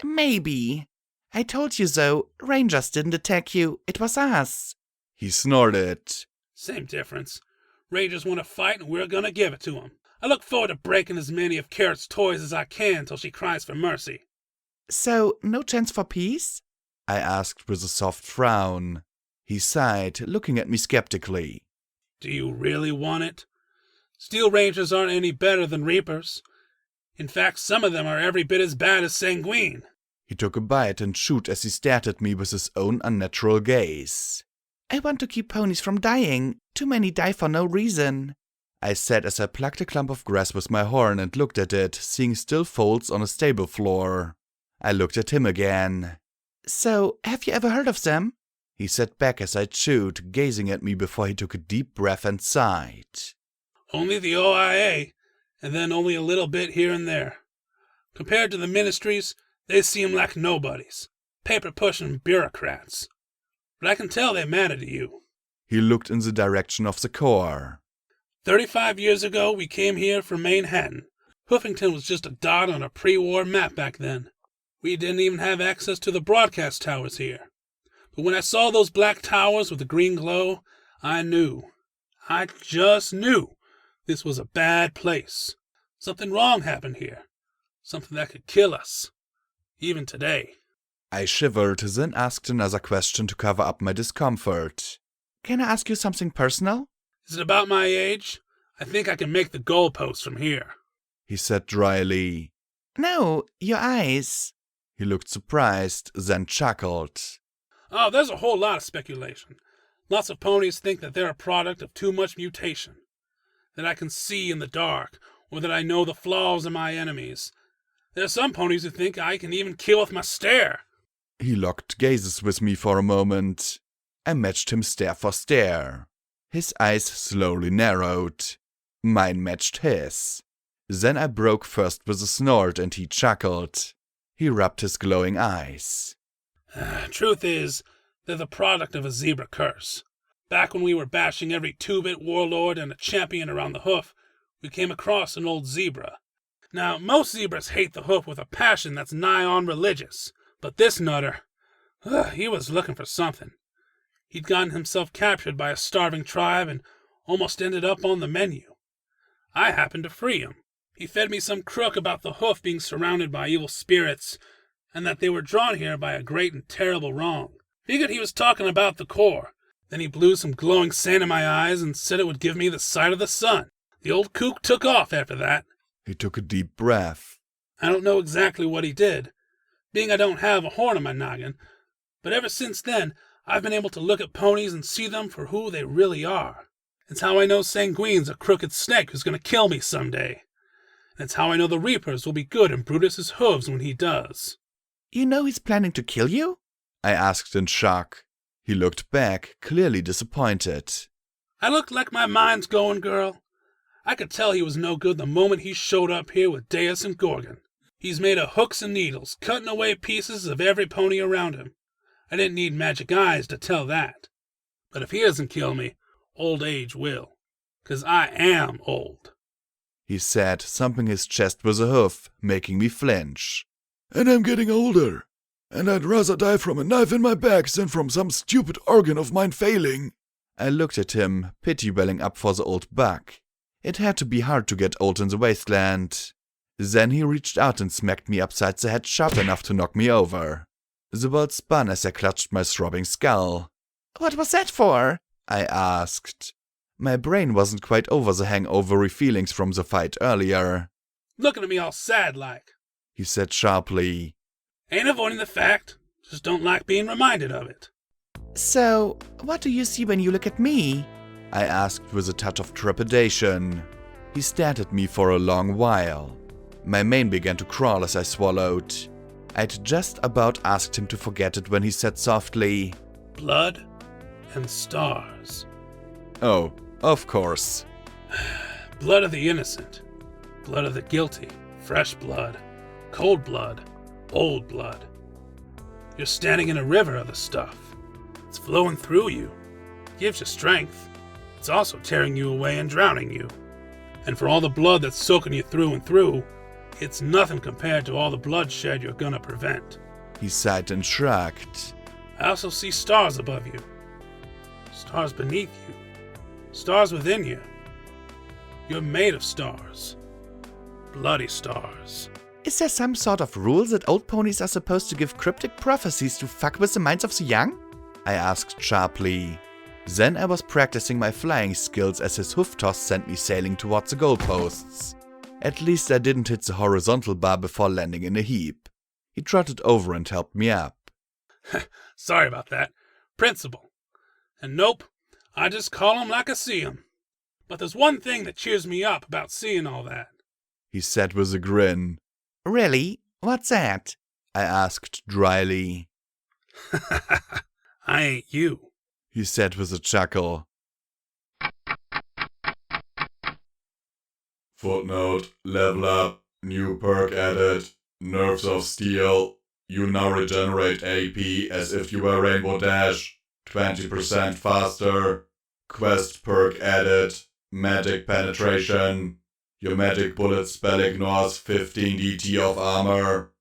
Maybe. I told you so. Rangers didn't attack you. It was us. He snorted. Same difference. Rangers want to fight and we're gonna give it to them. I look forward to breaking as many of Carrot's toys as I can till she cries for mercy. So, no chance for peace? I asked with a soft frown. He sighed, looking at me skeptically. Do you really want it? Steel Rangers aren't any better than Reapers. In fact, some of them are every bit as bad as Sanguine. He took a bite and chewed as he stared at me with his own unnatural gaze. I want to keep ponies from dying. Too many die for no reason, I said as I plucked a clump of grass with my horn and looked at it, seeing still folds on a stable floor. I looked at him again. So, have you ever heard of them? He sat back as I chewed, gazing at me before he took a deep breath and sighed. Only the OIA, and then only a little bit here and there. Compared to the ministries, they seem like nobodies, paper-pushing bureaucrats. But I can tell they matter to you. He looked in the direction of the core. 35 years ago, we came here from Manhattan. Huffington was just a dot on a pre-war map back then. We didn't even have access to the broadcast towers here. But when I saw those black towers with the green glow, I knew. I just knew this was a bad place. Something wrong happened here. Something that could kill us. Even today. I shivered, then asked another question to cover up my discomfort. Can I ask you something personal? Is it about my age? I think I can make the goalposts from here. He said dryly. No, your eyes. He looked surprised, then chuckled. Oh, there's a whole lot of speculation. Lots of ponies think that they're a product of too much mutation. That I can see in the dark, or that I know the flaws in my enemies. There are some ponies who think I can even kill with my stare. He locked gazes with me for a moment. I matched him stare for stare. His eyes slowly narrowed. Mine matched his. Then I broke first with a snort and he chuckled. He rubbed his glowing eyes. Truth is, they're the product of a zebra curse. Back when we were bashing every 2-bit warlord and a champion around the hoof, we came across an old zebra. Now, most zebras hate the hoof with a passion that's nigh on religious. But this nutter, he was looking for something. He'd gotten himself captured by a starving tribe and almost ended up on the menu. I happened to free him. He fed me some crook about the hoof being surrounded by evil spirits, and that they were drawn here by a great and terrible wrong. Figured he was talking about the core. Then he blew some glowing sand in my eyes and said it would give me the sight of the sun. The old kook took off after that. He took a deep breath. I don't know exactly what he did, being I don't have a horn in my noggin, but ever since then, I've been able to look at ponies and see them for who they really are. It's how I know Sanguine's a crooked snake who's going to kill me someday. And it's how I know the Reapers will be good in Brutus's hooves when he does. You know he's planning to kill you? I asked in shock. He looked back, clearly disappointed. I looked like my mind's going, girl. I could tell he was no good the moment he showed up here with Deus and Gorgon. He's made of hooks and needles, cutting away pieces of every pony around him. I didn't need magic eyes to tell that. But if he doesn't kill me, old age will. 'Cause I am old. He said, thumping his chest with a hoof, making me flinch. And I'm getting older. And I'd rather die from a knife in my back than from some stupid organ of mine failing. I looked at him, pity welling up for the old buck. It had to be hard to get old in the wasteland. Then he reached out and smacked me upside the head sharp enough to knock me over. The world spun as I clutched my throbbing skull. What was that for? I asked. My brain wasn't quite over the hangovery feelings from the fight earlier. Looking at me all sad-like. He said sharply. Ain't avoiding the fact, just don't like being reminded of it. So, what do you see when you look at me? I asked with a touch of trepidation. He stared at me for a long while. My mane began to crawl as I swallowed. I'd just about asked him to forget it when he said softly, Blood and stars. Oh, of course. Blood of the innocent. Blood of the guilty. Fresh blood. Cold blood. Old blood. You're standing in a river of the stuff. It's flowing through you. Gives you strength. It's also tearing you away and drowning you. And for all the blood that's soaking you through and through, it's nothing compared to all the bloodshed you're gonna prevent. He sighed and shrugged. I also see stars above you. Stars beneath you. Stars within you. You're made of stars. Bloody stars. Is there some sort of rule that old ponies are supposed to give cryptic prophecies to fuck with the minds of the young? I asked sharply. Then I was practicing my flying skills as his hoof toss sent me sailing towards the goalposts. At least I didn't hit the horizontal bar before landing in a heap. He trotted over and helped me up. Sorry about that. Principle. And nope, I just call 'em like I see 'em. But there's one thing that cheers me up about seeing all that. He said with a grin. Really? What's that? I asked dryly. I ain't you. He said with a chuckle. Footnote, level up, new perk added, nerves of steel. You now regenerate AP as if you were Rainbow Dash, 20% faster. Quest perk added, magic penetration. Your magic bullet spell ignores 15 DT of armor.